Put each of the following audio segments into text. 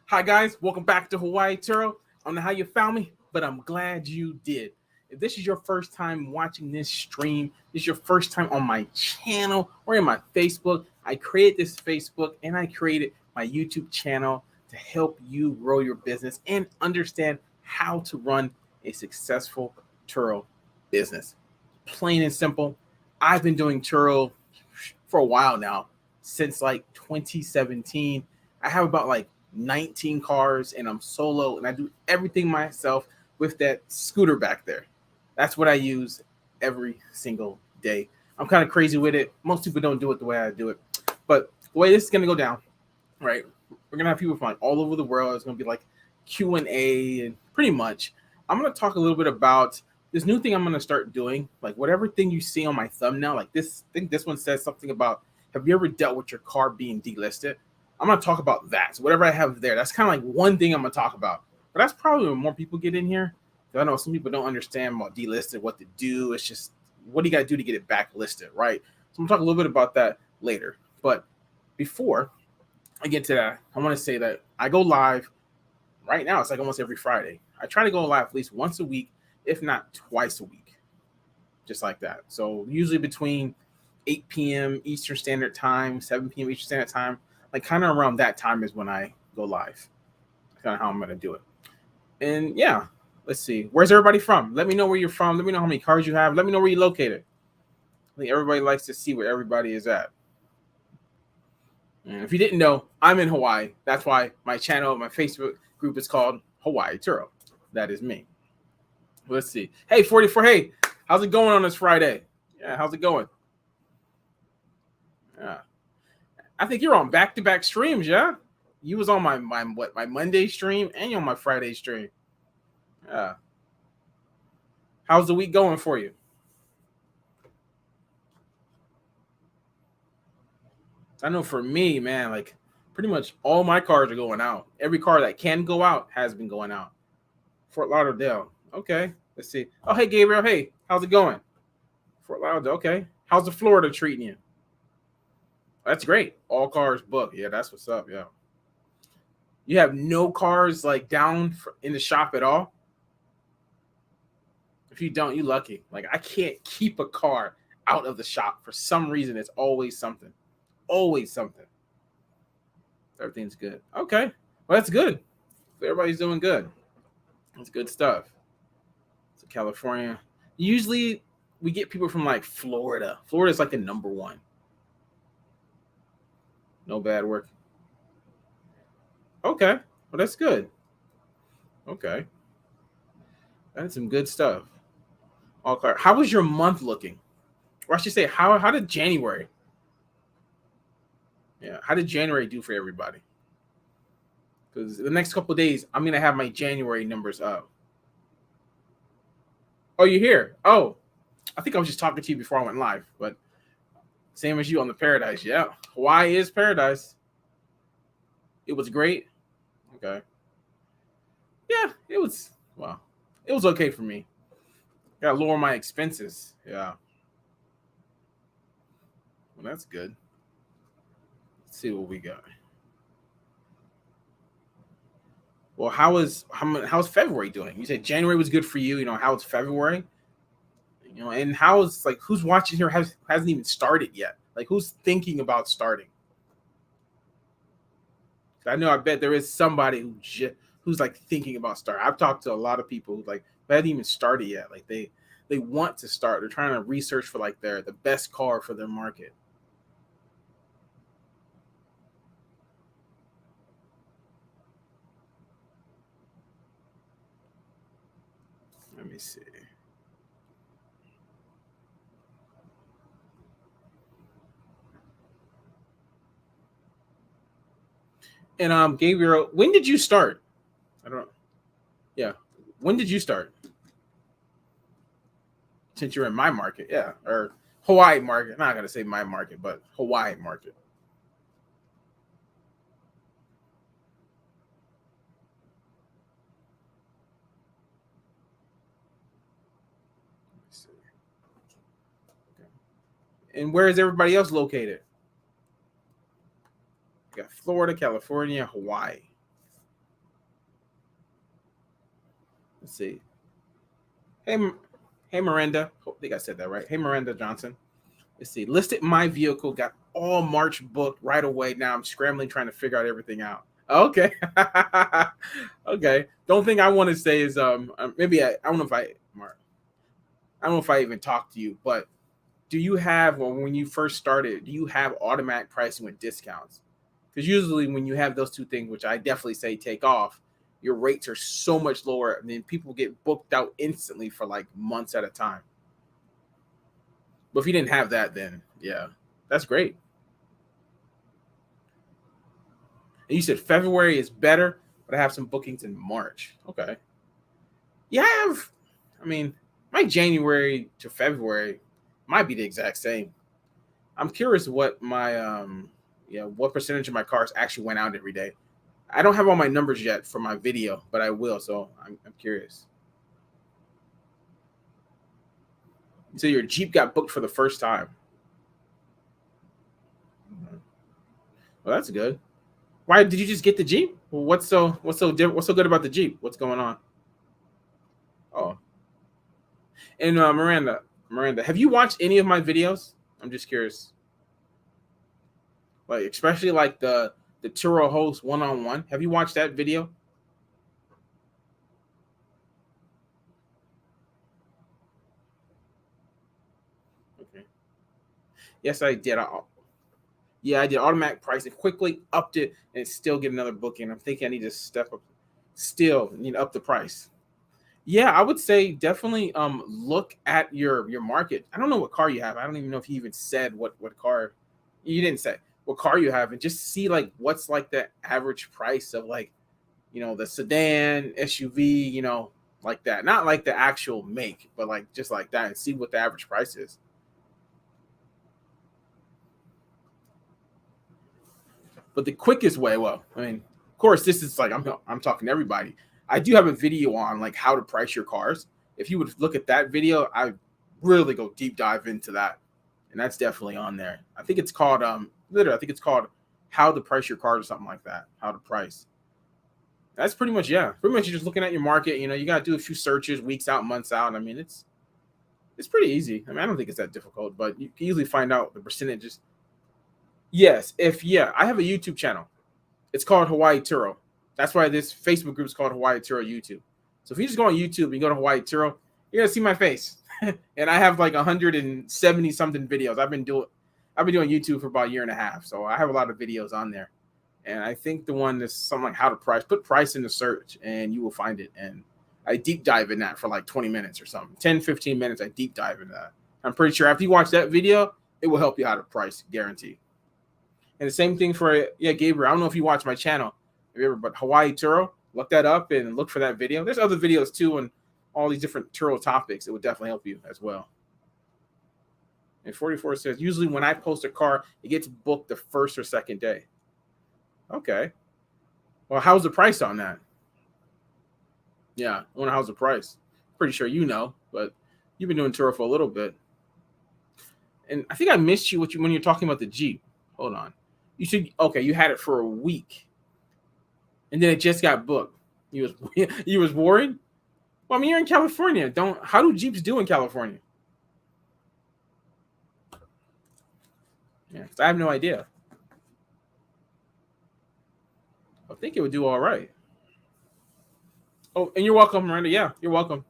Hi guys, welcome back to Hawaii Turo. I don't know how you found me, but I'm glad you did. If this is your first time watching this stream, this is your first time on my channel or in my Facebook, I created this Facebook and I created my YouTube channel to help you grow your business and understand how to run a successful Turo business. Plain and simple. I've been doing Turo for a while now, since like 2017. I have about like 19 cars and I'm solo and I do everything myself with that scooter back there. That's what I use every single day. I'm kind of crazy with it. Most people don't do it the way I do it. But the way this is going to go down, right? We're going to have people from like all over the world. It's going to be like Q&A and pretty much. I'm going to talk a little bit about this new thing I'm going to start doing. Like whatever thing you see on my thumbnail, like this, I think this one says something about, have you ever dealt with your car being delisted? I'm going to talk about that. So whatever I have there, that's kind of like one thing I'm going to talk about. But that's probably when more people get in here. I know some people don't understand about delisted, what to do. It's just, what do you got to do to get it back listed, right? So I'm going to talk a little bit about that later. But before I get to that, I want to say that I go live right now. It's like almost every Friday. I try to go live at least once a week, if not twice a week, just like that. So usually between 8 p.m. Eastern Standard Time, 7 p.m. Eastern Standard Time, like kind of around that time is when I go live. That's kind of how I'm going to do it. And yeah, let's see. Where's everybody from? Let me know where you're from. Let me know how many cars you have. Let me know where you're located. I think everybody likes to see where everybody is at. And if you didn't know, I'm in Hawaii. That's why my channel, my Facebook group is called Hawaii Turo. That is me. Let's see. Hey, 44. Hey, how's it going on this Friday? Yeah, how's it going? Yeah. I think you're on back-to-back streams, yeah? You was on my Monday stream and you're on my Friday stream. Yeah. How's the week going for you? I know for me, man, like pretty much all my cars are going out. Every car that can go out has been going out. Fort Lauderdale. Okay. Let's see. Oh, hey, Gabriel. Hey, how's it going? Fort Lauderdale. Okay. How's the Florida treating you? That's great. All cars booked. Yeah, that's what's up. Yeah. You have no cars like down in the shop at all? If you don't, you lucky. Like I can't keep a car out of the shop for some reason. It's always something. Always something. Everything's good. Okay. Well, that's good. Everybody's doing good. That's good stuff. So California. Usually we get people from like Florida. Florida's like the number one. No bad work. Okay. Well, that's good. Okay. That's some good stuff. All clear. How was your month looking? Or I should say, how did January? Yeah. How did January do for everybody? Because the next couple of days, I'm gonna have my January numbers up. Oh, you're here. Oh, I think I was just talking to you before I went live, but same as you on the Paradise. Yeah, Hawaii is paradise. It was great. Okay. Yeah, it was. Well, it was okay for me. Got to lower my expenses. Yeah. Well, that's good. Let's see what we got. Well, how's February doing? You said January was good for you. You know, how's February? You know, and how's like who's watching here hasn't even started yet? Like who's thinking about starting? I know I bet there is somebody who's like thinking about starting. I've talked to a lot of people who like they haven't even started yet. Like they want to start. They're trying to research for like the best car for their market. Let me see. And Gabriel, when did you start? I don't know. Yeah. When did you start? Since you're in my market, yeah. Or Hawaii market. I'm not gonna say my market, but Hawaii market. Let's see. Okay. And where is everybody else located? You got Florida, California, Hawaii. Let's see. Hey, hey, Miranda. I think I said that right. Hey, Miranda Johnson. Let's see. Listed my vehicle. Got all March booked right away. Now I'm scrambling trying to figure out everything out. Okay. Okay. The only thing I want to say is maybe I don't know if I don't know if I even talked to you, but do you have, or when you first started, do you have automatic pricing with discounts? Because usually when you have those two things, which I definitely say take off, your rates are so much lower, and then people get booked out instantly for like months at a time. But if you didn't have that, then yeah, that's great. And you said February is better, but I have some bookings in March. Okay. Yeah, I mean, my January to February might be the exact same. I'm curious what my what percentage of my cars actually went out every day. I don't have all my numbers yet for my video, but I will. So I'm curious. So your Jeep got booked for the first time. Well, that's good. Why did you just get the Jeep? What's so good about the Jeep? What's going on? Oh, and Miranda, have you watched any of my videos? I'm just curious. Like especially like the Turo host one-on-one. Have you watched that video? Okay. Yes, I did. Yeah, I did automatic pricing. Quickly upped it and still get another booking. I'm thinking I need to step up. Still need to up the price. Yeah, I would say definitely look at your market. I don't know what car you have. I don't even know if you even said what car. You didn't say what car you have, and just see like what's like the average price of like the sedan, SUV, like that. Not like the actual make, but like just like that, and see what the average price is. But the quickest way, well, I mean, of course, this is like I'm talking to everybody. I do have a video on like how to price your cars. If you would look at that video, I really go deep dive into that, and that's definitely on there. I think it's called literally, I think it's called how to price your cars or something like that. How to price. That's pretty much, yeah. Pretty much you're just looking at your market. You got to do a few searches, weeks out, months out. I mean, it's pretty easy. I mean, I don't think it's that difficult, but you can easily find out the percentages. Yes, if yeah, I have a YouTube channel. It's called Hawaii Turo. That's why this Facebook group is called Hawaii Turo YouTube. So if you just go on YouTube and you go to Hawaii Turo, you're gonna see my face. And I have like 170 something videos. I've been doing YouTube for about a year and a half. So I have a lot of videos on there. And I think the one that's something like how to price, put price in the search and you will find it. And I deep dive in that for like 20 minutes or something. 10, 15 minutes, I deep dive into that. I'm pretty sure after you watch that video, it will help you how to price, guarantee. And the same thing for Gabriel. I don't know if you watch my channel, but Hawaii Turo, look that up and look for that video. There's other videos too on all these different Turo topics. It would definitely help you as well. And 44 says, usually when I post a car, it gets booked the first or second day. Okay. Well, how's the price on that? Yeah, I wonder how's the price. Pretty sure but you've been doing Turo for a little bit. And I think I missed you when you're talking about the Jeep. Hold on. You should okay, you had it for a week. And then it just got booked. You was worried? Well, I mean, you're in California. How do Jeeps do in California? Yeah, 'cause I have no idea. I think it would do all right. Oh, and you're welcome, Miranda. Yeah, you're welcome.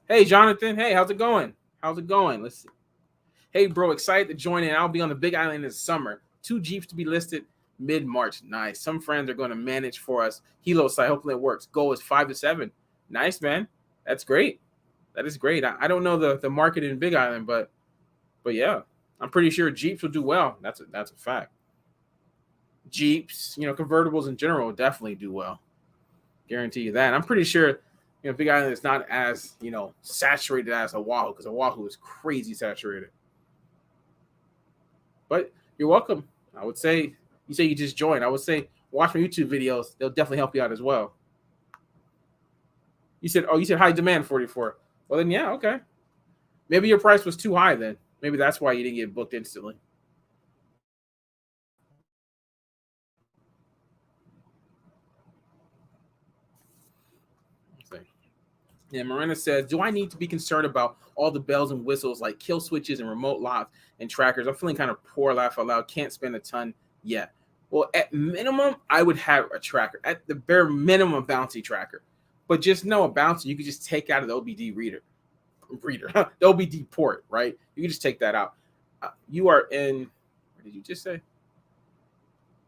Hey, Jonathan. Hey, how's it going? How's it going? Let's see. Hey, bro, excited to join in. I'll be on the Big Island this summer. 2 Jeeps to be listed mid-March. Nice. Some friends are going to manage for us. Hilo site. Hopefully it works. Goal is 5 to 7. Nice, man. That's great. That is great. I don't know the market in Big Island, but yeah, I'm pretty sure Jeeps will do well. That's a fact. Jeeps, convertibles in general will definitely do well. Guarantee you that. I'm pretty sure, Big Island is not as, saturated as Oahu, because Oahu is crazy saturated. But you're welcome. I would say, you say you just joined. I would say watch my YouTube videos. They'll definitely help you out as well. You said high demand 44. Well, then, yeah, okay. Maybe your price was too high then. Maybe that's why you didn't get booked instantly. thing. And Miranda says, do I need to be concerned about all the bells and whistles like kill switches and remote locks and trackers? I'm feeling kind of poor, laugh out loud. Can't spend a ton yet. Well, at minimum, I would have a tracker. At the bare minimum, Bouncie tracker. But just know a Bouncie, you could just take out of the OBD the OBD port, right? You can just take that out. You are in, what did you just say?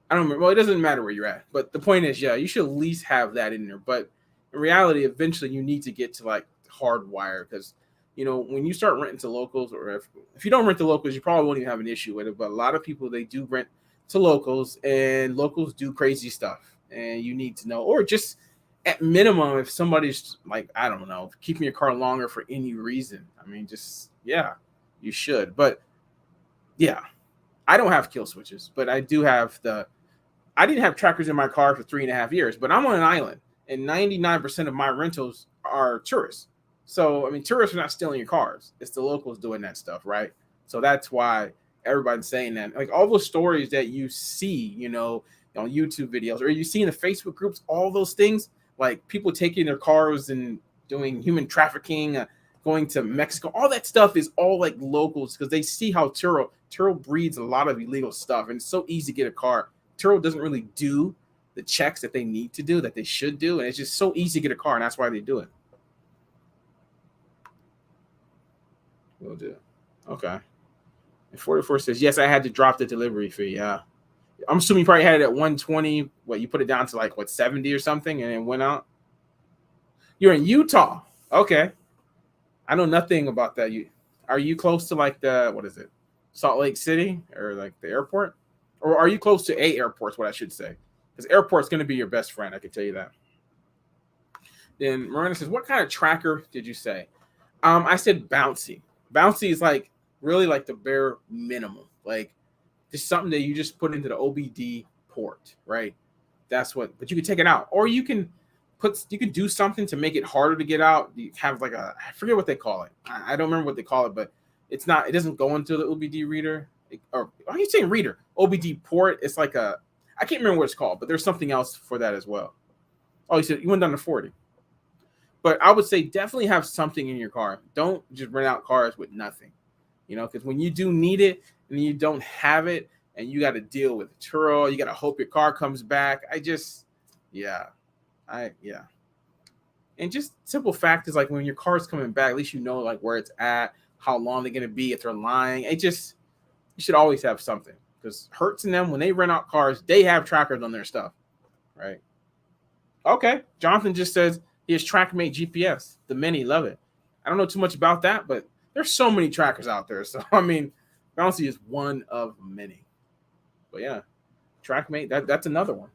I don't remember. Well, it doesn't matter where you're at. But the point is, yeah, you should at least have that in there. But in reality, eventually you need to get to like hardwire because, you know, when you start renting to locals, or if you don't rent to locals, you probably won't even have an issue with it. But a lot of people, they do rent to locals, and locals do crazy stuff, and you need to know, or just at minimum, if somebody's like, I don't know, keeping your car longer for any reason, I mean, just, yeah, you should. But yeah, I don't have kill switches, but I do have I didn't have trackers in my car for 3.5 years, but I'm on an island, and 99% of my rentals are tourists. So, I mean, tourists are not stealing your cars. It's the locals doing that stuff, right? So that's why everybody's saying that. Like all those stories that you see, you know, on YouTube videos, or you see in the Facebook groups, all those things, like people taking their cars and doing human trafficking, going to Mexico, all that stuff is all like locals because they see how Turo breeds a lot of illegal stuff, and it's so easy to get a car. Turo doesn't really do the checks that they need to do, that they should do, and it's just so easy to get a car, and that's why they do it. We'll do. Okay. And 44 says, yes, I had to drop the delivery fee. Yeah. I'm assuming you probably had it at 120. What, you put it down to like, what, 70 or something, and it went out? You're in Utah. Okay. I know nothing about that. Are you close to like what is it? Salt Lake City or like the airport? Or are you close to a airport is what I should say. Because airport's going to be your best friend. I can tell you that. Then Miranda says, what kind of tracker did you say? I said Bouncie. Bouncie is like really like the bare minimum. Like just something that you just put into the OBD port, right? That's what, but you can take it out. Or you can do something to make it harder to get out. You have like I forget what they call it. I don't remember what they call it, but it doesn't go into the OBD reader. Or are you saying reader? OBD port. It's like I can't remember what it's called, but there's something else for that as well. Oh, you said you went down to 40. But I would say definitely have something in your car. Don't just rent out cars with nothing, you know, because when you do need it and you don't have it and you got to deal with Turo, you got to hope your car comes back. And just simple fact is like when your car's coming back, at least you know like where it's at, how long they're going to be, if they're lying. You should always have something because Hertz and them, when they rent out cars, they have trackers on their stuff, right? Okay. Jonathan just says, he has TrackMate GPS. The many love it. I don't know too much about that, but there's so many trackers out there. So, I mean, Bouncie is one of many. But, yeah, TrackMate, that's another one.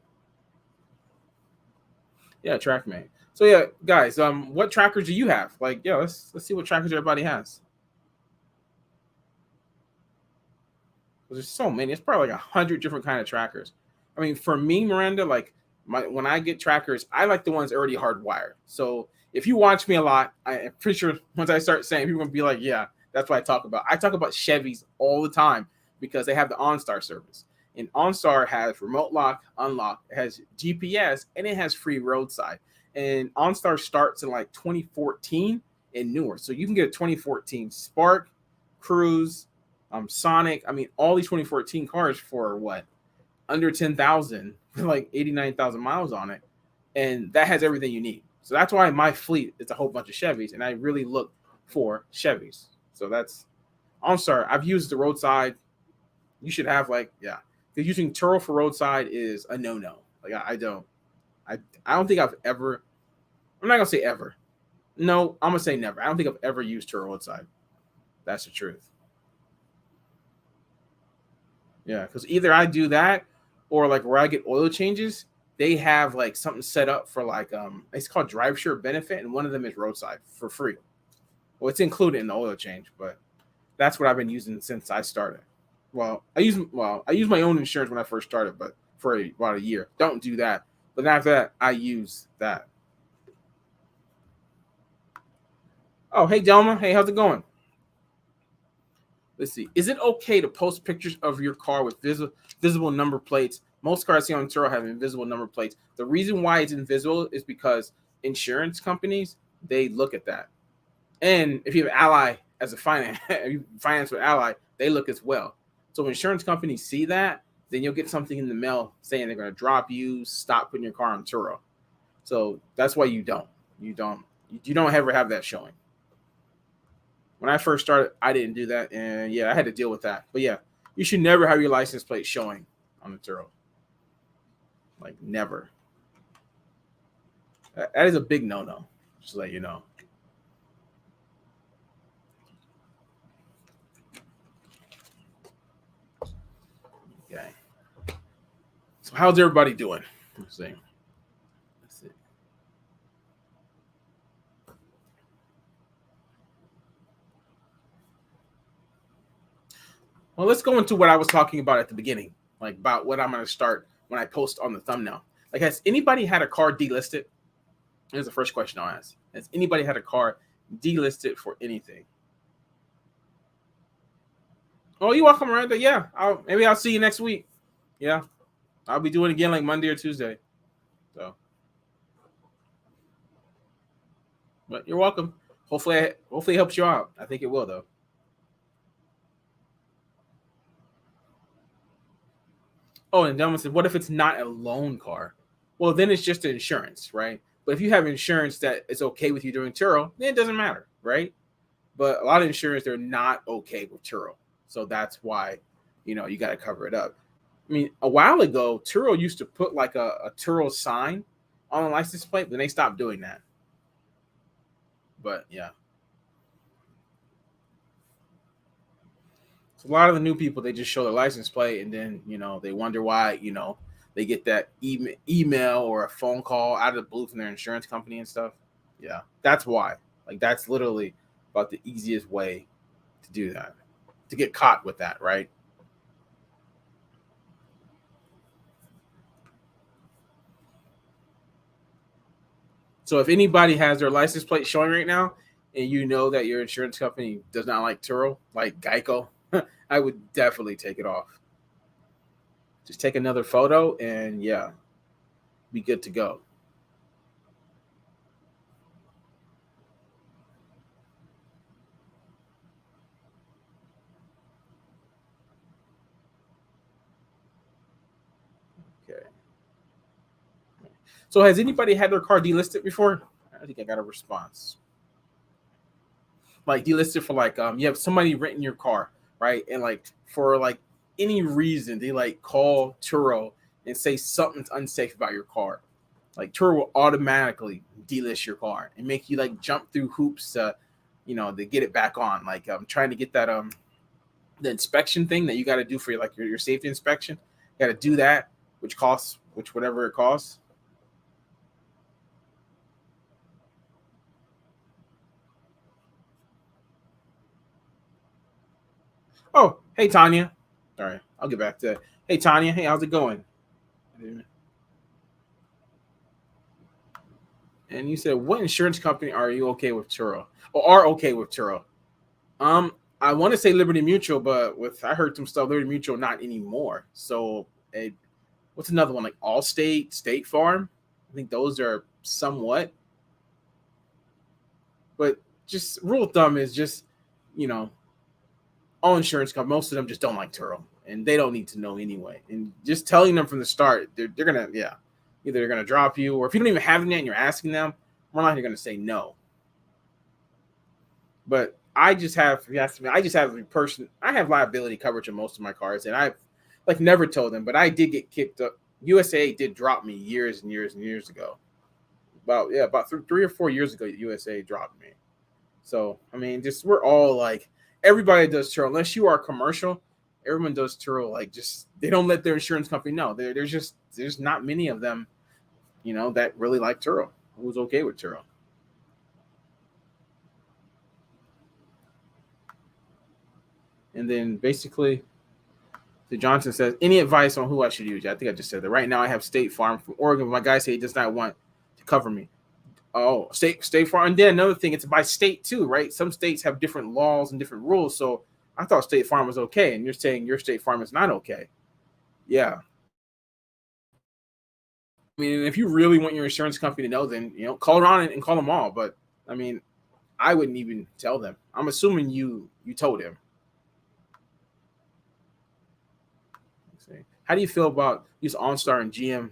Yeah, TrackMate. So, yeah, guys, what trackers do you have? Like, yeah, let's see what trackers everybody has. There's so many. It's probably like 100 different kind of trackers. I mean, for me, Miranda, like, when I get trackers, I like the ones already hardwired. So if you watch me a lot, I'm pretty sure once I start saying, people are gonna be like, yeah, that's what I talk about. I talk about Chevys all the time because they have the OnStar service. And OnStar has remote lock, unlock, it has GPS, and it has free roadside. And OnStar starts in like 2014 and newer. So you can get a 2014 Spark, Cruise, Sonic. I mean, all these 2014 cars for what? Under 10,000, like 89,000 miles on it, and that has everything you need. So that's why my fleet is a whole bunch of Chevys, and I really look for Chevys. So that's OnStar. I've used the roadside. You should have because using Turo for roadside is a no-no. Like I don't think I've ever. I'm not gonna say ever. No, I'm gonna say never. I don't think I've ever used Turo roadside. That's the truth. Yeah, because either I do that. Or like where I get oil changes, they have like something set up for like it's called Drive Share Benefit, and one of them is roadside for free. Well, it's included in the oil change, but that's what I've been using since I started. Well, I use my own insurance when I first started, but for about a year. Don't do that. But after that, I use that. Oh, hey Delma. Hey, how's it going? Let's see. Is it okay to post pictures of your car with visible number plates? Most cars I see on Turo have invisible number plates. The reason why it's invisible is because insurance companies, they look at that. And if you have Ally as a finance with Ally, they look as well. So insurance companies see that, then you'll get something in the mail saying they're going to drop you, stop putting your car on Turo. So that's why you don't ever have that showing. When I first started, I didn't do that, and yeah, I had to deal with that. But yeah, you should never have your license plate showing on the Turo. Like never. That is a big no-no. Just to let you know. Okay. So how's everybody doing? Let's see. Well, let's go into what I was talking about at the beginning, like about what I'm going to start when I post on the thumbnail. Like, has anybody had a car delisted? Here's the first question I'll ask. Has anybody had a car delisted for anything? Oh, you're welcome, Miranda. Yeah, maybe I'll see you next week. Yeah, I'll be doing it again like Monday or Tuesday. So, but you're welcome. Hopefully it helps you out. I think it will, though. Oh, and Delma said, what if it's not a loan car? Well, then it's just insurance, right? But if you have insurance that is okay with you doing Turo, then it doesn't matter, right? But a lot of insurance, they're not okay with Turo. So that's why, you got to cover it up. I mean, a while ago, Turo used to put like a Turo sign on a license plate, but they stopped doing that. But yeah. So a lot of the new people, they just show their license plate and then, they wonder why, they get that email or a phone call out of the blue from their insurance company and stuff. Yeah, that's why. Like, that's literally about the easiest way to do that, to get caught with that, right? So if anybody has their license plate showing right now and you know that your insurance company does not like Turo, like Geico, I would definitely take it off. Just take another photo and yeah, be good to go. Okay. So has anybody had their car delisted before? I think I got a response. Like delisted for like you have somebody renting your car, right? And like for like any reason they like call Turo and say something's unsafe about your car. Like Turo will automatically delist your car and make you like jump through hoops to get it back on. Like I'm trying to get that the inspection thing that you got to do for your safety inspection. You got to do that, which costs whatever it costs. Oh, hey Tanya. All right, I'll get back to that. Hey Tanya, hey, how's it going? And you said, what insurance company are you okay with Turo? Or are okay with Turo? I want to say Liberty Mutual, but I heard some stuff, Liberty Mutual not anymore. So what's another one? Like Allstate, State Farm? I think those are somewhat. But just rule of thumb is just, you know, all insurance companies, most of them just don't like Turo. And they don't need to know anyway. And just telling them from the start, they're gonna, yeah. Either they're gonna drop you, or if you don't even have it and you're asking them, more likely gonna say no. But I just have, if you ask me, I just have I have liability coverage on most of my cars, and I've like never told them, but I did get kicked up. USA did drop me years and years and years ago. About 3 or 4 years ago, USA dropped me. So I mean, just we're all like, everybody does Turo unless you are commercial. Everyone does Turo, like just they don't let their insurance company know. There's not many of them, that really like Turo. Who's okay with Turo? And then basically, the Johnson says, any advice on who I should use? I think I just said that. Right now, I have State Farm from Oregon. My guy said he does not want to cover me. Oh, State Farm. And then another thing, it's by state too, right? Some states have different laws and different rules. So I thought State Farm was okay, and you're saying your State Farm is not okay. Yeah. I mean, if you really want your insurance company to know, then call around and call them all. But I mean, I wouldn't even tell them. I'm assuming you told him. Let's see. How do you feel about use OnStar and GM?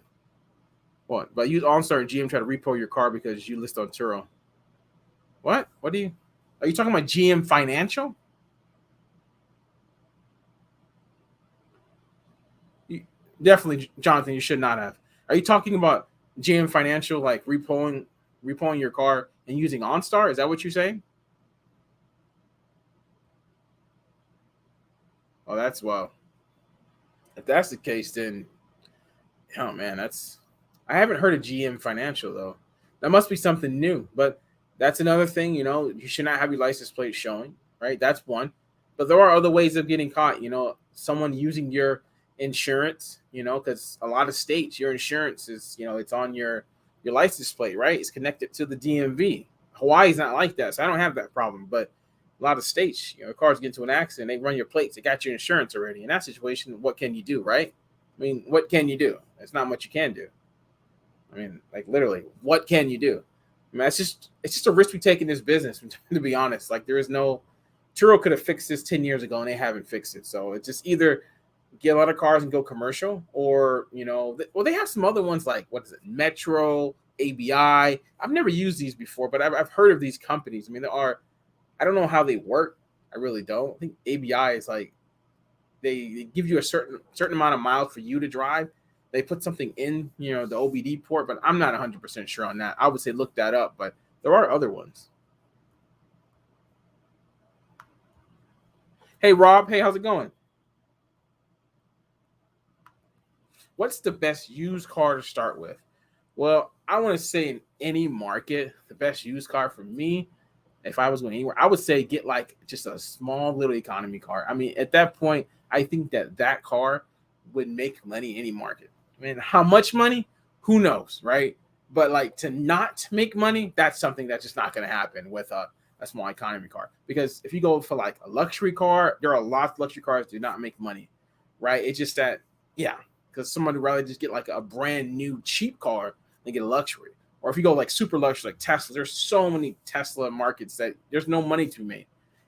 What? But use OnStar and GM try to repo your car because you list on Turo. What? What do you? Are you talking about GM Financial? Definitely, Jonathan. You should not have. Are you talking about GM Financial like repoing your car and using OnStar? Is that what you're saying? Oh, that's well. If that's the case, then oh man, that's I haven't heard of GM Financial though. That must be something new. But that's another thing. You should not have your license plate showing. Right. That's one. But there are other ways of getting caught. Someone using your insurance. Because a lot of states, your insurance is it's on your license plate. Right. It's connected to the DMV. Hawaii's not like that, so I don't have that problem. But a lot of states, cars get into an accident, they run your plates, they got your insurance already. In that situation, what can you do, right? I mean, what can you do? There's not much you can do. I mean, like literally, what can you do? I mean, it's just a risk we take in this business. To be honest, like there is no Turo could have fixed this 10 years ago and they haven't fixed it. So it's just either get a lot of cars and go commercial, or they have some other ones like what is it, Metro, ABI. I've never used these before, but I've heard of these companies. I mean, there are. I don't know how they work. I really don't. I think ABI is like they give you a certain amount of miles for you to drive. They put something in, the OBD port, but I'm not 100% sure on that. I would say look that up, but there are other ones. Hey, Rob. Hey, how's it going? What's the best used car to start with? Well, I want to say in any market, the best used car for me, if I was going anywhere, I would say get like just a small little economy car. I mean, at that point, I think that car would make money any market. I mean, how much money? Who knows, right? But like to not make money, that's something that's just not going to happen with a small economy car. Because if you go for like a luxury car, there are lots of luxury cars that do not make money, right? It's just that, yeah, because somebody would rather just get like a brand new cheap car than get a luxury. Or if you go like super luxury, like Tesla, there's so many Tesla markets that there's no money to be made.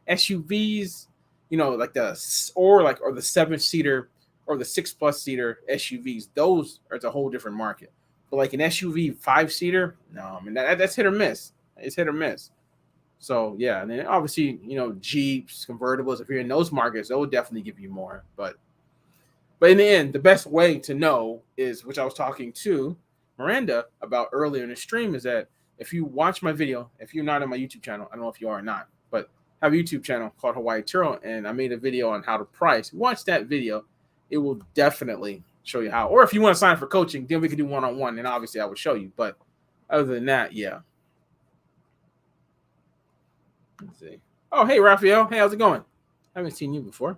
SUVs, like or the 7-seater or the 6+ seater SUVs, those are a whole different market. But like an SUV 5-seater, no, I mean that's hit or miss. It's hit or miss. So yeah, and then obviously Jeeps, convertibles. If you're in those markets, they'll definitely give you more. But in the end, the best way to know is, which I was talking to Miranda about earlier in the stream, is that if you watch my video, if you're not on my YouTube channel, I don't know if you are or not, but I have a YouTube channel called Hawaii Turo, and I made a video on how to price. Watch that video. It will definitely show you how. Or if you want to sign up for coaching, then we can do one-on-one, and obviously I will show you. But other than that, yeah. Let's see. Oh, hey, Raphael. Hey, how's it going? I haven't seen you before.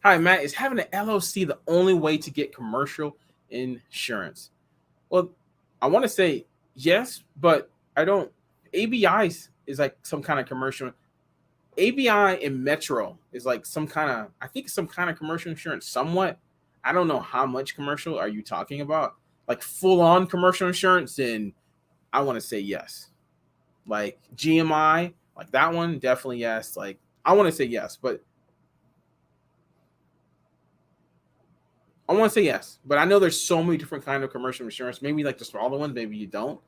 Hi, Matt. Is having an LLC the only way to get commercial insurance? Well, I want to say yes, but I don't. ABI is like some kind of commercial. ABI and Metro is like some kind of, I think some kind of commercial insurance somewhat. I don't know how much commercial are you talking about? Like full on commercial insurance, and I want to say yes. Like GMI, like that one, definitely yes. Like I want to say yes, but I want to say yes, but I know there's so many different kind of commercial insurance. Maybe like the smaller ones, maybe you don't.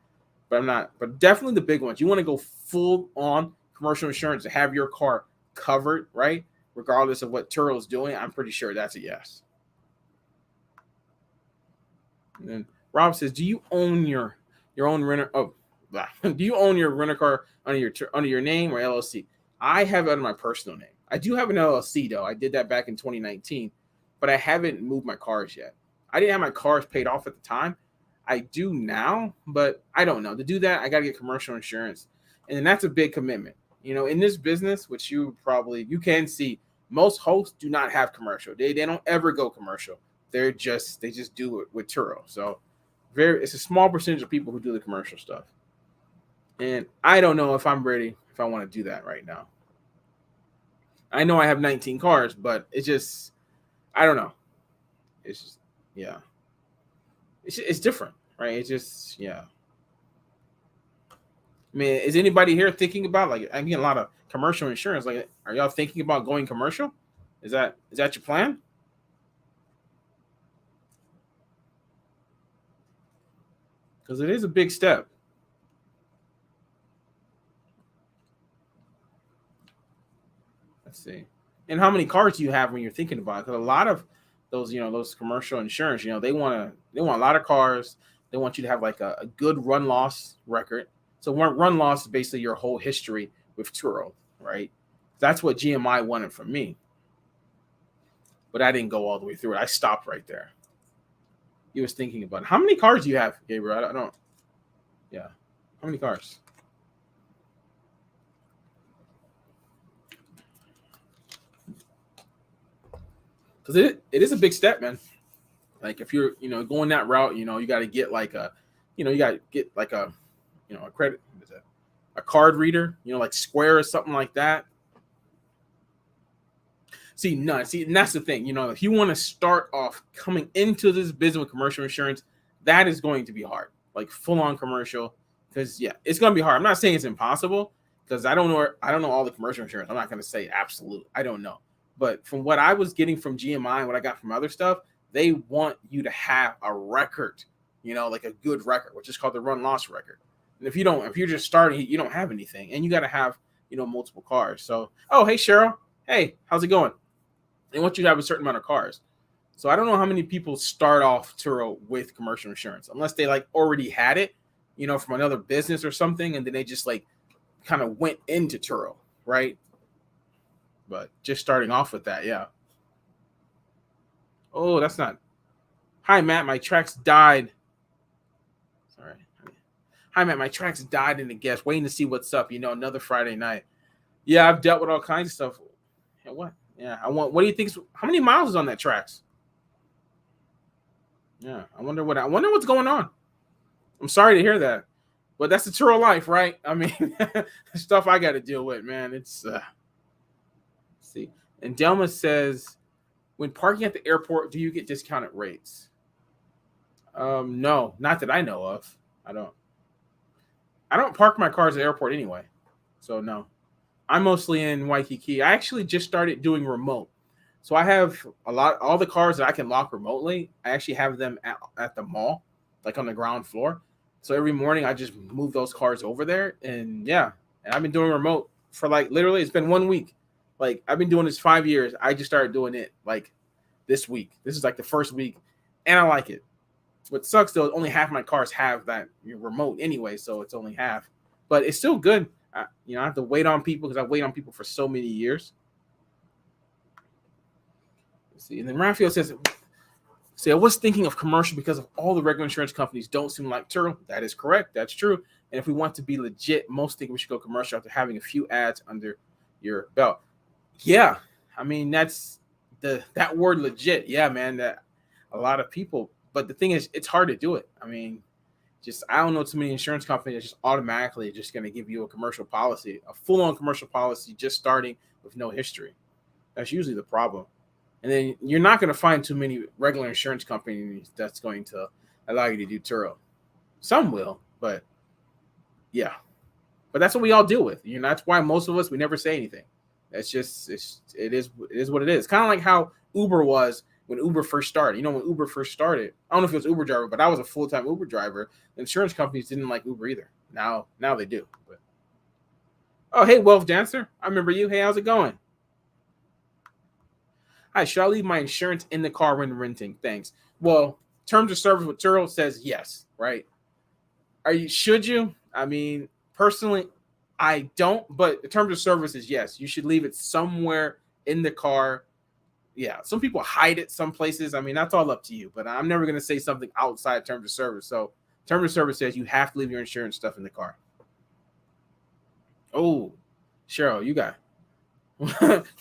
But I'm not. But definitely the big ones. You want to go full on commercial insurance to have your car covered, right? Regardless of what Turo is doing, I'm pretty sure that's a yes. And then Rob says, "Do you own your own renter? Oh, do you own your renter car under your name or LLC?" I have it under my personal name. I do have an LLC though. I did that back in 2019, but I haven't moved my cars yet. I didn't have my cars paid off at the time. I do now, but I don't know. To do that, I got to get commercial insurance, and then that's a big commitment. In this business, which you can see, most hosts do not have commercial. They don't ever go commercial. They just do it with Turo. So it's a small percentage of people who do the commercial stuff. And I don't know if I'm ready, if I want to do that right now. I know I have 19 cars, but it's just, I don't know. It's just, yeah. it's different, right? It's just yeah. I mean, is anybody here thinking about like I get a lot of commercial insurance? Like, are y'all thinking about going commercial? Is that your plan? Because it is a big step. Let's see. And how many cars do you have when you're thinking about it? Because a lot of those, those commercial insurance, they want a lot of cars. They want you to have like a good run loss record. So one run loss is basically your whole history with Turo, right? That's what GMI wanted from me, but I didn't go all the way through it. I stopped right there. He was thinking about it. How many cars do you have, Gabriel? I don't. Yeah, how many cars? Because it is a big step, man. Like if you're going that route, you got to get like you got to get like a credit, what is that? A card reader, like Square or something like that. See, none. See, and that's the thing. If you want to start off coming into this business with commercial insurance, that is going to be hard, like full on commercial. Because yeah, it's going to be hard. I'm not saying it's impossible because I don't know. I don't know all the commercial insurance. I'm not going to say absolute. I don't know. But from what I was getting from GMI and what I got from other stuff, they want you to have a record, like a good record, which is called the run loss record. And if you don't, if you're just starting, you don't have anything, and you got to have, multiple cars. So, oh, hey Cheryl, hey, how's it going? They want you to have a certain amount of cars. So I don't know how many people start off Turo with commercial insurance, unless they like already had it, from another business or something, and then they just like kind of went into Turo, right? But just starting off with that, yeah. Oh, that's not. Hi, Matt. My tracks died. Sorry. Hi, Matt. My tracks died in the guest. Waiting to see what's up. Another Friday night. Yeah, I've dealt with all kinds of stuff. Yeah, what? Yeah, I want. What do you think? How many miles is on that tracks? Yeah, I wonder what's going on. I'm sorry to hear that, but that's the Turo life, right? I mean, stuff I got to deal with, man. It's let's see. And Delma says, when parking at the airport, do you get discounted rates? No, not that I know of. I don't. I don't park my cars at the airport anyway, so no. I'm mostly in Waikiki. I actually just started doing remote, so I have all the cars that I can lock remotely. I actually have them at the mall, like on the ground floor. So every morning I just move those cars over there, and yeah, and I've been doing remote for like literally it's been 1 week. Like I've been doing this 5 years. I just started doing it like this week. This is like the first week, and I like it. What sucks though, only half my cars have that remote anyway, so it's only half, but it's still good. I have to wait on people because I wait on people for so many years. Let's see, and then Raphael says, "See, I was thinking of commercial because of all the regular insurance companies don't seem like Turo." That is correct. That's true. And if we want to be legit, most think we should go commercial after having a few ads under your belt. Yeah, I mean that's that word legit. Yeah, man, that a lot of people. But the thing is, it's hard to do it. I mean, just I don't know too many insurance companies that just automatically just going to give you a commercial policy, a full-on commercial policy, just starting with no history. That's usually the problem. And then you're not going to find too many regular insurance companies that's going to allow you to do Turo. Some will, but yeah. But that's what we all deal with. That's why most of us we never say anything. That's just it is what it is. Kind of like how Uber was when Uber first started. When Uber first started, I don't know if it was Uber driver, but I was a full-time Uber driver. The insurance companies didn't like Uber either. Now they do. But oh, hey, Wealth Dancer, I remember you. Hey, how's it going? Hi, should I leave my insurance in the car when renting? Thanks. Well, terms of service with Turo says yes, right? Should you? I mean, personally, I don't, but the terms of service is yes. You should leave it somewhere in the car. Yeah, some people hide it some places. I mean, that's all up to you, but I'm never going to say something outside terms of service. So terms of service says you have to leave your insurance stuff in the car. Oh, Cheryl, you got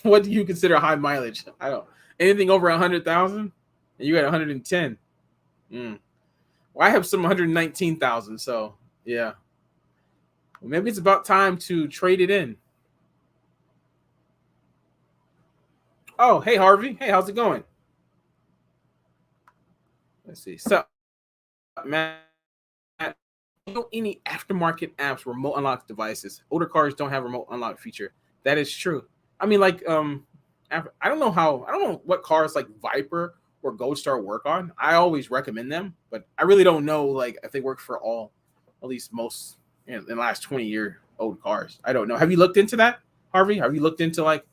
what do you consider high mileage? I don't anything over 100,000 and you got 110. Well, I have some 119,000. So yeah, well, maybe it's about time to trade it in. Oh, hey Harvey. Hey, how's it going? Let's see. So Matt, any aftermarket apps remote unlock devices. Older cars don't have remote unlock feature. That is true. I mean, like, I don't know what cars like Viper or Gold Star work on. I always recommend them, but I really don't know like if they work for all, at least most in the last 20-year old cars. I don't know. Have you looked into that, Harvey? Have you looked into like,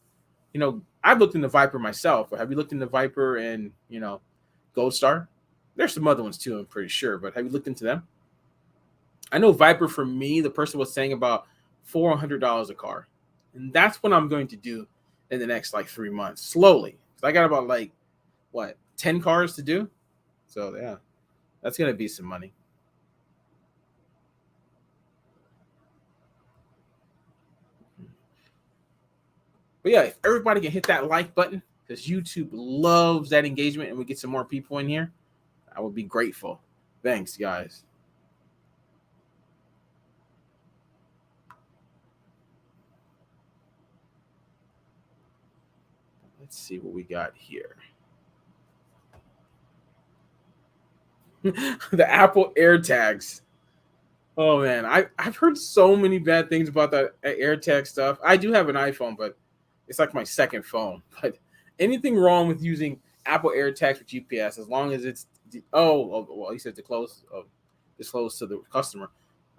I've looked into Viper myself, but have you looked into Viper and Gold Star? There's some other ones too, I'm pretty sure, but have you looked into them? I know Viper for me, the person was saying about $400 a car. And that's what I'm going to do in the next like 3 months, slowly. So I got about like, 10 cars to do? So yeah, that's going to be some money. But yeah, if everybody can hit that like button, because YouTube loves that engagement and we get some more people in here, I would be grateful. Thanks, guys. Let's see what we got here. The Apple AirTags. Oh man, I've heard so many bad things about that AirTag stuff. I do have an iPhone, but it's like my second phone. But anything wrong with using Apple AirTags with GPS, as long as it's well, he said disclose to the customer.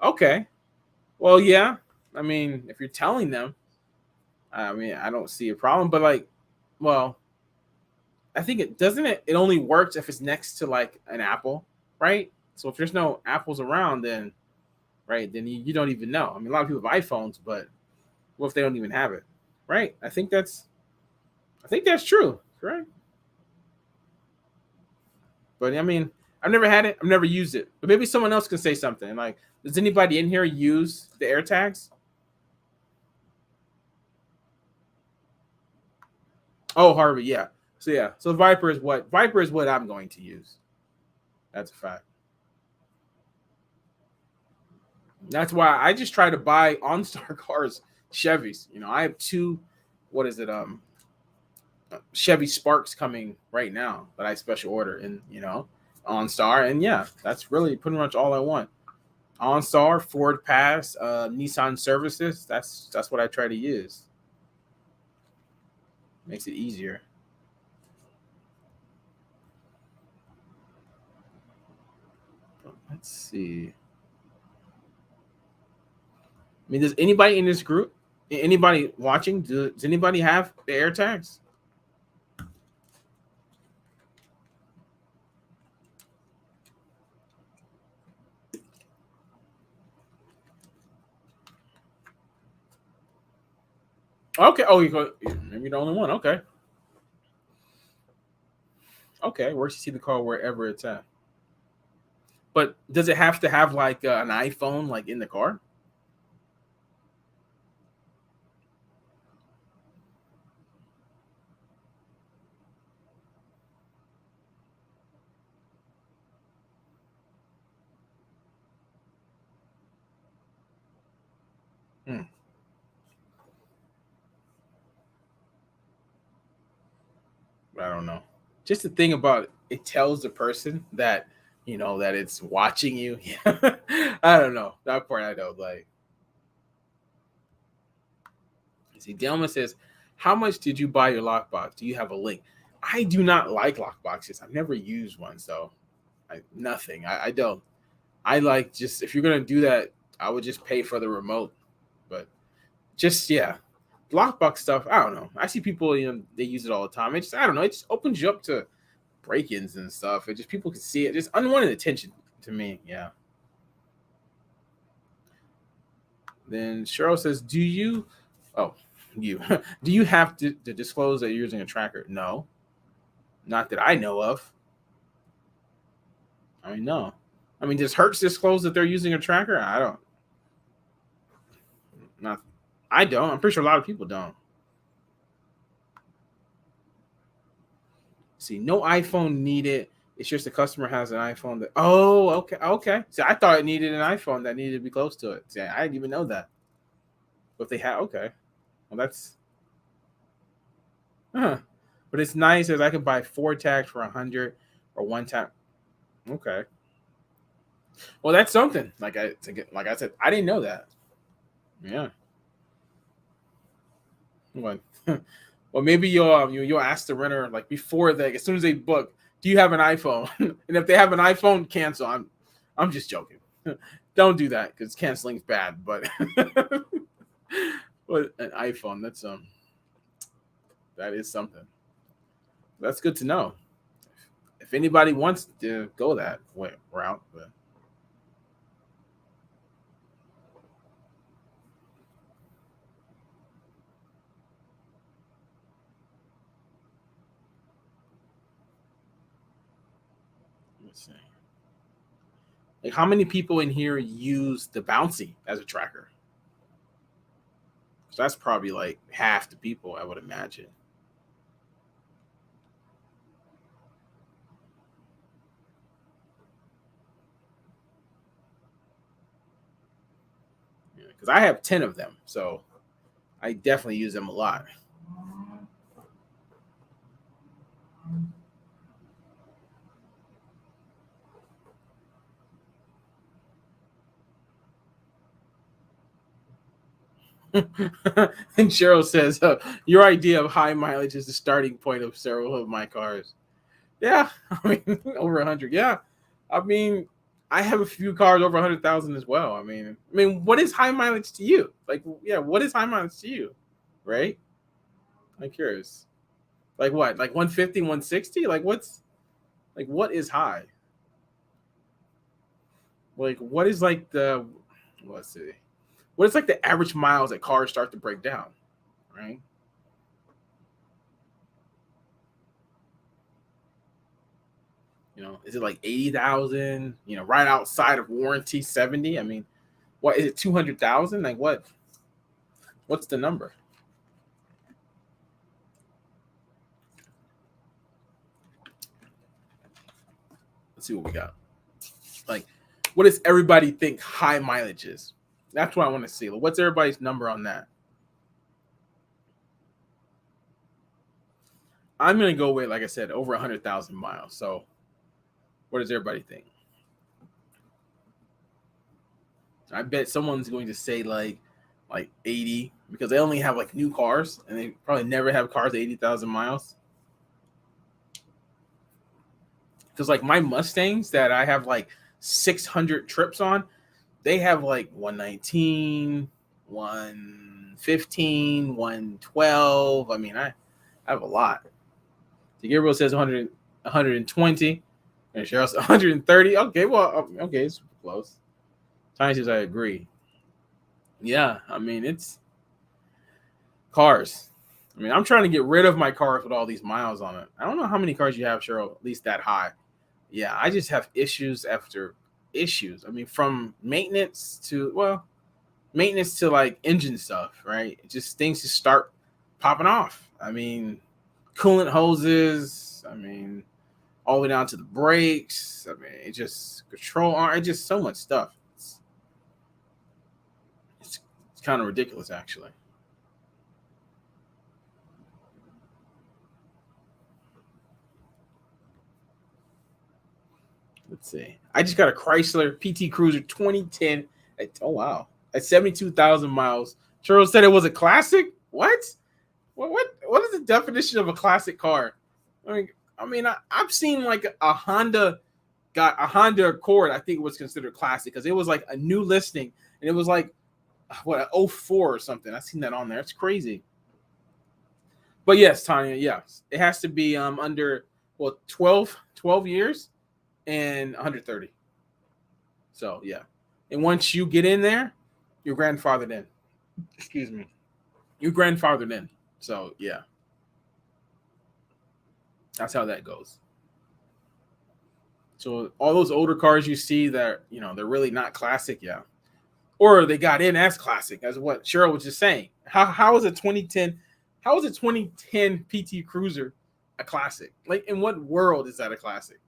Okay, well, yeah. I mean, if you're telling them, I mean, I don't see a problem. But like, well, I think it doesn't. It only works if it's next to like an apple, right? So if there's no apples around, then right, then you don't even know. I mean, a lot of people have iPhones, but what if they don't even have it, right? I think that's true, right? But I mean, I've never had it. I've never used it. But maybe someone else can say something. Like, does anybody in here use the AirTags? Oh, Harvey, yeah. So yeah. So Viper is what I'm going to use. That's a fact. That's why I just try to buy OnStar cars, Chevys. I have two. What is it? Chevy Sparks coming right now that I special order in OnStar, and yeah, that's really pretty much all I want. OnStar, Ford Pass, Nissan services. That's what I try to use. Makes it easier. Let's see. I mean, does anybody in this group, anybody watching, does anybody have the AirTags? Okay. Oh, you go. Maybe the only one. Okay. Okay. Where you see the car wherever it's at. But does it have to have like an iPhone like in the car? Hmm. I don't know. Just the thing about it tells the person that that it's watching you. I don't know that part. I don't like. See, Delma says, "How much did you buy your lockbox? Do you have a link?" I do not like lockboxes. I've never used one, so nothing. I don't. I like just if you're gonna do that, I would just pay for the remote. But just yeah, lockbox stuff. I don't know. I see people, they use it all the time. It just I don't know. It just opens you up to break-ins and stuff. It just people can see it. Just unwanted attention to me. Yeah. Then Cheryl says, "Do you? Oh, you do you have to disclose that you're using a tracker?" No, not that I know of. I mean, no. I mean, does Hertz disclose that they're using a tracker? I don't. Not. I don't. I'm pretty sure a lot of people don't. See, no iPhone needed. It's just the customer has an iPhone that. Oh, okay, okay. See, I thought it needed an iPhone that needed to be close to it. See, I didn't even know that. But they had okay. Well, that's huh. But it's nice as I can buy 4 tags for 100 or one tag. Okay. Well, that's something. Like I said, I didn't know that. Yeah. Well, well, maybe you'll ask the renter like before they, as soon as they book, do you have an iPhone? And if they have an iPhone, cancel. I'm just joking. Don't do that because canceling's bad. But but an iPhone, that is something. That's good to know. If anybody wants to go that route, but let's see. Like, how many people in here use the Bouncie as a tracker? So that's probably like half the people, I would imagine. Because I have 10 of them, so I definitely use them a lot. And Cheryl says, your idea of high mileage is the starting point of several of my cars. Yeah, I mean, over 100. Yeah, I mean, I have a few cars over 100,000 as well. I mean, what is high mileage to you? Like, yeah, what is high mileage to you? Right? I'm curious. Like what? Like 150, 160? Like what is high? Like what is like the let's see. What is like the average miles that cars start to break down? Right? Is it like 80,000? Right outside of warranty 70? I mean, what is it 200,000? Like what's the number? Let's see what we got. Like, what does everybody think high mileage is? That's what I want to see. Like, what's everybody's number on that? I'm gonna go with, like I said, over 100,000 miles. So, what does everybody think? I bet someone's going to say like 80 because they only have like new cars and they probably never have cars 80,000 miles. Because like my Mustangs that I have like 600 trips on, they have like 119, 115, 112. I mean, I have a lot. So Gabriel says 100, 120, and Cheryl says 130. Okay, well, okay, it's close. Tiny says I agree. Yeah, I mean, it's cars. I mean, I'm trying to get rid of my cars with all these miles on it. I don't know how many cars you have, Cheryl, at least that high. Yeah, I just have issues after issues. I mean, from maintenance to like engine stuff, right? Just things just start popping off. I mean, coolant hoses. I mean, all the way down to the brakes. I mean, it just control arm. It's just so much stuff. It's kind of ridiculous, actually. Let's see. I just got a Chrysler PT Cruiser 2010. Oh wow, at 72,000 miles. Charles said it was a classic. What? What is the definition of a classic car? I've seen like a Honda got a Honda Accord. I think it was considered classic because it was like a new listing and it was like what an '04 or something. I've seen that on there. It's crazy. But yes, Tanya, yes, it has to be under 12 years and 130. So yeah, and once you get in there, you're grandfathered in. Excuse me, you're grandfathered in. So yeah, that's how that goes. So all those older cars you see that they're really not classic, yeah, or they got in as classic, as what Cheryl was just saying. How is a 2010? How is a 2010 PT Cruiser a classic? Like, in what world is that a classic?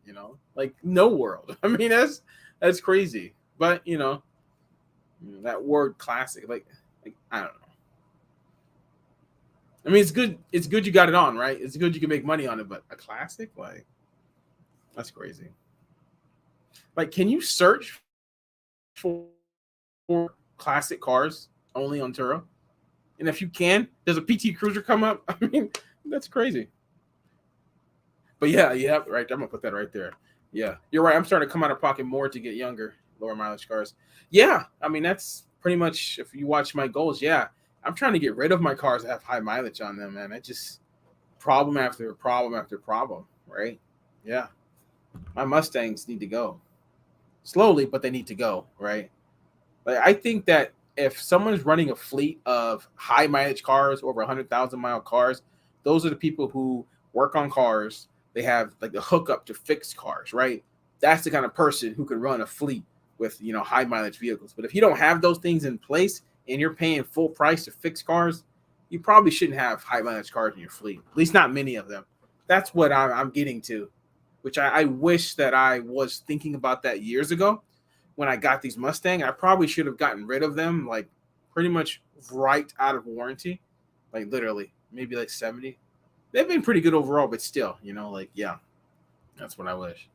Like no world. I mean, that's crazy. But that word classic, like I don't know. I mean, it's good. It's good you got it on, right? It's good you can make money on it, but a classic, like that's crazy. Like, can you search for classic cars only on Turo. And if you can, does a PT Cruiser come up? I mean, that's crazy. But yeah, right. I'm gonna put that right there. Yeah, you're right. I'm starting to come out of pocket more to get younger, lower mileage cars. Yeah, I mean that's pretty much if you watch my goals. Yeah, I'm trying to get rid of my cars that have high mileage on them, man. I just problem after problem after problem, right? Yeah, my Mustangs need to go slowly, but they need to go, right? Like I think that if someone's running a fleet of high mileage cars, over 100,000 mile cars, those are the people who work on cars. They have like the hookup to fix cars, right? That's the kind of person who could run a fleet with high mileage vehicles. But if you don't have those things in place and you're paying full price to fix cars, you probably shouldn't have high mileage cars in your fleet. At least not many of them. That's what I'm getting to, which I wish that I was thinking about that years ago when I got these Mustang. I probably should have gotten rid of them like pretty much right out of warranty, like literally maybe like 70. They've been pretty good overall, but still, like yeah, that's what I wish.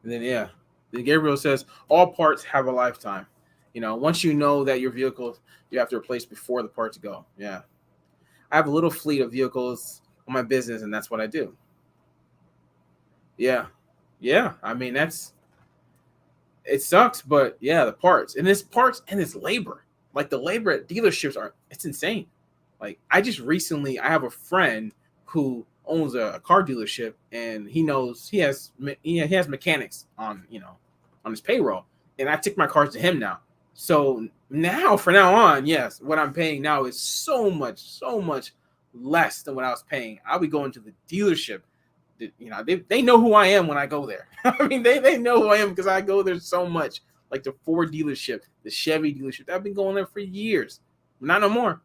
And then Gabriel says all parts have a lifetime. Once you know that your vehicle you have to replace before the parts go. Yeah, I have a little fleet of vehicles on my business, and that's what I do. Yeah. I mean it sucks, but yeah, the parts and it's labor. Like the labor at dealerships it's insane. Like I have a friend who owns a car dealership, and he knows he has mechanics on his payroll, and I took my cars to him now. So now from now on, yes, what I'm paying now is so much less than what I was paying. I'll be going to the dealership. They know who I am when I go there. I mean, they know who I am because I go there so much. Like the Ford dealership, the Chevy dealership. I've been going there for years. Not no more.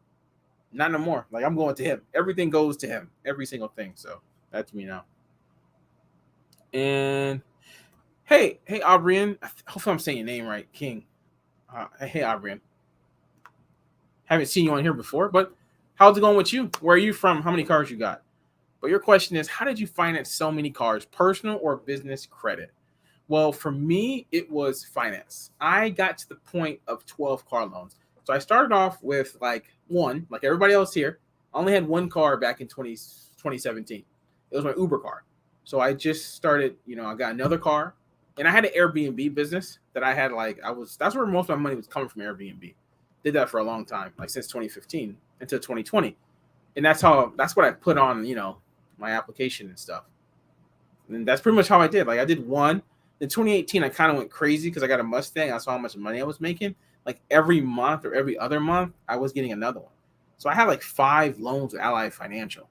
Not no more. Like I'm going to him. Everything goes to him. Every single thing. So that's me now. And hey, Aubrian. Hopefully I'm saying your name right, King. Hey, Aubrian. Haven't seen you on here before, but how's it going with you? Where are you from? How many cars you got? But your question is, how did you finance so many cars, personal or business credit? Well, for me, it was finance. I got to the point of 12 car loans. So I started off with like one, like everybody else here. I only had one car back in 2017. It was my Uber car. So I just started, I got another car, and I had an Airbnb business that I had that's where most of my money was coming from, Airbnb. Did that for a long time, like since 2015 until 2020. And that's what I put on, my application and stuff. And that's pretty much how I did. Like I did one. In 2018, I kind of went crazy because I got a Mustang. I saw how much money I was making. Like every month or every other month, I was getting another one. So I had like 5 loans with Ally Financial.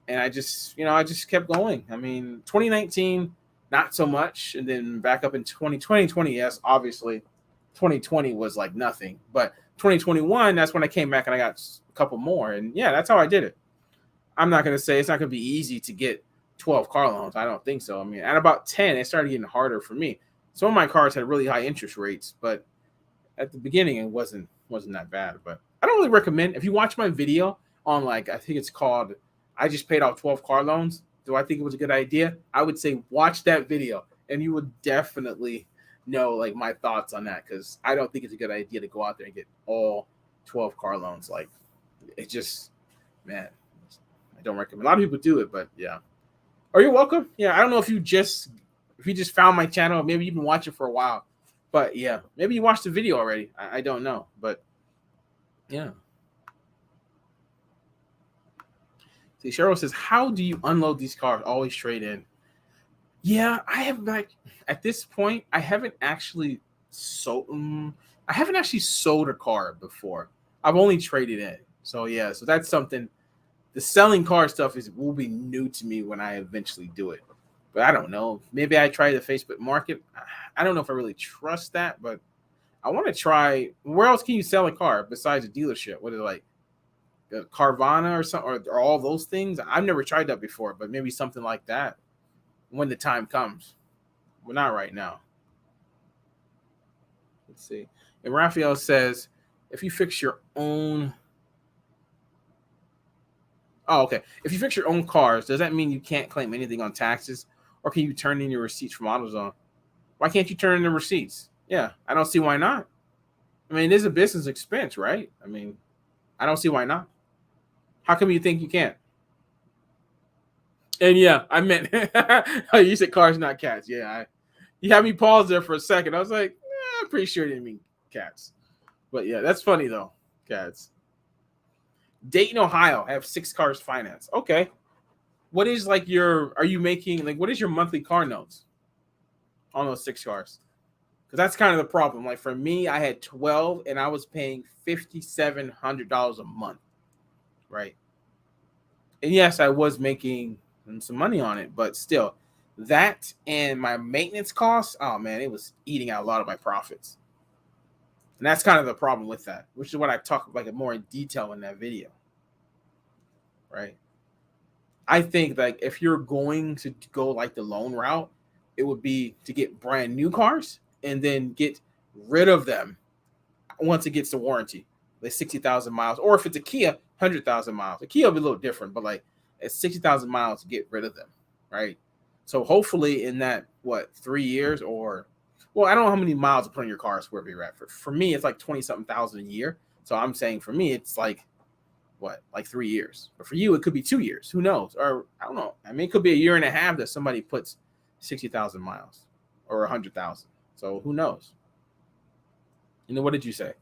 And I just kept going. I mean, 2019, not so much. And then back up in 2020, yes, obviously 2020 was like nothing. But 2021, that's when I came back and I got a couple more. And yeah, that's how I did it. I'm not going to say it's not going to be easy to get 12 car loans. I don't think so. I mean, at about 10, it started getting harder for me. Some of my cars had really high interest rates, but at the beginning, it wasn't that bad. But I don't really recommend, if you watch my video on I think it's called, I just paid off 12 car loans. Do I think it was a good idea? I would say watch that video, and you would definitely know like my thoughts on that, because I don't think it's a good idea to go out there and get all 12 car loans. Like it just, man, I don't recommend. A lot of people do it, but yeah. Are you welcome? Yeah, I don't know if you just found my channel, maybe you've been watching for a while, but yeah, maybe you watched the video already. I don't know, but yeah. See, Cheryl says, "How do you unload these cars? Always trade in." Yeah, I have at this point, I haven't actually sold. I haven't actually sold a car before. I've only traded in. So yeah, so that's something. The selling car stuff will be new to me when I eventually do it. But I don't know. Maybe I try the Facebook Market. I don't know if I really trust that, but I want to try. Where else can you sell a car besides a dealership? What is it like? Carvana or something, or all those things? I've never tried that before, but maybe something like that when the time comes. Well, not right now. Let's see. And Raphael says, if you fix your own. Oh, okay. If you fix your own cars, does that mean you can't claim anything on taxes, or can you turn in your receipts from AutoZone? Why can't you turn in the receipts? Yeah, I don't see why not. I mean, it is a business expense, right? I mean, I don't see why not. How come you think you can't? And yeah, I meant oh, you said cars, not cats. Yeah, you had me pause there for a second. I was like, I'm pretty sure you didn't mean cats. But yeah, that's funny though. Cats. Dayton, Ohio, I have 6 cars financed. Okay. What is like are you making, like, what is your monthly car notes on those 6 cars? Because that's kind of the problem. Like for me, I had 12 and I was paying $5,700 a month. Right. And yes, I was making some money on it, but still, that and my maintenance costs, oh man, it was eating out a lot of my profits. And that's kind of the problem with that, which is what I talk like more in detail in that video. Right. I think like if you're going to go like the loan route, it would be to get brand new cars and then get rid of them once it gets to warranty, like 60,000 miles, or if it's a Kia, 100,000 miles. A Kia will be a little different, but like at 60,000 miles, get rid of them, right? So hopefully in that, 3 years or, well, I don't know how many miles to put on your car is where we at. For me, it's like 20 something thousand a year. So I'm saying for me, it's like, like 3 years. But for you, it could be 2 years. Who knows? Or I don't know. I mean, it could be a year and a half that somebody puts 60,000 miles or 100,000. So who knows? What did you say?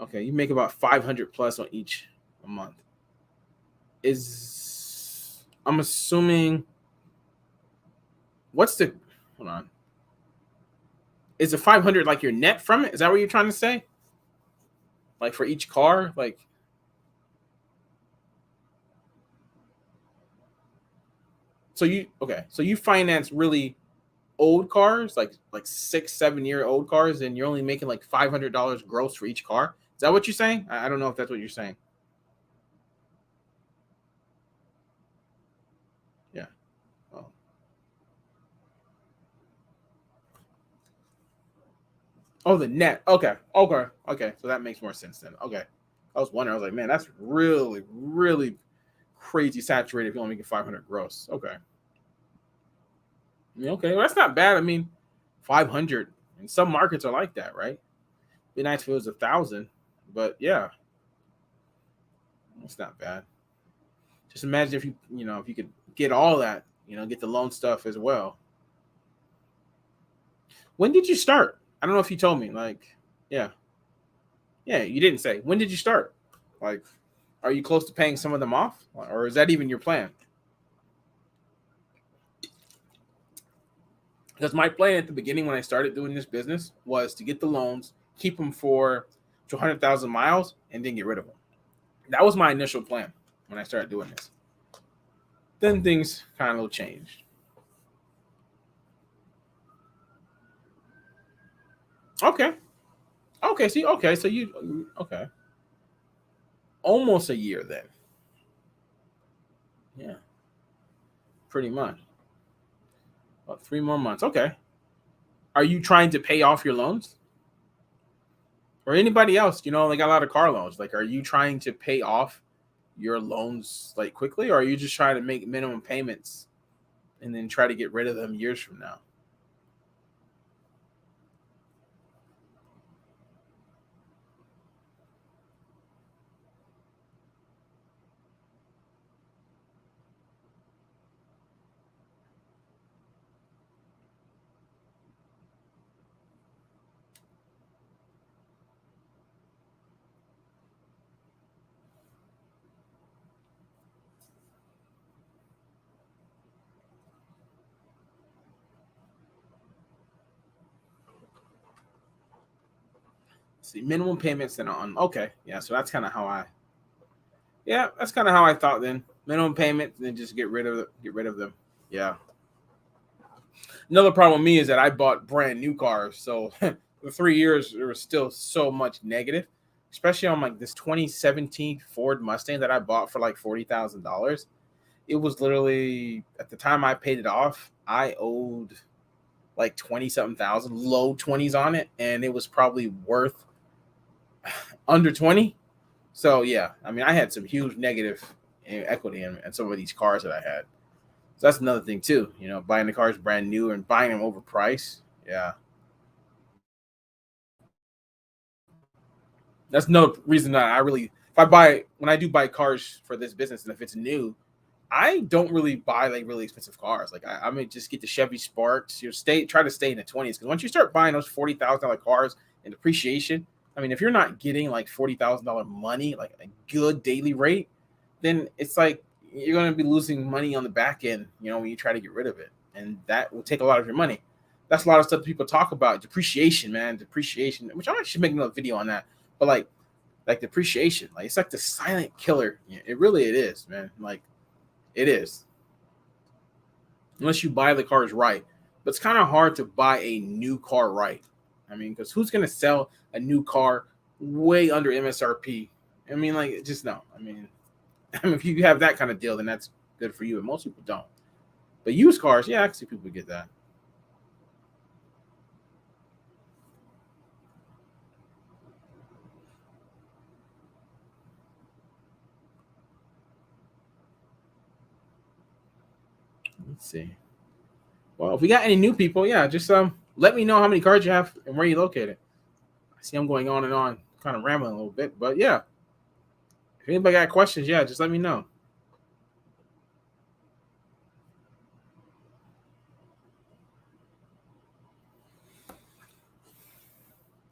Okay, you make about 500 plus on each a month. I'm assuming, hold on. Is the 500 like your net from it? Is that what you're trying to say? Like for each car? Like, so you finance really old cars, like 6-7 year old cars, and you're only making like $500 gross for each car. Is that what you're saying? I don't know if that's what you're saying. Yeah. Oh, the net. Okay. So that makes more sense then. Okay. I was wondering. I was like, man, that's really, really crazy saturated if you're only making 500 gross. Okay. Okay. Well, that's not bad. I mean, 500 in some markets are like that, right? It'd be nice if it was 1,000, but yeah, it's not bad. Just imagine if if you could get all that, get the loan stuff as well. When did you start? I don't know if you told me. Like, yeah. Yeah, you didn't say. When did you start? Like, are you close to paying some of them off? Or is that even your plan? Because my plan at the beginning when I started doing this business was to get the loans, keep them for 200,000 miles, and then get rid of them. That was my initial plan when I started doing this. Then things kind of changed. Okay. Okay. See. Okay. So you. Okay. Almost a year then. Yeah. Pretty much. About 3 more months. Okay. Are you trying to pay off your loans? Or anybody else? They got a lot of car loans. Like, are you trying to pay off your loans like quickly, or are you just trying to make minimum payments and then try to get rid of them years from now? See, minimum payments then on. Okay, yeah. So that's kind of how I. Yeah, that's kind of how I thought then. Minimum payment, and then just get rid of them. Yeah. Another problem with me is that I bought brand new cars, so the 3 years there was still so much negative, especially on like this 2017 Ford Mustang that I bought for like $40,000. It was literally at the time I paid it off, I owed like 20 something thousand, low 20s on it, and it was probably worth under 20. So yeah, I mean, I had some huge negative equity in some of these cars that I had. So that's another thing too. Buying the cars brand new and buying them overpriced. Yeah. That's no reason that I really, when I do buy cars for this business, and if it's new, I don't really buy like really expensive cars. Like I may just get the Chevy Sparks. Try to stay in the 20s, because once you start buying those $40,000 cars and depreciation, I mean, if you're not getting like $40,000 money, like a good daily rate, then it's like you're going to be losing money on the back end, when you try to get rid of it, and that will take a lot of your money. That's a lot of stuff that people talk about. Depreciation, man, depreciation, which I should make another video on that. But like depreciation, like it's like the silent killer. It is, man. Like it is, unless you buy the cars right. But it's kind of hard to buy a new car right. I mean, because who's going to sell a new car way under MSRP? I mean, like, just no. I mean, if you have that kind of deal, then that's good for you. But most people don't. But used cars, yeah, I can see people get that. Let's see. Well, if we got any new people, yeah, just let me know how many cars you have and where you located. I see I'm going on and on, kind of rambling a little bit, but yeah. If anybody got questions, yeah, just let me know.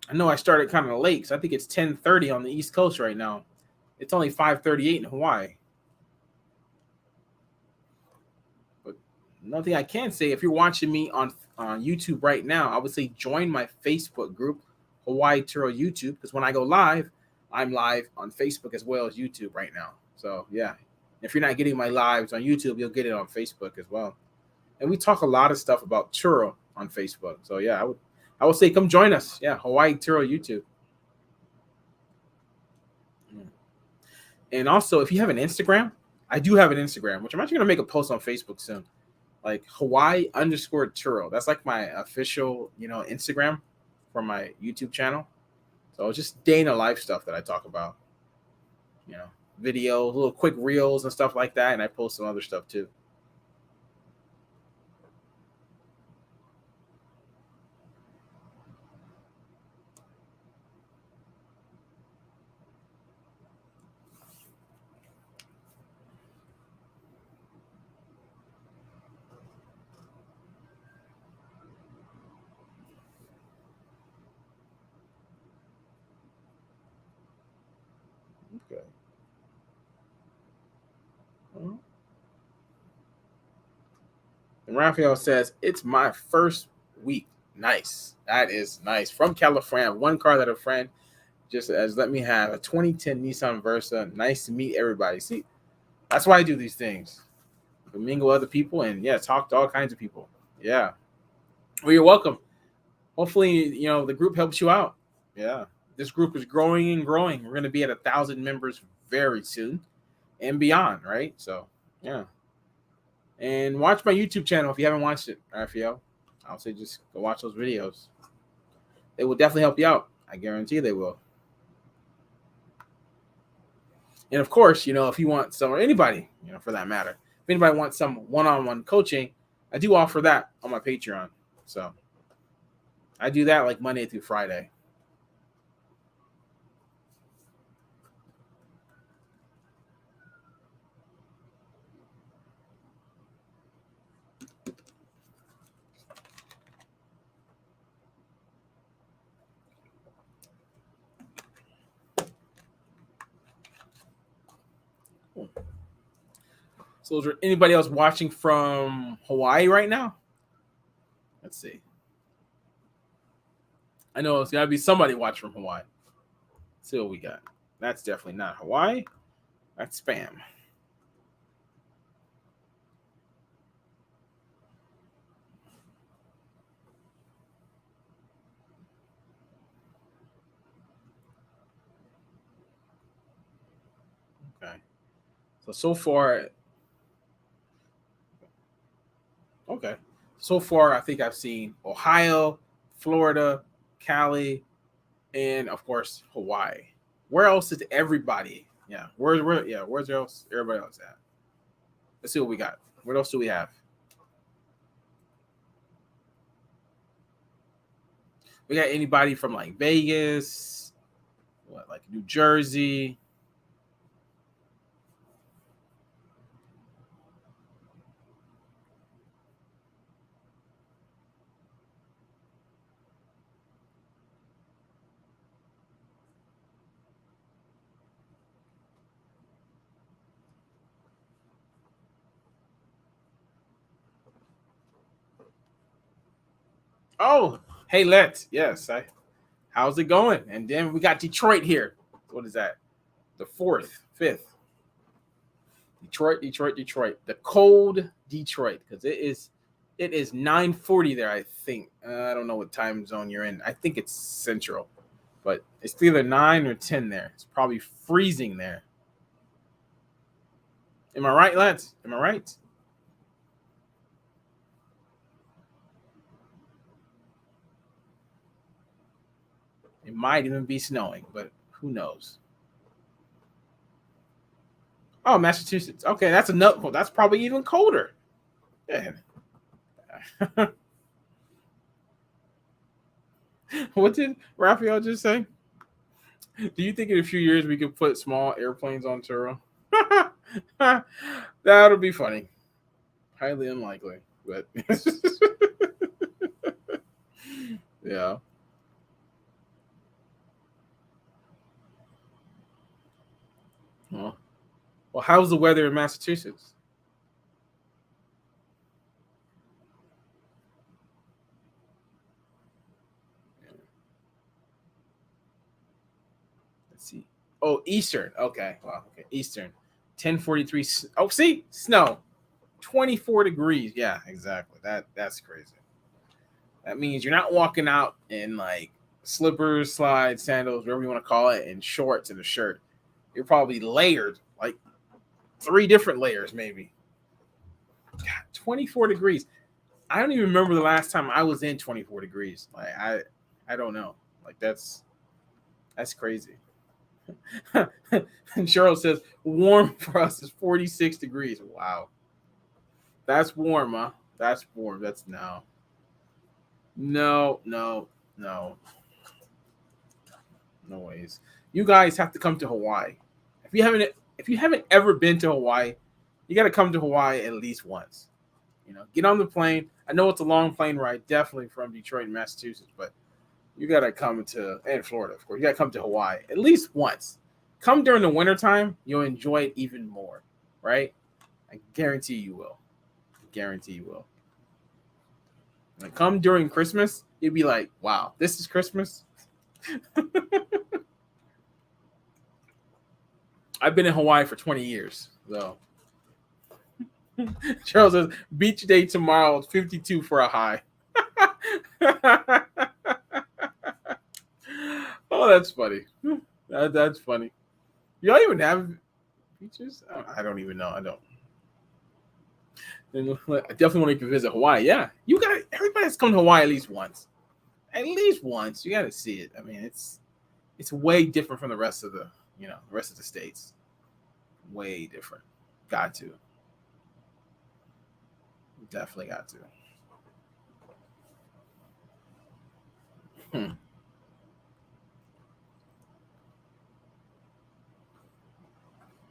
I know I started kind of late, so I think it's 10:30 on the East Coast right now. It's only 5:38 in Hawaii. But nothing I can say, if you're watching me on YouTube right now, I would say join my Facebook group, Hawaii Turo YouTube, because when I go live, I'm live on Facebook as well as YouTube right now. So yeah, if you're not getting my lives on YouTube, you'll get it on Facebook as well. And we talk a lot of stuff about Turo on Facebook. So yeah, I would say come join us. Yeah, Hawaii Turo YouTube. And also, if you have an Instagram, I do have an Instagram, which I'm actually gonna make a post on Facebook soon. Like Hawaii_Turo. That's like my official, Instagram for my YouTube channel. So it's just day in the life stuff that I talk about. Videos, little quick reels and stuff like that, and I post some other stuff too. Okay. And Raphael says, it's my first week. Nice. That is nice. From California. One car that a friend just as let me have a 2010 Nissan Versa. Nice to meet everybody. See, that's why I do these things. Mingle with other people and yeah, talk to all kinds of people. Yeah. Well, you're welcome. Hopefully, the group helps you out. Yeah. This group is growing and growing. We're going to be at 1,000 members very soon and beyond, right? So, yeah. And watch my YouTube channel if you haven't watched it, Raphael. I'll say just go watch those videos. They will definitely help you out. I guarantee they will. And of course, if you want some, or anybody, for that matter, if anybody wants some one-on-one coaching, I do offer that on my Patreon. So I do that like Monday through Friday. So is there anybody else watching from Hawaii right now? Let's see. I know it's got to be somebody watching from Hawaii. Let's see what we got. That's definitely not Hawaii. That's spam. Okay. So far, okay. So far, I think I've seen Ohio, Florida, Cali, and of course Hawaii. Where else is everybody? Yeah, where's else everybody else at? Let's see what we got. What else do we have? We got anybody from like Vegas, what, like New Jersey. Oh, hey, let's. Yes, how's it going? And then we got Detroit here. What is that? The fourth, fifth. Detroit. The cold Detroit, because it is 9:40 there, I think. I don't know what time zone you're in. I think it's central, but it's either 9 or 10 there. It's probably freezing there. Am I right, lads? Am I right? It might even be snowing, but who knows? Oh, Massachusetts. Okay, that's enough. Well, that's probably even colder. Yeah. What did Raphael just say? Do you think in a few years we could put small airplanes on Turo? That'll be funny. Highly unlikely, but yeah. Well, how's the weather in Massachusetts? Let's see. Oh, Eastern. Okay. Well, okay. Eastern. 10:43. Oh, see, snow. 24 degrees. Yeah, exactly. That's crazy. That means you're not walking out in like slippers, slides, sandals, whatever you want to call it, and shorts and a shirt. You're probably layered, like 3 different layers, maybe. God, 24 degrees. I don't even remember the last time I was in 24 degrees. Like I don't know. Like that's crazy. And Cheryl says warm for us is 46 degrees. Wow. That's warm, huh? That's warm. That's no. No, no, no. No ways. You guys have to come to Hawaii. If you haven't ever been to Hawaii, you got to come to Hawaii at least once. Get on the plane. I know it's a long plane ride, definitely from Detroit, Massachusetts, but you got to come to, and Florida, of course. You got to come to Hawaii at least once. Come during the wintertime, you'll enjoy it even more, right? I guarantee you will. I guarantee you will. Like, come during Christmas, you'd be like, wow, this is Christmas. I've been in Hawaii for 20 years, so. Charles says, beach day tomorrow, 52 for a high. Oh, that's funny. That's funny. Y'all even have beaches? I don't even know. I don't. I definitely want to visit Hawaii. Yeah, everybody has come to Hawaii at least once. At least once. You got to see it. I mean, it's way different from the rest of the states. Way different. Got to. Definitely got to.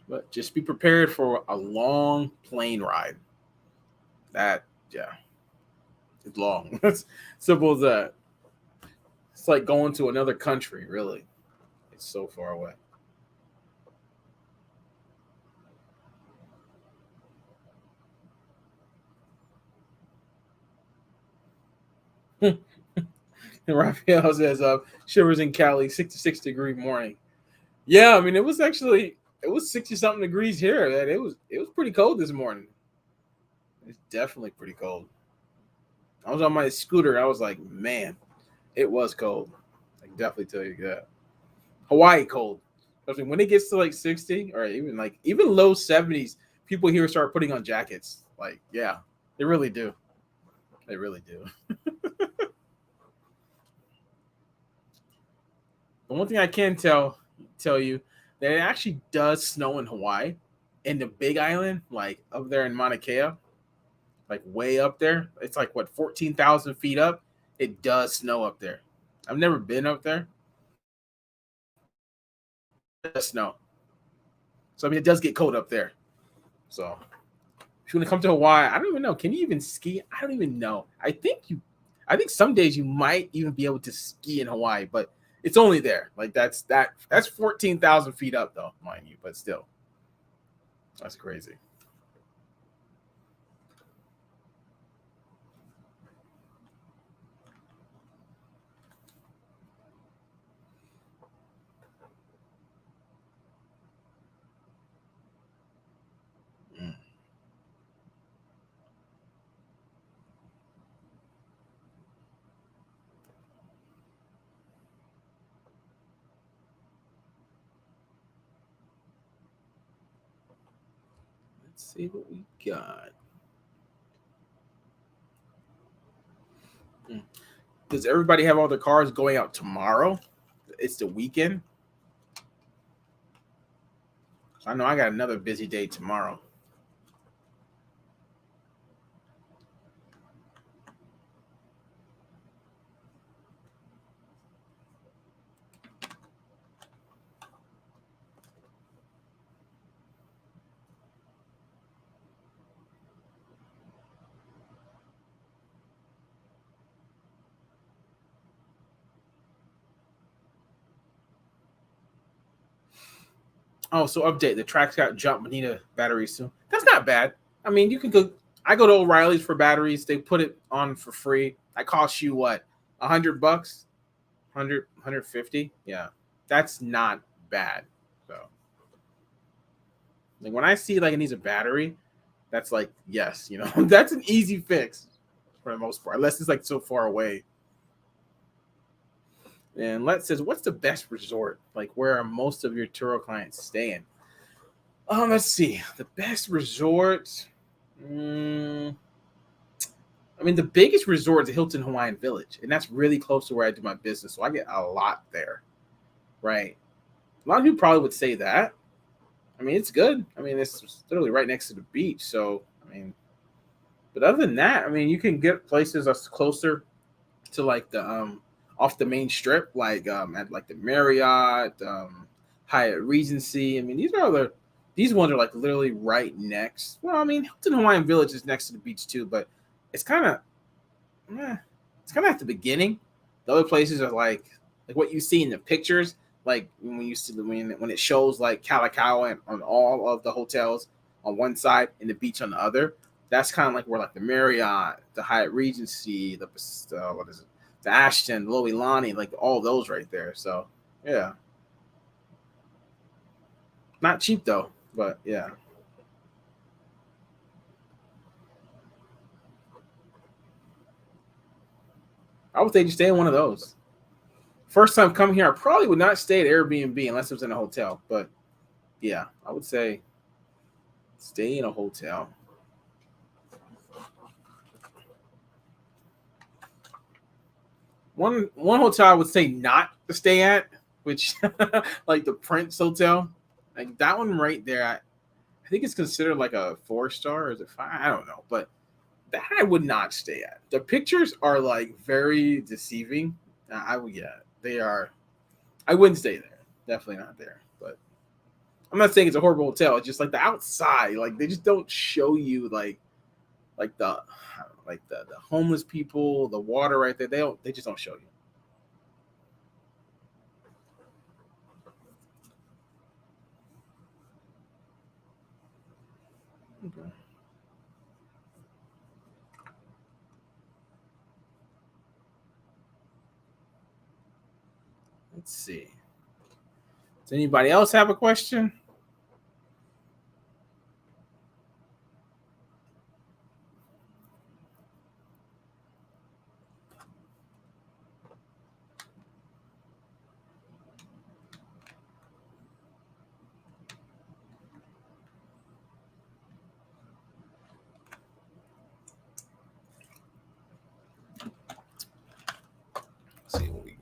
But just be prepared for a long plane ride. Yeah, it's long. It's simple as that. It's like going to another country, really. It's so far away. And Raphael says, shivers in Cali, 66-degree morning. Yeah, I mean, it was 60 something degrees here. It was pretty cold this morning. It's definitely pretty cold. I was on my scooter. I was like, man, it was cold. I can definitely tell you that. Hawaii cold. I mean, when it gets to like 60 or even low 70s, people here start putting on jackets. Like, yeah, they really do. They really do. But one thing I can tell you that it actually does snow in Hawaii, in the Big Island, like up there in Mauna Kea, like way up there. It's like what 14,000 feet up. It does snow up there. I've never been up there. Snow. So I mean, it does get cold up there. So if you want to come to Hawaii, I don't even know. Can you even ski? I don't even know. I think some days you might even be able to ski in Hawaii, but it's only there. Like that's 14,000 feet up though, mind you, but still. That's crazy. Mm. Let's see what we got. Mm. Does everybody have all their cars going out tomorrow? It's the weekend. I know I got another busy day tomorrow. Oh, so update. The tracks got jumped, but need a battery soon. That's not bad. I mean, you can go. I go to O'Reilly's for batteries. They put it on for free. That costs you what? $100, 150. Yeah, that's not bad. So, like when I see like it needs a battery, that's like yes, that's an easy fix for the most part, unless it's like so far away. And Let says, what's the best resort? Like where are most of your Turo clients staying? Let's see. The best resort. Mm, I mean, the biggest resort is the Hilton Hawaiian Village, and that's really close to where I do my business, so I get a lot there. Right. A lot of people probably would say that. I mean, it's good. I mean, it's literally right next to the beach, so I mean, but other than that, I mean, you can get places that's closer to like the off the main strip, like at like the Marriott, Hyatt Regency. I mean, these ones are like literally right next. Well, I mean, Hilton Hawaiian Village is next to the beach too, but it's kind of it's kind of at the beginning. The other places are like what you see in the pictures, like when you see when it shows like Kalakaua and on all of the hotels on one side and the beach on the other. That's kind of like where like the Marriott, the Hyatt Regency, the what is it, the Ashton, Loilani, like all those right there. So yeah, not cheap though, but yeah, I would say just stay in one of those. First time coming here, I probably would not stay at Airbnb unless it was in a hotel. But yeah, I would say stay in a hotel. One hotel I would say not to stay at, which like the Prince Hotel, like that one right there. I think it's considered like a 4 star, or is it 5? I don't know, but that I would not stay at. The pictures are like very deceiving. I would, yeah, they are. I wouldn't stay there. Definitely not there. But I'm not saying it's a horrible hotel. It's just like the outside, like they just don't show you like the the homeless people, the water right there. They just don't show you. Okay. Let's see. Does anybody else have a question? Let's see what we.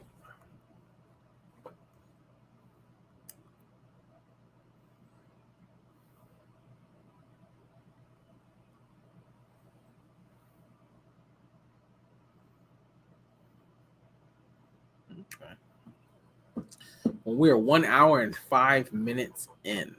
Okay. Well, we're 1 hour and 5 minutes in.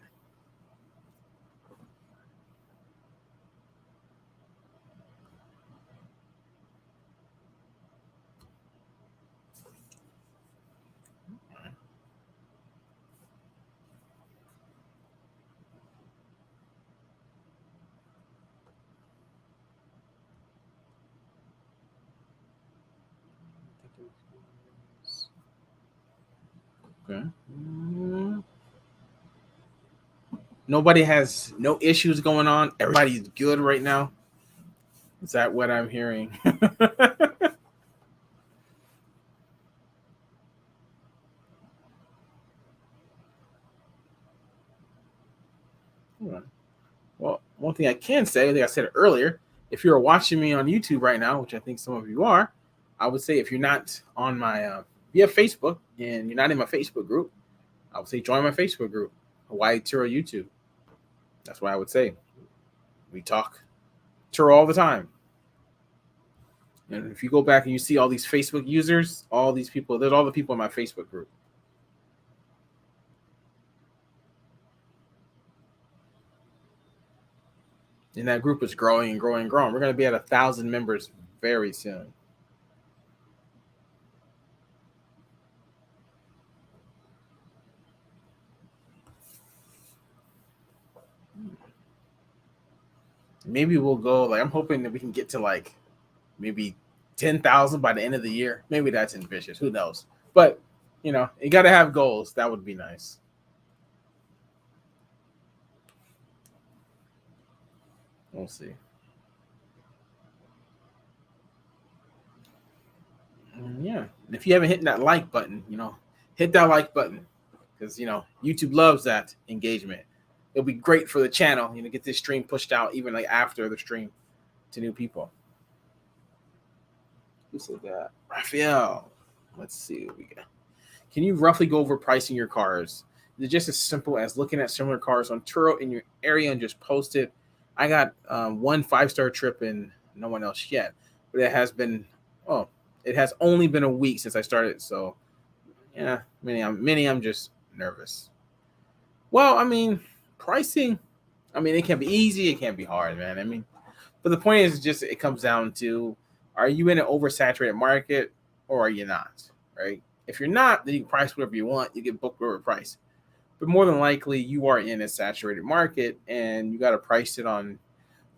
Okay. Nobody has no issues going on. Everybody's good right now. Is that what I'm hearing? Well, one thing I can say, like I said earlier, if you're watching me on YouTube right now, which I think some of you are, I would say if you're not on my via Facebook and you're not in my Facebook group, I would say join my Facebook group, Hawaii Turo YouTube. That's what I would say. We talk Turo all the time. And if you go back and you see all these Facebook users, all these people, there's all the people in my Facebook group. And that group is growing and growing and growing. We're going to be at 1,000 members very soon. Maybe we'll go, like, I'm hoping that we can get to like maybe 10,000 by the end of the year. Maybe that's ambitious. Who knows? But, you know, you got to have goals. That would be nice. We'll see. Yeah. And if you haven't hit that like button, you know, hit that like button because, you know, YouTube loves that engagement. It'll be great for the channel, you know, get this stream pushed out even like after the stream to new people. Who said that? Raphael. Let's see what we got. Can you roughly go over pricing your cars? Is it just as simple as looking at similar cars on Turo in your area and just post it? I got one 5-star trip and no one else yet, but it has only been a week since I started. So yeah, I'm just nervous. Well, I mean, pricing, I mean, it can be easy, it can be hard, man. I mean, but the point is just it comes down to, are you in an oversaturated market or are you not, right? If you're not, then you can price whatever you want. You get booked whatever price. But more than likely, you are in a saturated market and you got to price it on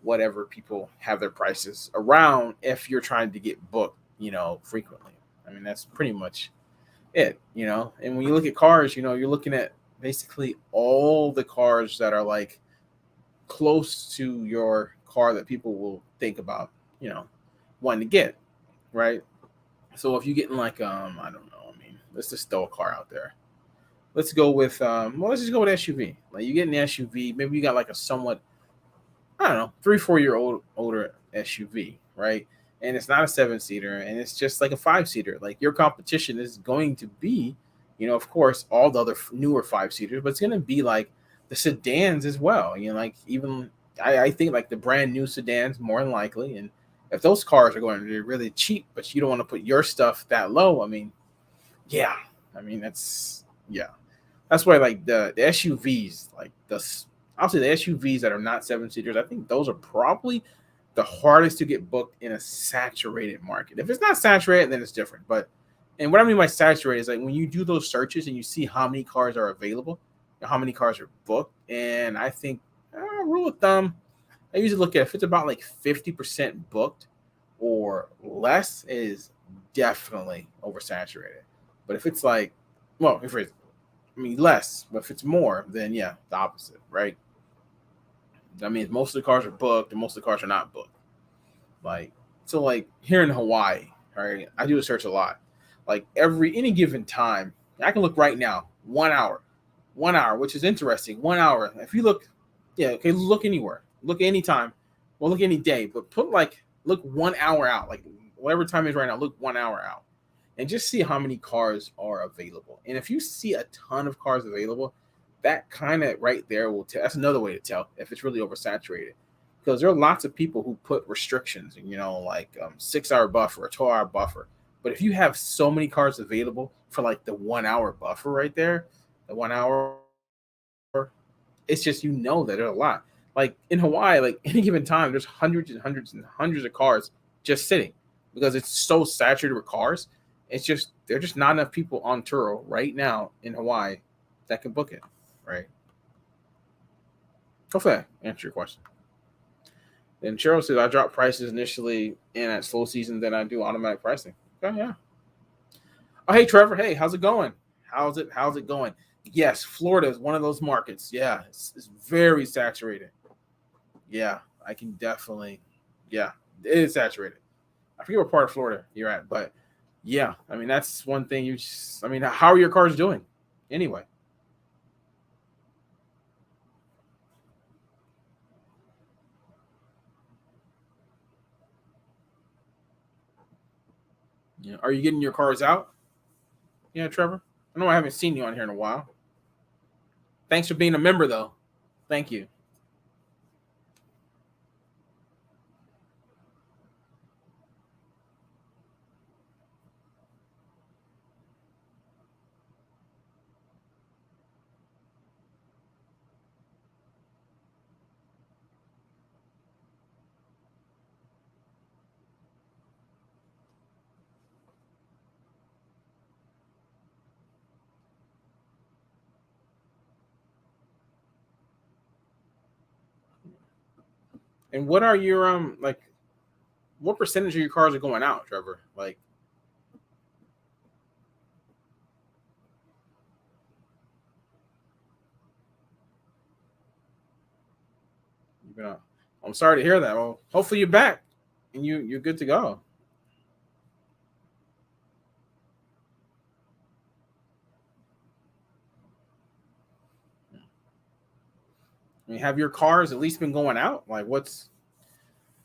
whatever people have their prices around if you're trying to get booked, you know, frequently. I mean, that's pretty much it, you know. And when you look at cars, you know, you're looking at basically all the cars that are like close to your car that people will think about, you know, wanting to get, right? So if you're getting like I don't know, I mean, let's just throw a car out there. Let's go with let's just go with SUV. Like you get an SUV, maybe you got like a somewhat, I don't know, 3-4 year old older SUV, right? And it's not a 7-seater and it's just like a 5-seater. Like your competition is going to be, you know, of course, all the other newer 5-seaters, but it's going to be like the sedans as well. You know, like even I think like the brand new sedans more than likely. And if those cars are going to be really cheap, but you don't want to put your stuff that low, I mean, yeah, I mean, that's why like the SUVs, like I'll say the SUVs that are not 7-seaters, I think those are probably the hardest to get booked in a saturated market. If it's not saturated, then it's different. But and what I mean by saturated is like when you do those searches and you see how many cars are available, how many cars are booked, and I think rule of thumb, I usually look at if it's about like 50% booked or less is definitely oversaturated. But if it's like, well, if it's, I mean, less, but if it's more, then yeah, the opposite, right? That means most of the cars are booked and most of the cars are not booked. Like, so like here in Hawaii, right, I do a search a lot. Like any given time, I can look right now, 1 hour, which is interesting. 1 hour. If you look, yeah, okay, look anywhere, look anytime, well, look any day, but look 1 hour out, like whatever time is right now, look 1 hour out and just see how many cars are available. And if you see a ton of cars available, that kind of right there will tell. That's another way to tell if it's really oversaturated, because there are lots of people who put restrictions, you know, like 6-hour buffer, a 12-hour buffer. But if you have so many cars available for like the 1 hour buffer right there, the 1 hour, it's just, you know, that there's a lot. Like in Hawaii, like any given time, there's hundreds and hundreds and hundreds of cars just sitting because it's so saturated with cars. It's just, there's just not enough people on Turo right now in Hawaii that can book it, right? Hopefully I answer your question. Then Cheryl says, I drop prices initially and at slow season, then I do automatic pricing. Okay, yeah. Oh, hey, Trevor. Hey, how's it going? How's it going? Yes, Florida is one of those markets. Yeah, it's very saturated. Yeah, I can definitely. Yeah, it is saturated. I forget what part of Florida you're at, but yeah, I mean, that's one thing you just, I mean, how are your cars doing anyway? Yeah, are you getting your cars out? Yeah, Trevor. I know I haven't seen you on here in a while. Thanks for being a member, though. Thank you. And what are your like? What percentage of your cars are going out, Trevor? Like, you know, I'm sorry to hear that. Well, hopefully you're back and you're good to go. I mean, have your cars at least been going out? Like, what's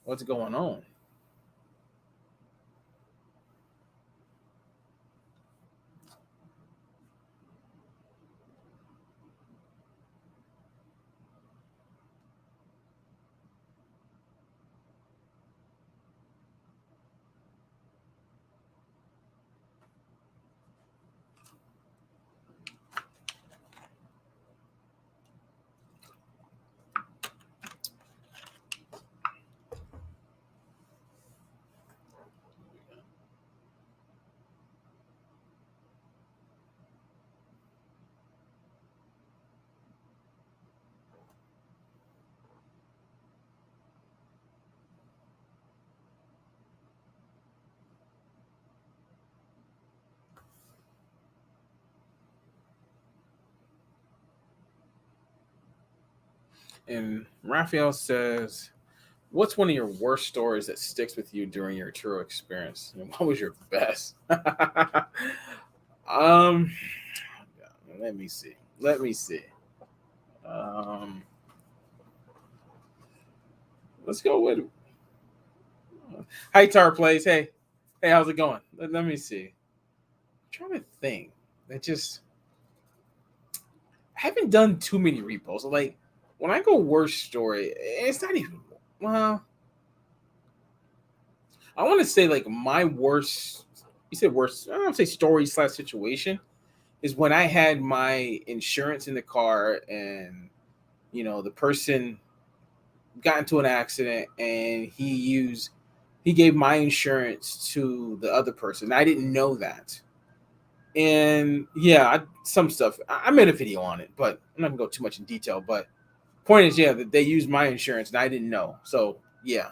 going on? And Raphael says, "What's one of your worst stories that sticks with you during your tour experience? And what was your best?" um, let me see. Let me see. Um, let's go with Hi Tar Plays. Hey, how's it going? Let me see. I'm trying to think. That just I haven't done too many repos. Like when I go worst story, it's not even well. I want to say like my worst. You said worst. I don't say story slash situation is when I had my insurance in the car and the person got into an accident and he gave my insurance to the other person. I didn't know that. And yeah, some stuff. I made a video on it, but I'm not gonna go too much in detail. But point is, yeah, that they used my insurance and I didn't know. So yeah,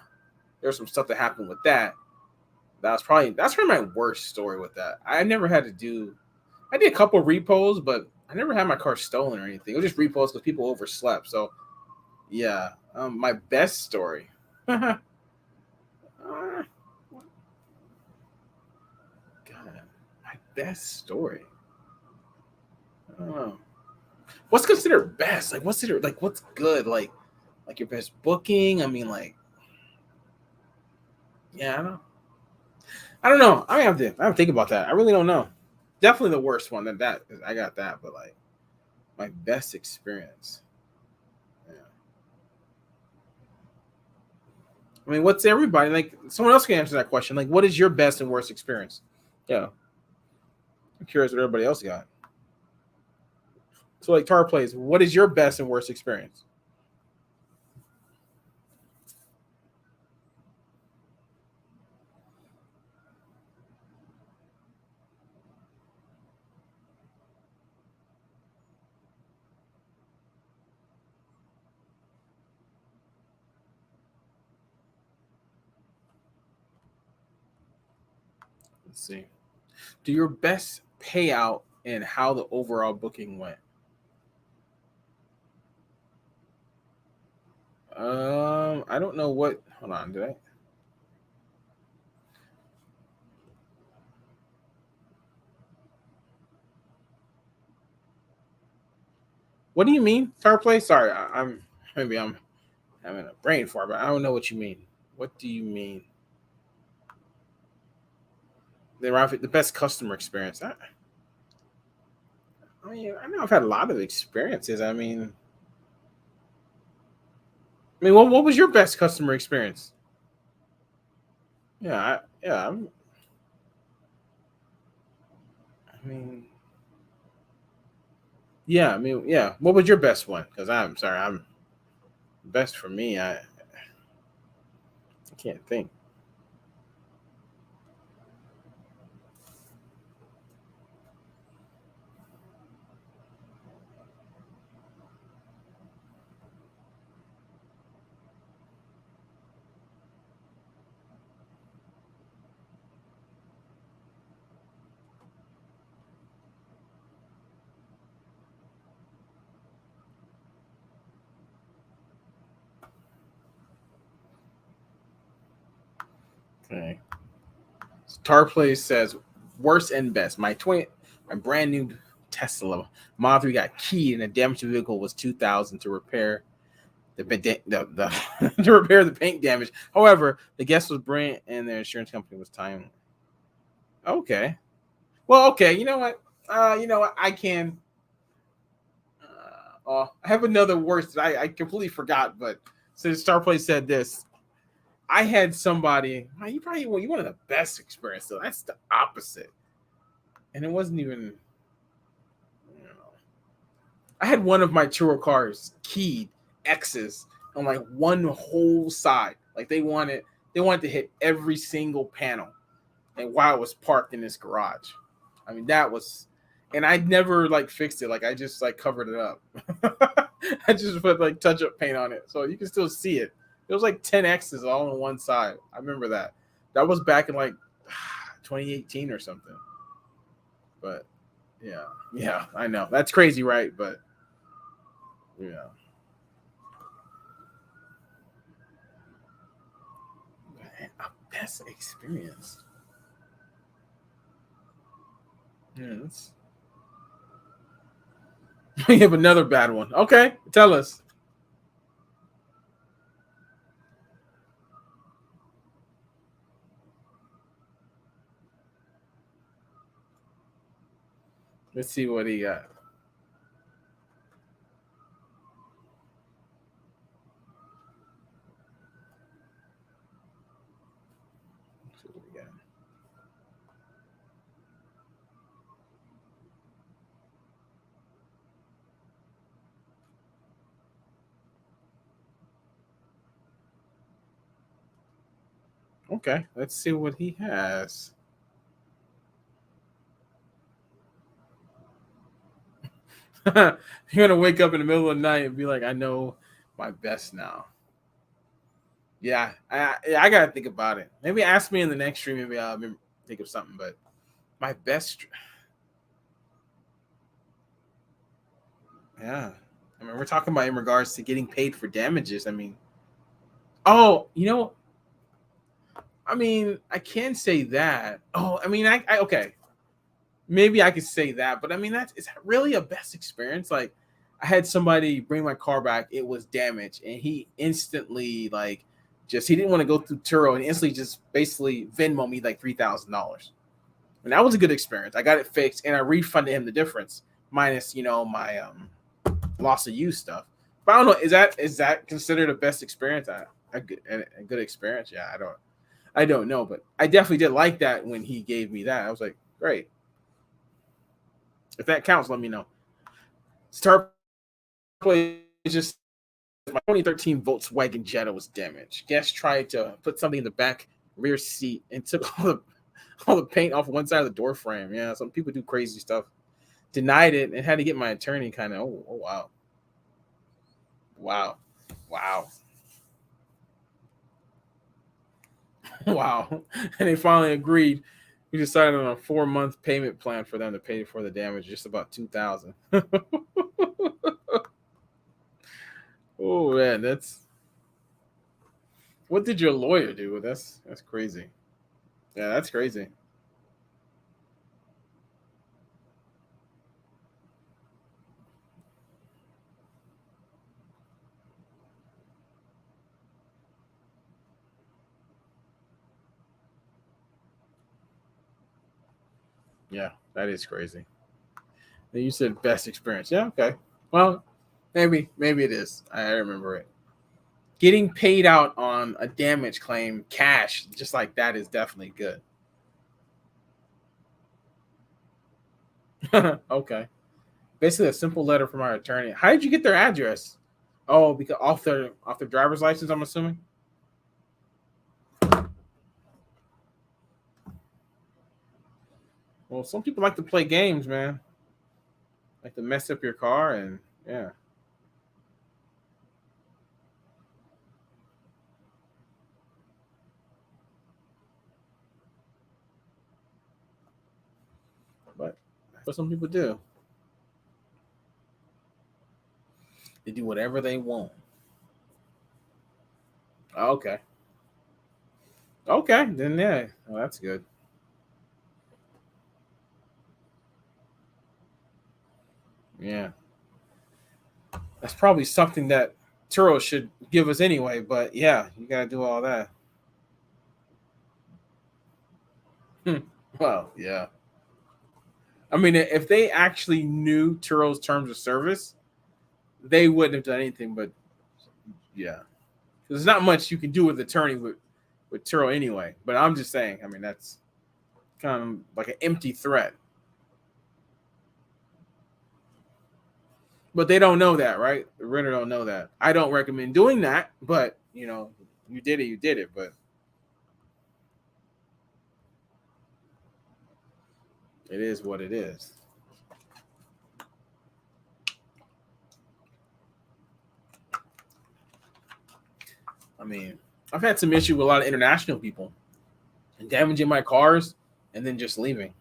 there's some stuff that happened with that. That's probably my worst story with that. I never had to do. I did a couple of repos, but I never had my car stolen or anything. It was just repos because people overslept. So yeah, my best story. God, my best story. Oh. What's considered best? Like, what's good? Like your best booking? I mean, like, yeah, I don't know. I have to think about that. I really don't know. Definitely the worst one. That I got that, but like my best experience. Yeah. I mean, what's everybody like? Someone else can answer that question. Like, what is your best and worst experience? Yeah, I'm curious what everybody else got. So, like Tar Plays, what is your best and worst experience? Let's see. Do your best payout and how the overall booking went. I don't know what. Hold on, did I? What do you mean, Tar Play? Sorry, I'm maybe I'm having a brain fart, but I don't know what you mean. What do you mean? The best customer experience. I mean, I know I've had a lot of experiences. I mean, what was your best customer experience? Yeah, I mean, yeah, I mean, yeah. What was your best one? Because I'm sorry, I'm best for me. I can't think. Okay. Tarplay says worst and best. My brand new Tesla Model 3 got keyed and the damage to the vehicle was $2,000 to repair the to repair the paint damage. However, the guest was brilliant and their insurance company was timely. Okay. Well, okay. You know what? You know what? I can. I have another worst that I completely forgot, but since Starplay said this, I had somebody. You probably you wanted the best experience, so that's the opposite. And it wasn't even. You know, I had one of my Turo cars keyed X's on like one whole side. Like they wanted to hit every single panel, and while it was parked in this garage. I mean that was, and I never like fixed it. Like I just like covered it up. I just put like touch up paint on it, so you can still see it. It was like 10 X's all on one side. I remember that. That was back in like 2018 or something. But yeah, I know that's crazy, right? But yeah, a best experience. Yeah, we have another bad one. Okay, tell us. Let's see what he got. Let's see what we got. Okay, let's see what he has. You're gonna wake up in the middle of the night and be like, "I know my best now." Yeah, I gotta think about it. Maybe ask me in the next stream. Maybe I'll think of something. But my best, yeah. I mean, we're talking about in regards to getting paid for damages. I mean, oh, I mean, I can say that. Oh, I mean, I okay. Maybe I could say that, but I mean, is that really a best experience? Like, I had somebody bring my car back; it was damaged, and he instantly he didn't want to go through Turo, and instantly just basically Venmo me like $3,000, and that was a good experience. I got it fixed, and I refunded him the difference minus my loss of use stuff. But I don't know, is that considered a best experience? A good experience? Yeah, I don't. I don't know, but I definitely did like that when he gave me that. I was like, great. If that counts, let me know. Star Play is just my 2013 Volkswagen Jetta was damaged. Guest tried to put something in the back rear seat and took all the paint off one side of the door frame. Yeah, some people do crazy stuff. Denied it and had to get my attorney kind of. Oh wow, wow, wow, wow. And they finally agreed. We decided on a 4-month payment plan for them to pay for the damage, just about $2,000. Oh man, that's what did your lawyer do? That's crazy. Yeah, that's crazy. Yeah, that is crazy. And you said best experience. Yeah, okay. Well, maybe it is. I remember it. Getting paid out on a damage claim cash just like that is definitely good. Okay. Basically a simple letter from our attorney. How did you get their address? Oh, because off their driver's license, I'm assuming. Well, some people like to play games, man. Like to mess up your car and yeah. But that's what some people do. They do whatever they want. Okay. Okay, then yeah. Well, that's good. Yeah. That's probably something that Turo should give us anyway, but yeah, you gotta do all that. Well, yeah. I mean, if they actually knew Turo's terms of service, they wouldn't have done anything. But yeah, there's not much you can do with attorney with Turo anyway. But I'm just saying. I mean, that's kind of like an empty threat. But they don't know that, right? The renter don't know that. I don't recommend doing that. But you did it. You did it. But it is what it is. I mean, I've had some issue with a lot of international people and damaging my cars and then just leaving.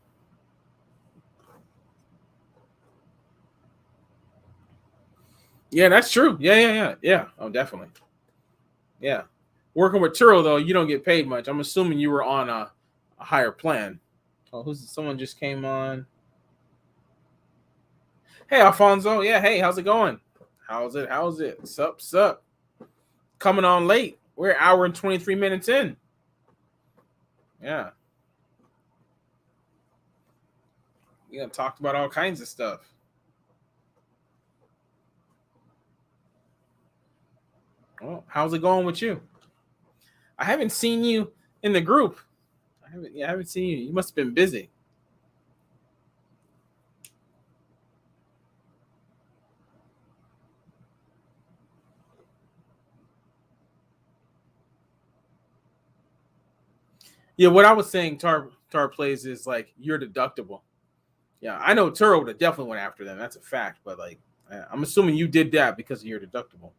Yeah, that's true. Yeah. Oh, definitely. Yeah. Working with Turo though, you don't get paid much. I'm assuming you were on a higher plan. Oh, who's someone just came on? Hey, Alfonso. Yeah. Hey, how's it going? How's it? How's it? Sup? Sup? Coming on late. We're an hour and 23 minutes in. Yeah. We done talked about all kinds of stuff. Well, how's it going with you? I haven't seen you in the group. I haven't seen you. You must have been busy. Yeah, what I was saying, Tar plays is like your deductible. Yeah, I know Turo would have definitely went after them. That's a fact. But like, I'm assuming you did that because of your deductible.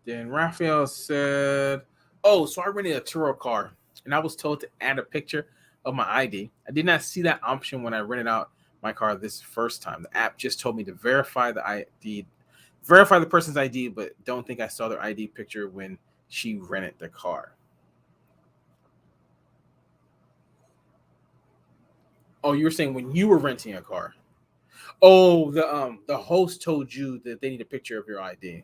Then Raphael said, "Oh, so I rented a Turo car, and I was told to add a picture of my ID. I did not see that option when I rented out my car this first time. The app just told me to verify the person's ID, but don't think I saw their ID picture when she rented the car." Oh, you were saying when you were renting a car? Oh, the host told you that they need a picture of your ID.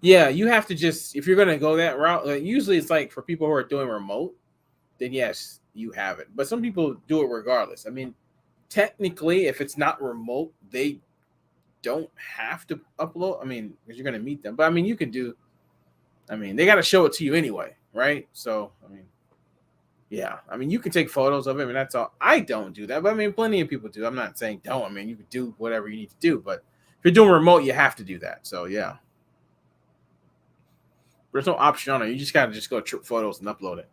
Yeah, you have to just, if you're gonna go that route. Like, usually it's like for people who are doing remote, then yes, you have it. But some people do it regardless. I mean, technically, if it's not remote, they don't have to upload. I mean, because you're gonna meet them. But I mean, you can do. I mean, they got to show it to you anyway, right? So I mean, yeah. I mean, you can take photos of it, and that's all. I don't do that, but I mean, plenty of people do. I'm not saying don't. I mean, you can do whatever you need to do, but if you're doing remote, you have to do that. So yeah. There's no option on it. You just gotta just go trip photos and upload it.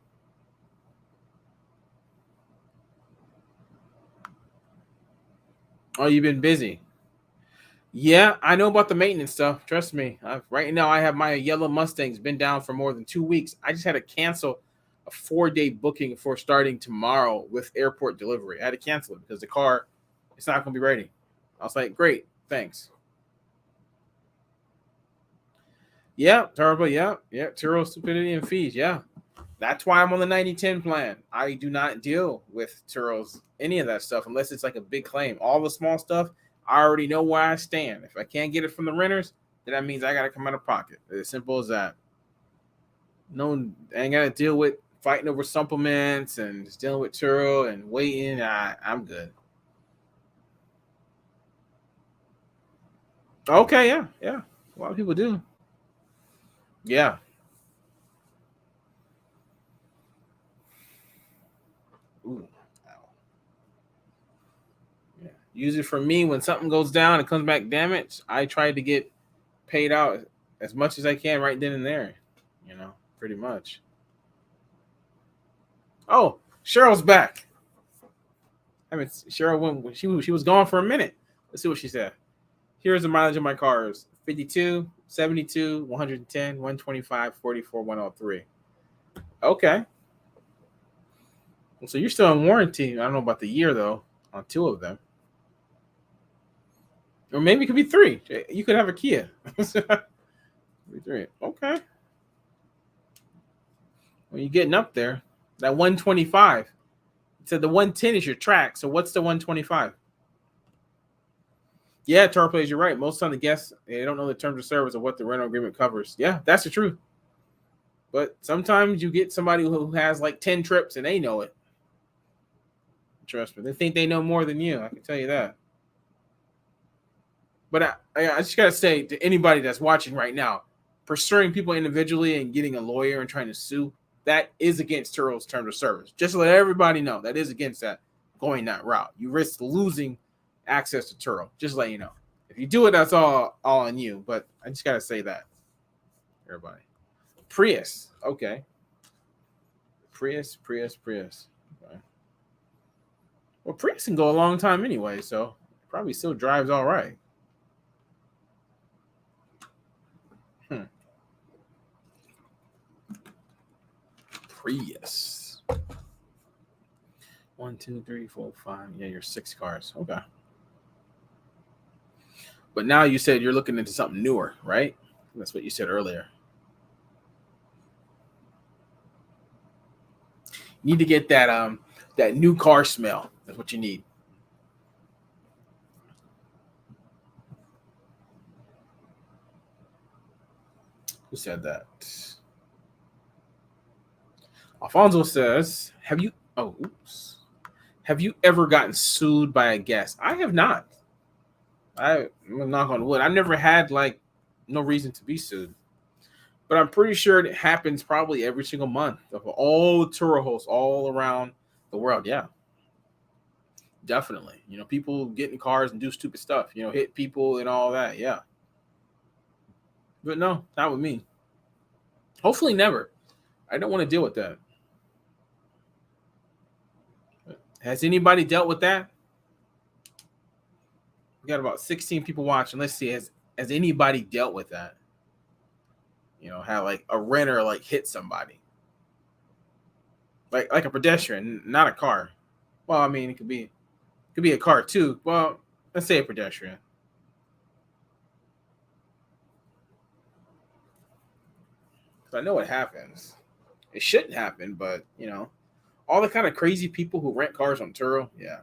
Oh, you've been busy. Yeah, I know about the maintenance stuff. Trust me. Right now, I have my yellow Mustangs been down for more than 2 weeks. I just had to cancel a 4-day booking for starting tomorrow with airport delivery. I had to cancel it because the car, it's not going to be ready. I was like, great, thanks. Yeah, turbo. Yeah, Turo stupidity and fees. Yeah, that's why I'm on the 90/10 plan. I do not deal with Turo's any of that stuff unless it's like a big claim. All the small stuff, I already know where I stand. If I can't get it from the renters, then that means I got to come out of pocket. It's as simple as that. No, I ain't got to deal with fighting over supplements and just dealing with Turo and waiting. I'm good. Okay, yeah. A lot of people do. Yeah. Ooh. Yeah. Usually for me, when something goes down and comes back damaged, I try to get paid out as much as I can right then and there. Pretty much. Oh, Cheryl's back. I mean, Cheryl went. She was gone for a minute. Let's see what she said. Here's the mileage of my cars: 52, 72, 110, 125, 44, 103. Okay. Well, so you're still in warranty. I don't know about the year though on 2 of them, or maybe it could be 3. You could have a Kia. Be 3. Okay. Well, you're getting up there. That 125. So the 110 is your track. So what's the 125? Yeah, Tar plays, you're right. Most of the guests, they don't know the terms of service of what the rental agreement covers. Yeah, that's the truth. But sometimes you get somebody who has like 10 trips and they know it. Trust me. They think they know more than you. I can tell you that. But I just got to say to anybody that's watching right now, pursuing people individually and getting a lawyer and trying to sue, that is against Turo's terms of service. Just to let everybody know, that is against that, going that route. You risk losing access to Turo. Just to let you know. If you do it, that's all on you. But I just got to say that. Everybody. Prius. Okay. Prius. Okay. Well, Prius can go a long time anyway, so probably still drives all right. Prius. 1, 2, 3, 4, 5. Yeah, you're 6 cars. Okay. But now you said you're looking into something newer, right? That's what you said earlier. You need to get that new car smell. That's what you need. Who said that? Alfonso says, "Have you? Oh, oops. Have you ever gotten sued by a guest?" I have not. I'm knock on wood. I've never had like no reason to be sued, but I'm pretty sure it happens probably every single month of all the tour hosts all around the world. Yeah, definitely. People get in cars and do stupid stuff. Hit people and all that. Yeah, but no, not with me. Hopefully, never. I don't want to deal with that. Has anybody dealt with that? We got about 16 people watching. Let's see. Has anybody dealt with that? How like a renter like hit somebody, like a pedestrian, not a car. Well, I mean, it could be a car too. Well, let's say a pedestrian. I know what happens. It shouldn't happen, but all the kind of crazy people who rent cars on Turo. Yeah,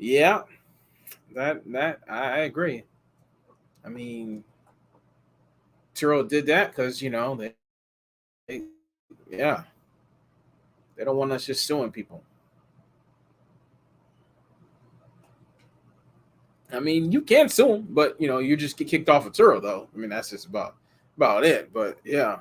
Yeah, that I agree. I mean, Turo did that because they yeah, they don't want us just suing people. I mean, you can sue them, but you just get kicked off of Turo though. I mean, that's just about it. But yeah.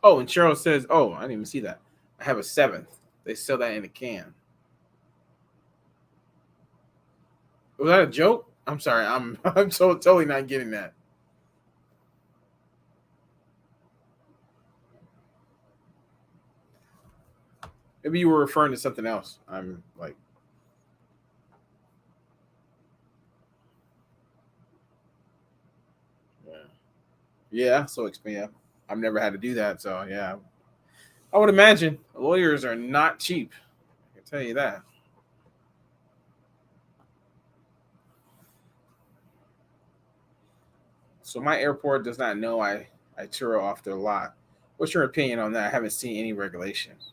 Oh, and Cheryl says, "Oh, I didn't even see that. I have a seventh. They sell that in a can." Was that a joke? I'm sorry. I'm so totally not getting that. Maybe you were referring to something else. I'm like, yeah, yeah. So expensive. I've never had to do that. So yeah, I would imagine lawyers are not cheap. I can tell you that. So my airport does not know I Turo off their lot. What's your opinion on that? I haven't seen any regulations.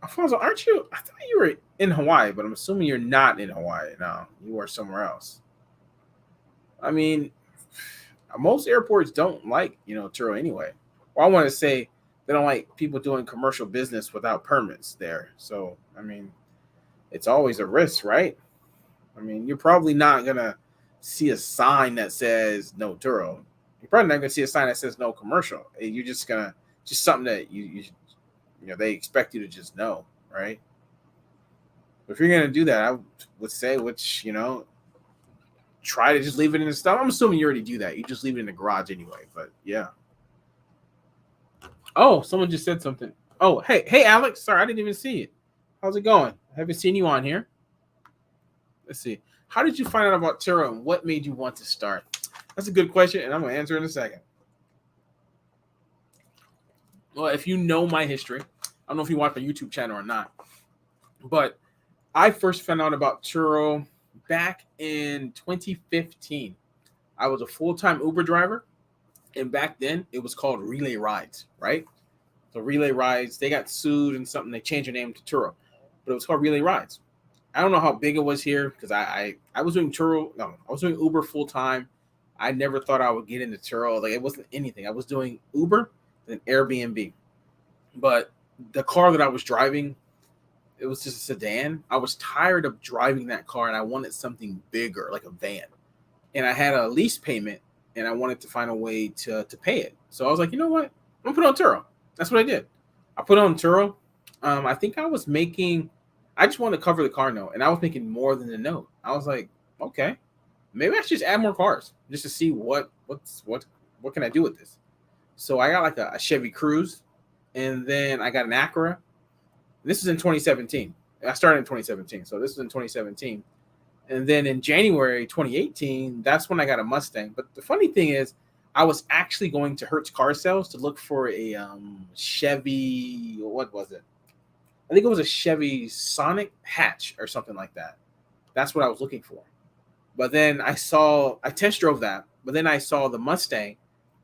Alfonso, aren't you? I thought you were in Hawaii, but I'm assuming you're not in Hawaii now. You are somewhere else. I mean, most airports don't like Turo anyway. Well, I want to say they don't like people doing commercial business without permits there. So I mean, it's always a risk, right? I mean, you're probably not gonna see a sign that says no Turo. You're probably not gonna see a sign that says no commercial. You're just gonna just something that they expect you to just know, right? If you're gonna do that, I would say, which try to just leave it in the stuff. I'm assuming you already do that. You just leave it in the garage anyway. But yeah. Oh, someone just said something. Oh, hey, Alex. Sorry, I didn't even see it. How's it going? I haven't seen you on here. Let's see. How did you find out about Turo and what made you want to start? That's a good question, and I'm gonna answer in a second. Well, if you know my history, I don't know if you watch my YouTube channel or not, but I first found out about Turo back in 2015. I was a full-time Uber driver, and back then it was called Relay Rides, right? So Relay Rides, they got sued and something. They changed their name to Turo, but it was called Relay Rides. I don't know how big it was here because I was doing Turo. No, I was doing Uber full time. I never thought I would get into Turo. Like it wasn't anything. I was doing Uber and Airbnb, but the car that I was driving, it was just a sedan. I was tired of driving that car and I wanted something bigger, like a van. And I had a lease payment and I wanted to find a way to pay it. So I was like, you know what? I'm gonna put on Turo. That's what I did. I put on Turo. I think I was making. I just wanted to cover the car note, and I was making more than the note. I was like, okay, maybe I should just add more cars just to see what can I do with this. So I got like a Chevy Cruze, and then I got an Acura. This is in 2017. I started in 2017, so this is in 2017. And then in January 2018, that's when I got a Mustang. But the funny thing is, I was actually going to Hertz Car Sales to look for a Chevy. What was it? I think it was a Chevy Sonic hatch or something like that. That's what I was looking for. But then I test drove that. But then I saw the Mustang.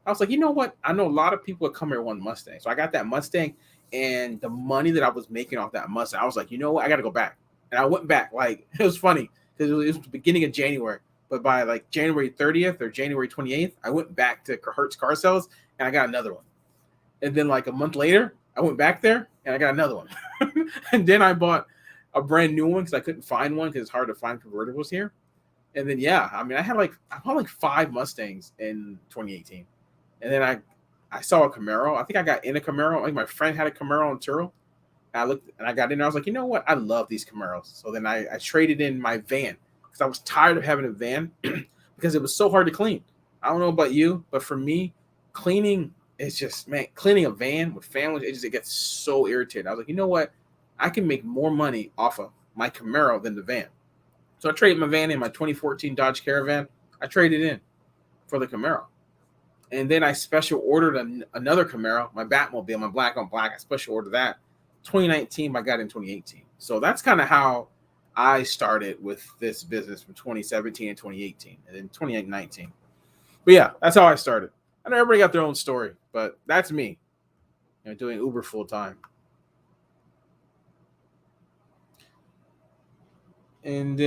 I was like, you know what? I know a lot of people that come here want Mustang. So I got that Mustang, and the money that I was making off that Mustang, I was like, you know what? I got to go back. And I went back. Like, it was funny because it was the beginning of January. But by like January 30th or January 28th, I went back to Hertz Car Sales and I got another one. And then like a month later, I went back there and I got another one. And then I bought a brand new one because I couldn't find one because it's hard to find convertibles here. And then yeah, I mean I bought like five Mustangs in 2018. And then I saw a Camaro. I think I got in a Camaro. Like my friend had a Camaro on Turo. And I looked and I got in there. I was like, you know what? I love these Camaros. So then I traded in my van because I was tired of having a van because it was so hard to clean. I don't know about you, but for me, cleaning is just, man, cleaning a van with families, it gets so irritating. I was like, you know what? I can make more money off of my Camaro than the van. So I traded my van in, my 2014 Dodge Caravan. I traded in for the Camaro. And then I special ordered another Camaro, my Batmobile, my black on black. I special ordered that. 2019, I got in 2018. So that's kind of how I started with this business from 2017 and 2018, and then 2019. But yeah, that's how I started. I know everybody got their own story, but that's me. Doing Uber full time. And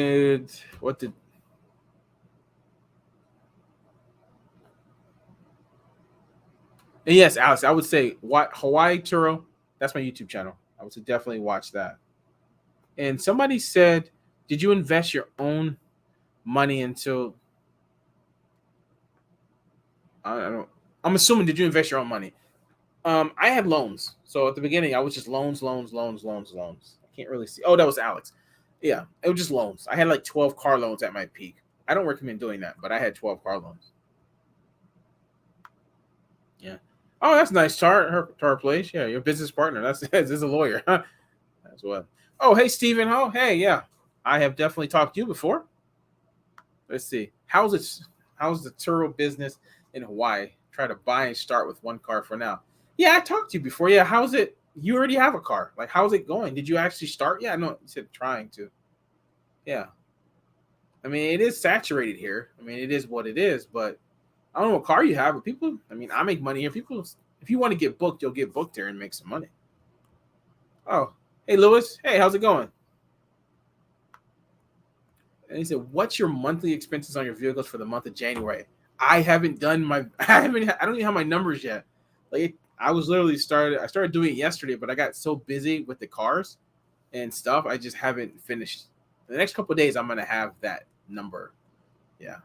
what did? And yes, Alex, I would say what Hawaii Turo. That's my YouTube channel. I would say definitely watch that. And somebody said, "Did you invest your own money into?" I don't. I'm assuming did you invest your own money? I had loans. So at the beginning, I was just loans, loans, loans, loans, loans. I can't really see. Oh, that was Alex. Yeah, it was just loans. I had like 12 car loans at my peak. I don't recommend doing that, but I had 12 car loans. Yeah. Oh, that's nice. Tar place. Yeah, your business partner. That's this is a lawyer. That's what. Oh, hey, Stephen. Oh, hey, yeah. I have definitely talked to you before. Let's see. How's the Turo business in Hawaii? Try to buy and start with one car for now. Yeah, I talked to you before. Yeah, how's it? You already have a car. Like, how's it going? Did you actually start? Yeah, no, you said trying to. Yeah. I mean, it is saturated here. I mean, it is what it is, but I don't know what car you have, but people, I mean, I make money here. People, if you want to get booked, you'll get booked here and make some money. Oh, hey, Lewis. Hey, how's it going? And he said, "What's your monthly expenses on your vehicles for the month of January?" I haven't done my. I don't even have my numbers yet. Like I was literally started. I started doing it yesterday, but I got so busy with the cars and stuff. I just haven't finished. The next couple of days, I'm gonna have that number. Yeah,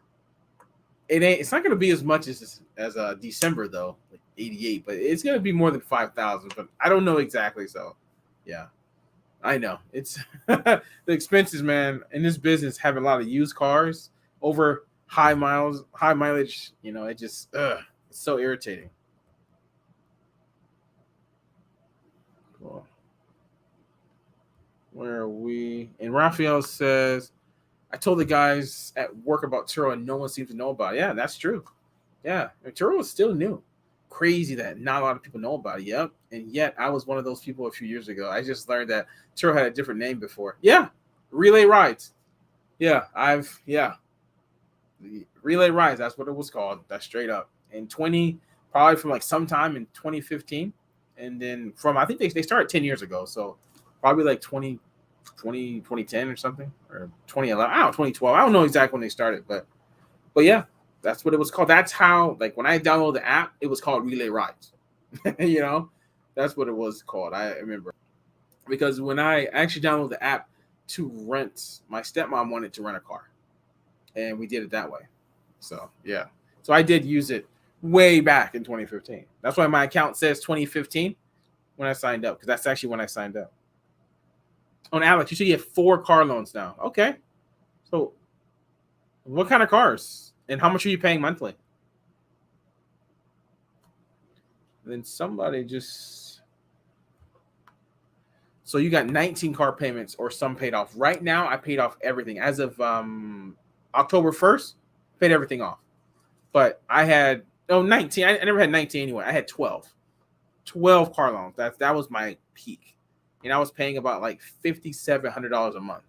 it ain't. It's not gonna be as much as December though, like 88. But it's gonna be more than 5,000. But I don't know exactly. So, yeah. I know it's the expenses, man. In this business, having a lot of used cars over high mileage. It just it's so irritating. Cool. Where are we? And Raphael says, "I told the guys at work about Turo, and no one seems to know about it." Yeah, that's true. Yeah, and Turo is still new. Crazy that not a lot of people know about it. Yep, and yet I was one of those people a few years ago. I just learned that Turo had a different name before. Yeah, relay rides. Yeah, relay rides. That's what it was called. That's straight up. In 20, probably from like sometime in 2015, and then from I think they started 10 years ago, so probably like 2010 or something, or 2011. I don't know, 2012. I don't know exactly when they started, but yeah, that's what it was called. That's how, like, when I downloaded the app, it was called Relay Rides. you know, that's what it was called. I remember because when I actually downloaded the app to rent, my stepmom wanted to rent a car, and we did it that way. So yeah, so I did use it way back in 2015. That's why my account says 2015 when I signed up, because that's actually when I signed up. Oh, and Alex, you said you have 4 car loans now. Okay, so what kind of cars and how much are you paying monthly? Then somebody just so you got 19 car payments or some paid off. Right now, I paid off everything as of October 1st. Paid everything off, but I had 19. I never had 19 anyway. I had 12 car loans. That was my peak, and I was paying about like $5,700 a month.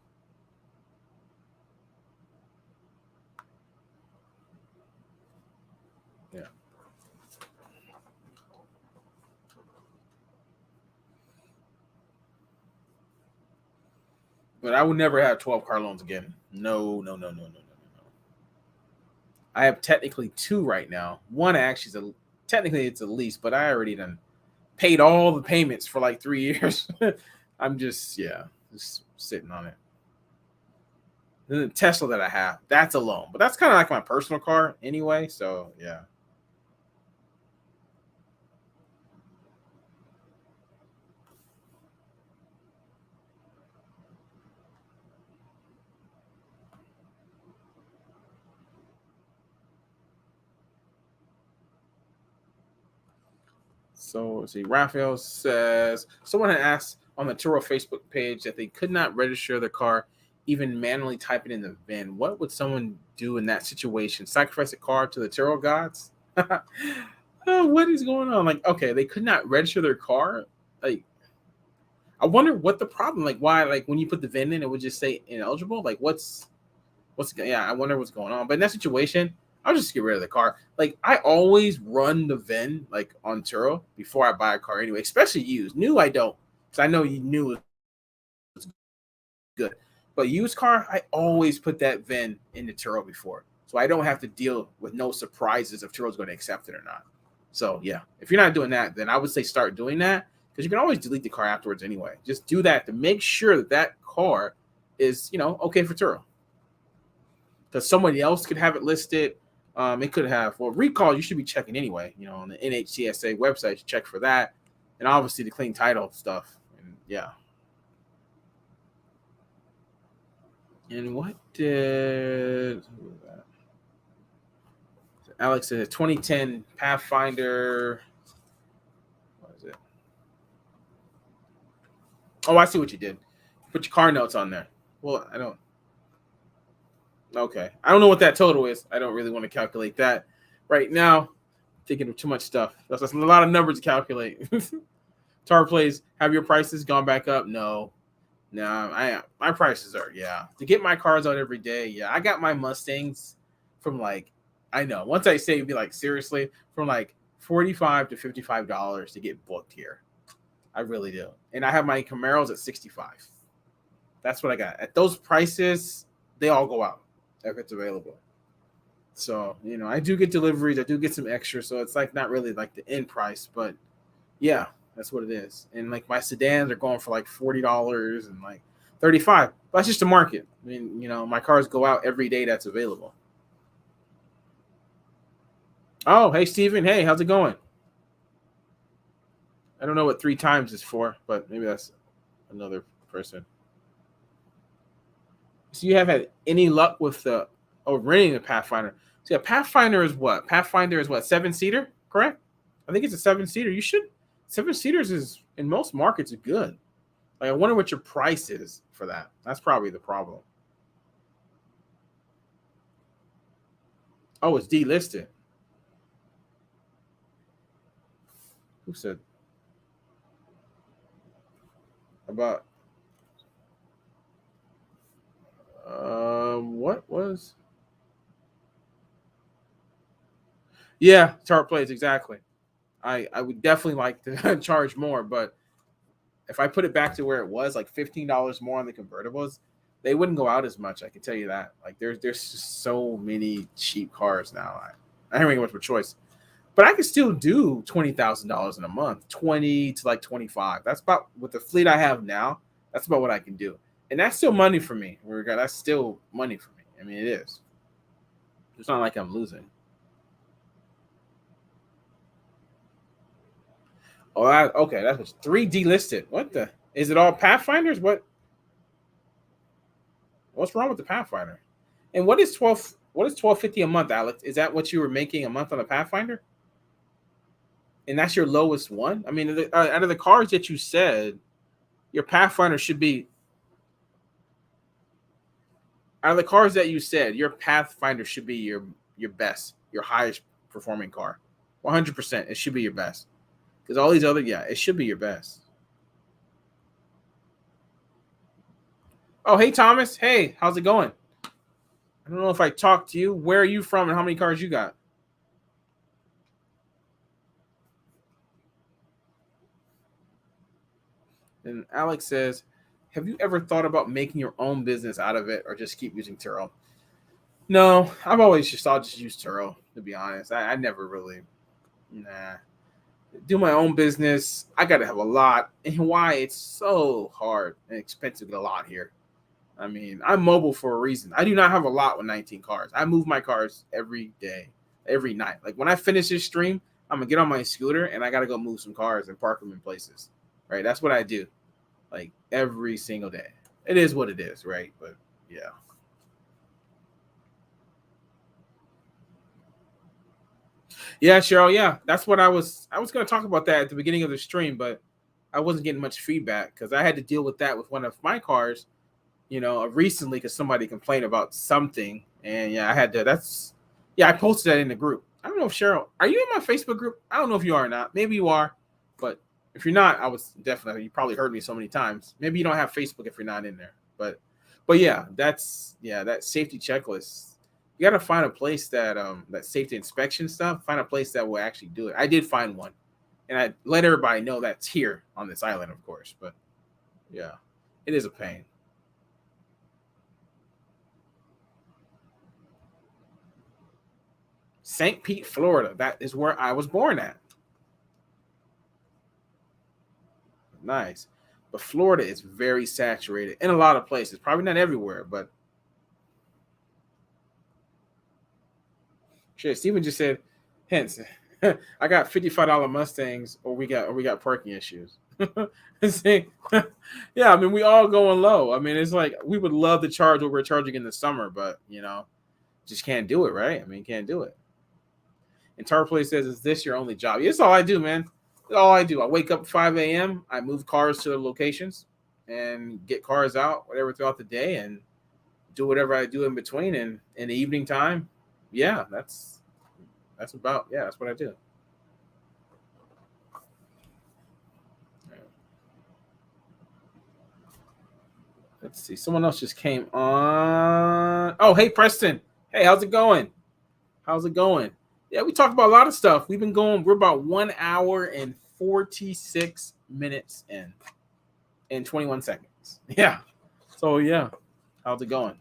Yeah. But I would never have 12 car loans again. No, no, no, no, no, no, no. I have technically 2 right now. One actually is technically it's a lease, but I already done paid all the payments for like 3 years. I'm just sitting on it. Then the Tesla that I have, that's a loan, but that's kind of like my personal car anyway. So yeah. So let's see. Raphael says someone had asked on the Turo Facebook page that they could not register their car, even manually type it in the VIN. What would someone do in that situation? Sacrifice a car to the Turo gods? Oh, what is going on? Like, okay, they could not register their car. Like, I wonder what the problem, like why, like when you put the VIN in, it would just say ineligible. Like yeah, I wonder what's going on. But in that situation, I'll just get rid of the car. Like I always run the VIN like on Turo before I buy a car anyway, especially used. New I don't, because I know you new is good. But used car, I always put that VIN in the Turo before. So I don't have to deal with no surprises if Turo's going to accept it or not. So yeah, if you're not doing that, then I would say start doing that, because you can always delete the car afterwards anyway. Just do that to make sure that that car is, okay for Turo. Because somebody else could have it listed. It could have, well, recall you should be checking anyway. On the NHTSA website, you check for that, and obviously the clean title stuff. And yeah. And what did Alex said? 2010 Pathfinder. What is it? Oh, I see what you did. Put your car notes on there. Well, I don't. Okay. I don't know what that total is. I don't really want to calculate that right now. Thinking of too much stuff. That's a lot of numbers to calculate. Tar plays, have your prices gone back up? No. My prices are, yeah. To get my cars out every day, yeah. I got my Mustangs from I know. Once I say, it'd be seriously, from $45 to $55 to get booked here. I really do. And I have my Camaros at $65. That's what I got. At those prices, they all go out if it's available. So, I do get deliveries. I do get some extra. So it's not really the end price. But yeah, that's what it is. And my sedans are going for $40 and $35. But that's just the market. I mean, my cars go out every day that's available. Oh, hey, Steven. Hey, how's it going? I don't know what 3 times is for, but maybe that's another person. So you have had any luck with renting a Pathfinder? See, a Pathfinder is what? Pathfinder is what? 7-seater, correct? I think it's a 7-seater. You should. 7-seaters is in most markets are good. I wonder what your price is for that. That's probably the problem. Oh, it's delisted. Who said about? What was? Yeah, chart plays exactly. I would definitely like to charge more, but if I put it back to where it was, $15 more on the convertibles, they wouldn't go out as much. I can tell you that. There's just so many cheap cars now. I don't really have much of a choice, but I can still do $20,000 in a month, 20 to 25. That's about with the fleet I have now. That's about what I can do, and that's still money for me. That's still money for me. I mean, it is. It's not like I'm losing. Oh, okay. That was 3 delisted. What the? Is it all Pathfinders? What's wrong with the Pathfinder? And what is $12.50 a month, Alex? Is that what you were making a month on the Pathfinder? And that's your lowest one? I mean, out of the cars that you said, your Pathfinder should be. Out of the cars that you said, your Pathfinder should be your best, your highest performing car. 100%. It should be your best. Because all these other, it should be your best. Oh, hey, Thomas. Hey, how's it going? I don't know if I talked to you. Where are you from and how many cars you got? And Alex says, have you ever thought about making your own business out of it or just keep using Turo? No, I've always just use Turo, to be honest. I never really, do my own business. I got to have a lot. And why? It's so hard and expensive to get a lot here. I mean, I'm mobile for a reason. I do not have a lot with 19 cars. I move my cars every day, every night. When I finish this stream, I'm going to get on my scooter and I got to go move some cars and park them in places, right? That's what I do, every single day. It is what it is, right? But yeah. Yeah, Cheryl. Yeah, that's what I was going to talk about that at the beginning of the stream, but I wasn't getting much feedback because I had to deal with that with one of my cars, recently because somebody complained about something, and I had to. I posted that in the group. I don't know if Cheryl, are you in my Facebook group? I don't know if you are or not. Maybe you are, but If you're not, I was definitely, you probably heard me so many times. Maybe you don't have Facebook if you're not in there. But yeah, that safety checklist. You got to find a place that safety inspection stuff. Find a place that will actually do it. I did find one, and I let everybody know that's here on this island, of course. But yeah, it is a pain. St. Pete, Florida. That is where I was born at. Nice. But Florida is very saturated in a lot of places. Probably not everywhere, but shit. Steven just said, hence, I got $55 Mustangs, or we got parking issues. Yeah, I mean, we all going low. I mean, it's like we would love to charge what we're charging in the summer, but just can't do it, right? I mean, can't do it. And Tarplay says, "Is this your only job?" Yeah, it's all I do, man. It's all I do. I wake up at 5 a.m. I move cars to their locations and get cars out, whatever, throughout the day, and do whatever I do in between. And in the evening time, yeah, that's that's what I do. Let's see. Someone else just came on. Oh, hey, Preston. Hey, how's it going? How's it going? Yeah, we talked about a lot of stuff. We've been going. We're about 1 hour and 46 minutes in 21 seconds. Yeah. So yeah, how's it going?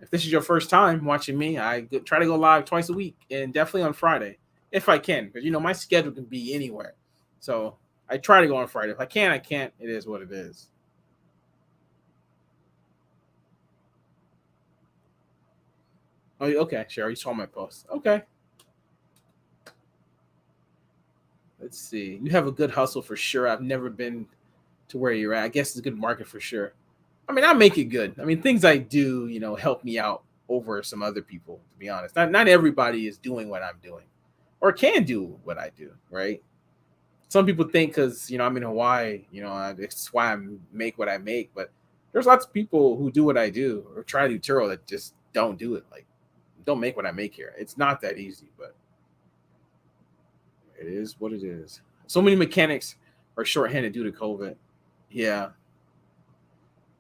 If this is your first time watching me, try to go live twice a week, and definitely on Friday if I can, because my schedule can be anywhere. So I try to go on Friday. If I can, I can't. It is what it is. Oh, okay, Cheryl, you saw my post. Okay. Let's see. You have a good hustle for sure. I've never been to where you're at. I guess it's a good market for sure. I mean, I make it good. I mean, things I do, help me out over some other people, to be honest. Not everybody is doing what I'm doing or can do what I do, right? Some people think because, I'm in Hawaii, it's why I make what I make. But there's lots of people who do what I do or try to do Turo that just don't do it. Like, don't make what I make here. It's not that easy, but it is what it is. So many mechanics are shorthanded due to COVID. Yeah.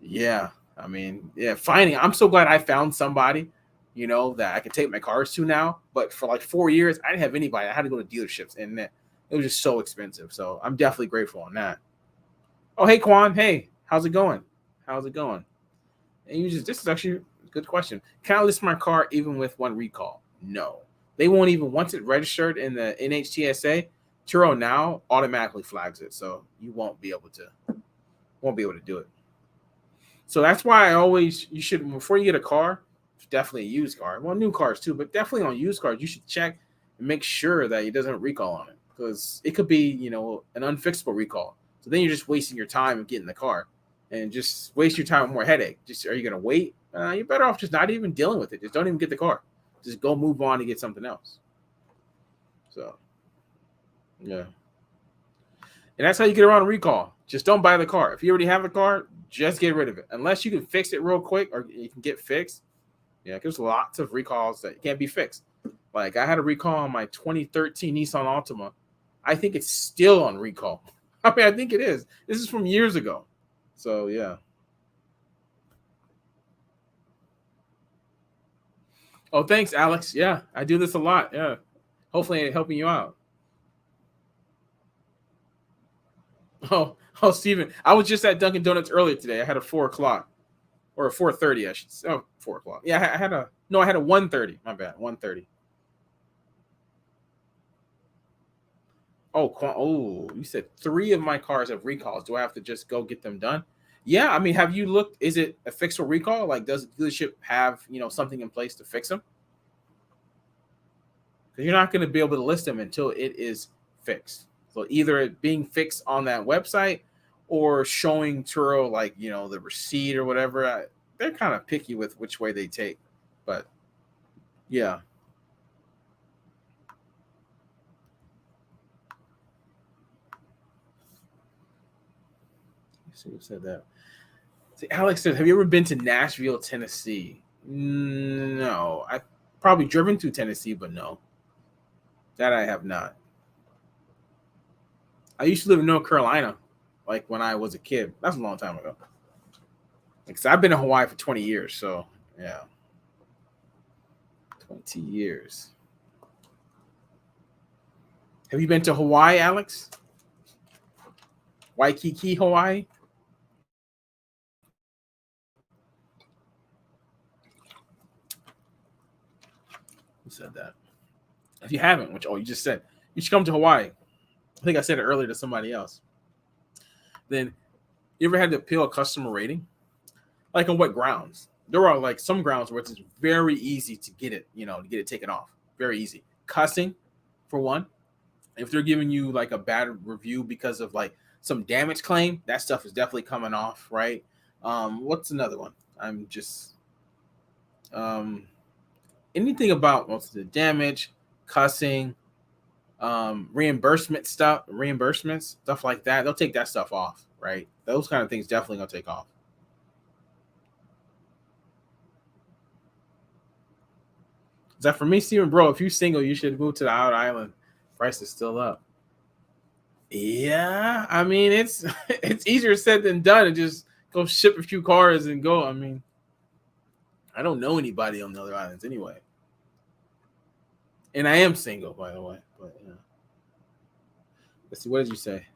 Yeah. I mean, yeah, I'm so glad I found somebody, that I can take my cars to now. But for like 4 years, I didn't have anybody. I had to go to dealerships, and it was just so expensive. So I'm definitely grateful on that. Oh, hey, Quan. Hey, how's it going? How's it going? And this is actually a good question. Can I list my car even with one recall? No. They won't even, once it registered in the NHTSA, Turo now automatically flags it. So you won't be able to do it. So that's why you should, before you get a car, definitely a used car. Well, new cars too, but definitely on used cars, you should check and make sure that it doesn't have a recall on it, because it could be, an unfixable recall. So then you're just wasting your time of getting the car and just waste your time with more headache. Just, are you going to wait? You're better off just not even dealing with it. Just don't even get the car. Just go move on and get something else. So, yeah. And that's how you get around a recall. Just don't buy the car. If you already have a car, just get rid of it. Unless you can fix it real quick or you can get fixed. Yeah, there's lots of recalls that can't be fixed. Like, I had a recall on my 2013 Nissan Altima. I think it's still on recall. I mean, I think it is. This is from years ago. So, yeah. Oh, thanks, Alex. Yeah, I do this a lot. Yeah. Hopefully I'm helping you out. Oh, Steven. I was just at Dunkin' Donuts earlier today. I had a 4 o'clock. Or a 4:30, I should say. Oh, 4 o'clock. Yeah, I had a 1:30. My bad, 1:30. Oh, you said 3 of my cars have recalls. Do I have to just go get them done? Yeah, I mean, have you looked? Is it a fix or recall? Like, does the dealership have something in place to fix them? Because you're not going to be able to list them until it is fixed. So either it being fixed on that website or showing Turo like the receipt or whatever. They're kind of picky with which way they take, but yeah. Let's see who said that. See, Alex said, "Have you ever been to Nashville, Tennessee?" No, I've probably driven to Tennessee, but no, that I have not. I used to live in North Carolina, like when I was a kid. That's a long time ago. Like, so I've been in Hawaii for 20 years. So yeah, 20 years. Have you been to Hawaii, Alex? Waikiki, Hawaii? Who said that? If you haven't, which you just said, you should come to Hawaii. I think I said it earlier to somebody else. Then you ever had to appeal a customer rating? Like on what grounds? There are like some grounds where it's very easy to get it, to get it taken off. Very easy. Cussing, for one. If they're giving you like a bad review because of like some damage claim, that stuff is definitely coming off, right? What's another one? I'm just anything about what's the damage, cussing, reimbursements, stuff like that. They'll take that stuff off, right? Those kind of things definitely gonna take off. Is that for me, Steven? Bro, if you're single, you should move to the outer island. Price is still up. Yeah, I mean it's it's easier said than done to just go ship a few cars and go. I mean, I don't know anybody on the other islands anyway. And I am single, by the way. But yeah. Let's see, what did you say?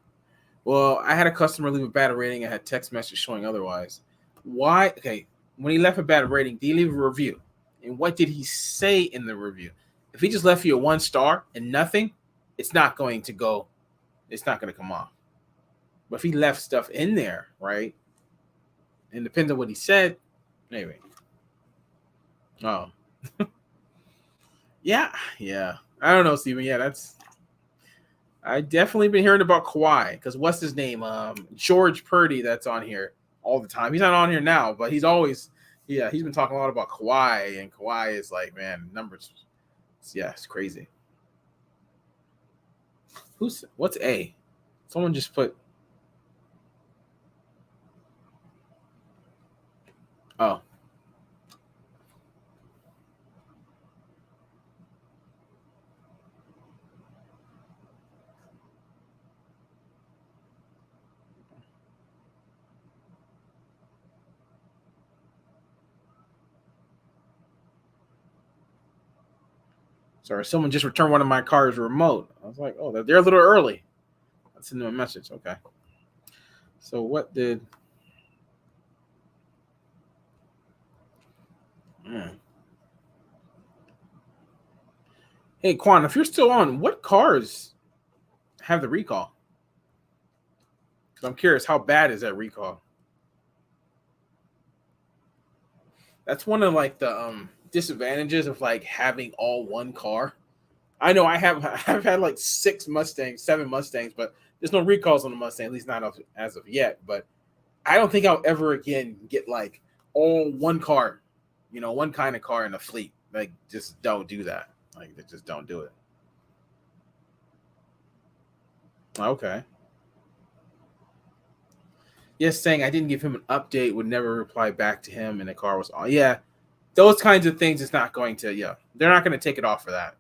Well, I had a customer leave a bad rating. I had text message showing otherwise. Why? Okay, when he left a bad rating, did he leave a review? And what did he say in the review? If he just left you a 1 star and nothing, it's not going to go. It's not going to come off. But if he left stuff in there, right? And depends on what he said. Anyway. Oh. yeah. I don't know, Steven. Yeah, I definitely been hearing about Kawhi because what's his name? George Purdy that's on here all the time. He's not on here now, but he's always he's been talking a lot about Kawhi, and Kawhi is like, man, numbers. Yeah, it's crazy. What's A? Someone just put. Oh. Sorry, someone just returned one of my cars remote. I was like, oh, they're a little early. That's in the message. Okay. So what did? Hey, Quan, if you're still on, what cars have the recall? Because I'm curious, how bad is that recall? That's one of like the disadvantages of like having all one car. I know I've had like 7 Mustangs, but there's no recalls on the Mustang, at least not as of yet. But I don't think I'll ever again get like all one car, one kind of car in a fleet. Like, just don't do that. Like, just don't do it. Okay. Yes, saying I didn't give him an update, would never reply back to him, and the car was on. Yeah, those kinds of things. It's not going to. Yeah, they're not going to take it off for that.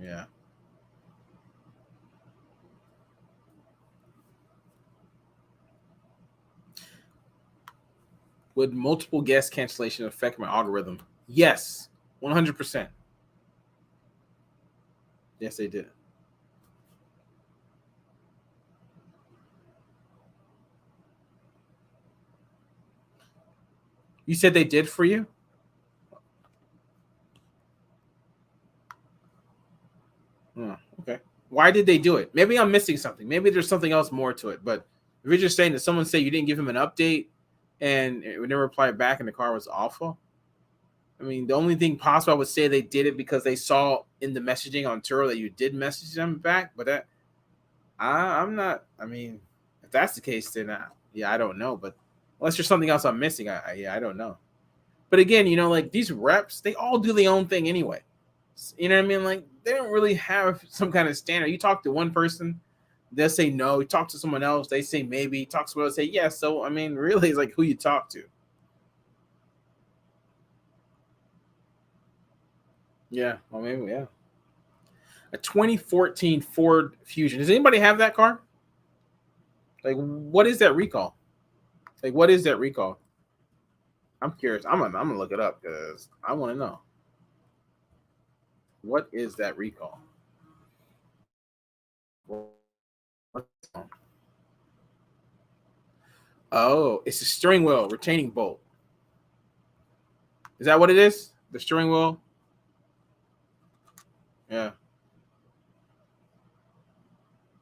Yeah. Would multiple guest cancellation affect my algorithm? Yes, 100%. Yes, they did. You said they did for you? Oh, okay. Why did they do it? Maybe I'm missing something. Maybe there's something else more to it. But if you're just saying that someone said you didn't give him an update and it would never reply back and the car was awful, I mean, the only thing possible I would say they did it because they saw in the messaging on Turo that you did message them back. But I'm not. I mean, if that's the case, then I don't know. But unless there's something else I'm missing, I don't know. But again, like these reps, they all do their own thing anyway. You know what I mean? Like, they don't really have some kind of standard. You talk to one person, they'll say no. You talk to someone else, they say maybe. You talk to someone else, say yes. So I mean, really, it's like who you talk to. Yeah, well, maybe, yeah. A 2014 Ford Fusion. Does anybody have that car? Like, what is that recall? Like, what is that recall? I'm curious. I'm gonna look it up because I want to know. What is that recall? Oh, it's a steering wheel retaining bolt. Is that what it is? The steering wheel? Yeah.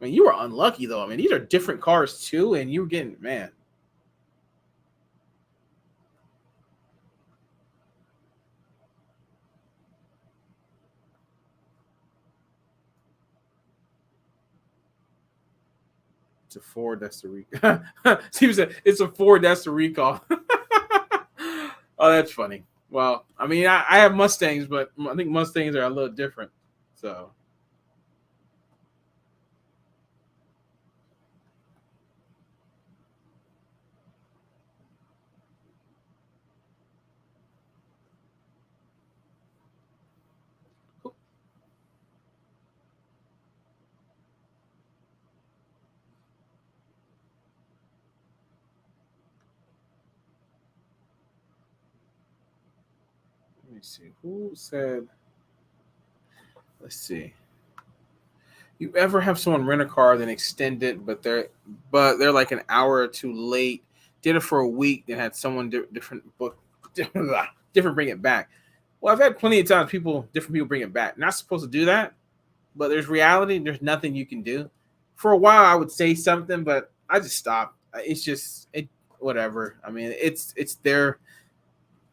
I mean, you were unlucky though. I mean, these are different cars too, and you were getting, man. It's a Ford. That's the recall. Steve said it's a Ford. That's the recall. Oh, that's funny. Well, I mean, I have Mustangs, but I think Mustangs are a little different. So, let me see. Who said? Let's see. You ever have someone rent a car then extend it, but they're like an hour or two late? Did it for a week, then had someone different book, different bring it back. Well, I've had plenty of times different people bring it back. Not supposed to do that, but there's reality. There's nothing you can do. For a while, I would say something, but I just stopped. It's just whatever. I mean, it's their.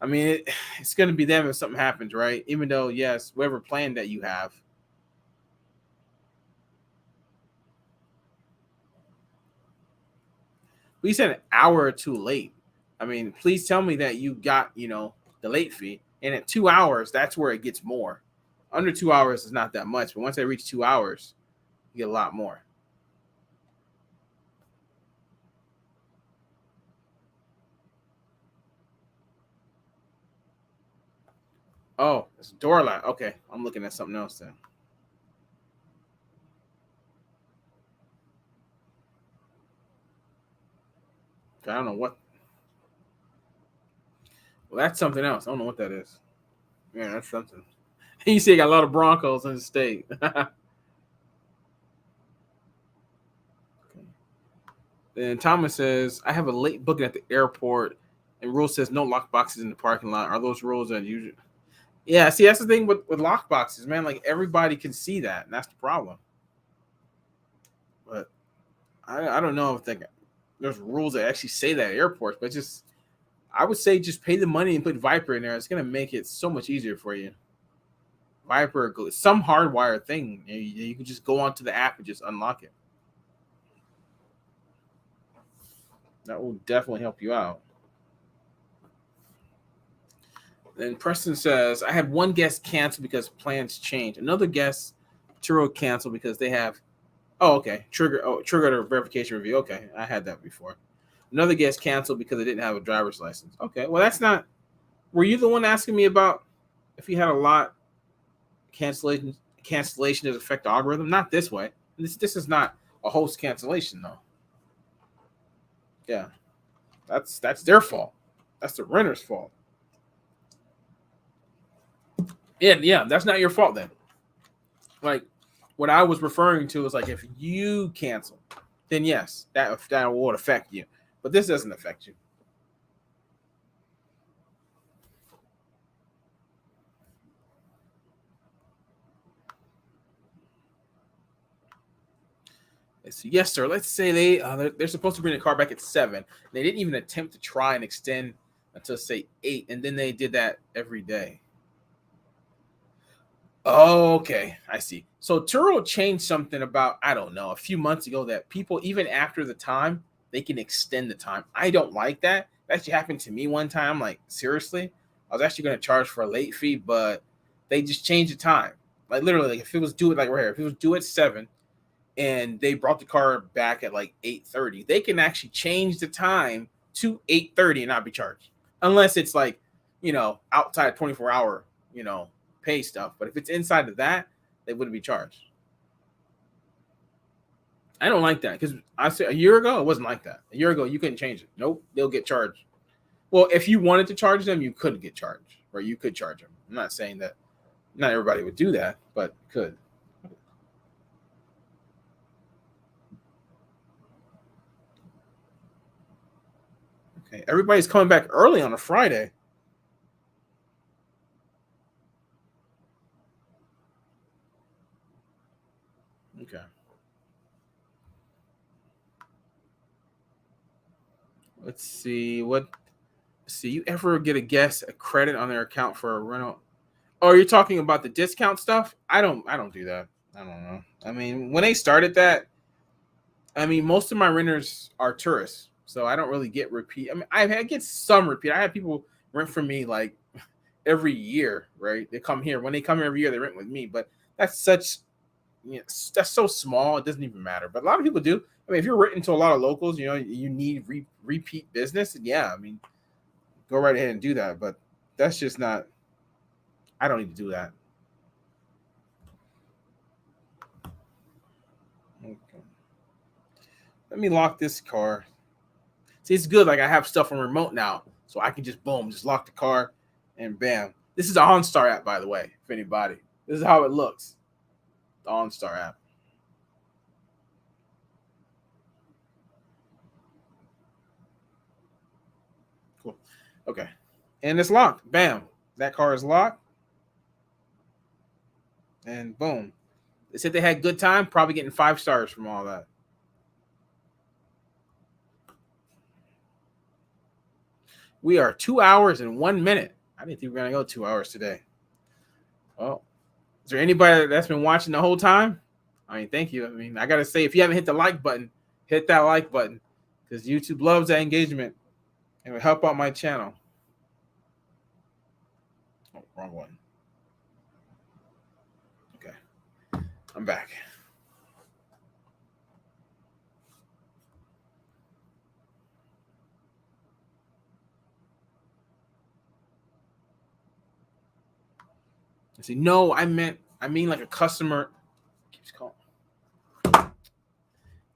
I mean, it's going to be them if something happens, right? Even though, yes, whatever plan that you have. We said an hour or two late. I mean, please tell me that you got, the late fee. And at 2 hours, that's where it gets more. Under 2 hours is not that much, but once they reach 2 hours, you get a lot more. Oh, it's door lock. Okay, I'm looking at something else then. I don't know what. Well, that's something else. I don't know what that is. Yeah, that's something. You see, you got a lot of Broncos in the state. Then Thomas says, I have a late booking at the airport, and rule says no lock boxes in the parking lot. Are those rules unusual? Yeah, see, that's the thing with lock boxes, man. Like, everybody can see that, and that's the problem. But I don't know if there's rules that actually say that at airports, but just I would say just pay the money and put Viper in there. It's gonna make it so much easier for you. Viper, some hardwire thing. You can just go onto the app and just unlock it. That will definitely help you out. Then Preston says, I had one guest cancel because plans changed. Another guest Turo cancel because they have triggered a verification review. Okay, I had that before. Another guest canceled because they didn't have a driver's license. Okay, well that's not. Were you the one asking me about if you had a lot cancellation does affect the algorithm? Not this way. This is not a host cancellation though. Yeah, that's their fault. That's the renter's fault. Yeah, that's not your fault then. Like what I was referring to is like if you cancel, then yes, that will affect you. But this doesn't affect you. Yes, sir. Let's say they're supposed to bring the car back at 7. They didn't even attempt to try and extend until say 8, and then they did that every day. Oh, okay, I see. So Turo changed something about I don't know a few months ago that people even after the time they can extend the time. I don't like that. That actually happened to me one time. Like seriously, I was actually going to charge for a late fee, but they just changed the time. Like literally, like if it was due at like right here, if it was due at 7, and they brought the car back at like 8:30, they can actually change the time to 8:30 and not be charged, unless it's like outside 24-hour pay stuff. But if it's inside of that, they wouldn't be charged. I don't like that because I said a year ago it wasn't like that. A year ago you couldn't change it. Nope, they'll get charged. Well, if you wanted to charge them, you could get charged, or you could charge them. I'm not saying that not everybody would do that, but could. Okay, everybody's coming back early on a Friday. Okay. Let's see what. See, you ever get a guest a credit on their account for a rental? Oh, you're talking about the discount stuff? I don't. I don't do that. I don't know. I mean, when they started that, I mean, most of my renters are tourists, so I don't really get repeat. I mean, I get some repeat. I have people rent from me like every year, right? They come here. When they come here every year, they rent with me. But that's such, that's so small. It doesn't even matter. But a lot of people do. I mean, if you're renting to a lot of locals, you need repeat business. Yeah, I mean, go right ahead and do that. But that's just not. I don't need to do that. Okay. Let me lock this car. See, it's good. Like I have stuff on remote now, so I can just boom, just lock the car, and bam. This is the OnStar app, by the way. For anybody, this is how it looks. The OnStar app. Cool. Okay, and it's locked. Bam. That car is locked, and boom. They said they had good time. Probably getting 5 stars from all that. We are 2 hours and 1 minute. I didn't think we were gonna go 2 hours today. Well, is there anybody that's been watching the whole time? I mean, thank you. I mean, I gotta say, if you haven't hit the like button, hit that like button because YouTube loves that engagement and will help out my channel. Oh, wrong one. Okay, I'm back. See, no, I mean like a customer keeps calling.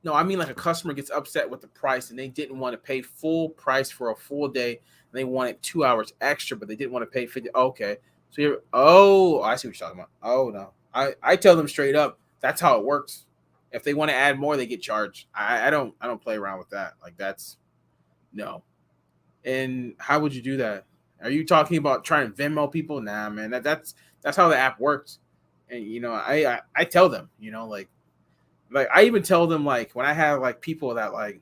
No, I mean like a customer gets upset with the price and they didn't want to pay full price for a full day and they wanted 2 hours extra, but they didn't want to pay 50. Okay. So you're I see what you're talking about. Oh no. I tell them straight up, that's how it works. If they want to add more, they get charged. I don't play around with that. Like that's no. And how would you do that? Are you talking about trying to Venmo people? Nah, man. That's how the app works. And I tell them, like I even tell them like when I have like people that like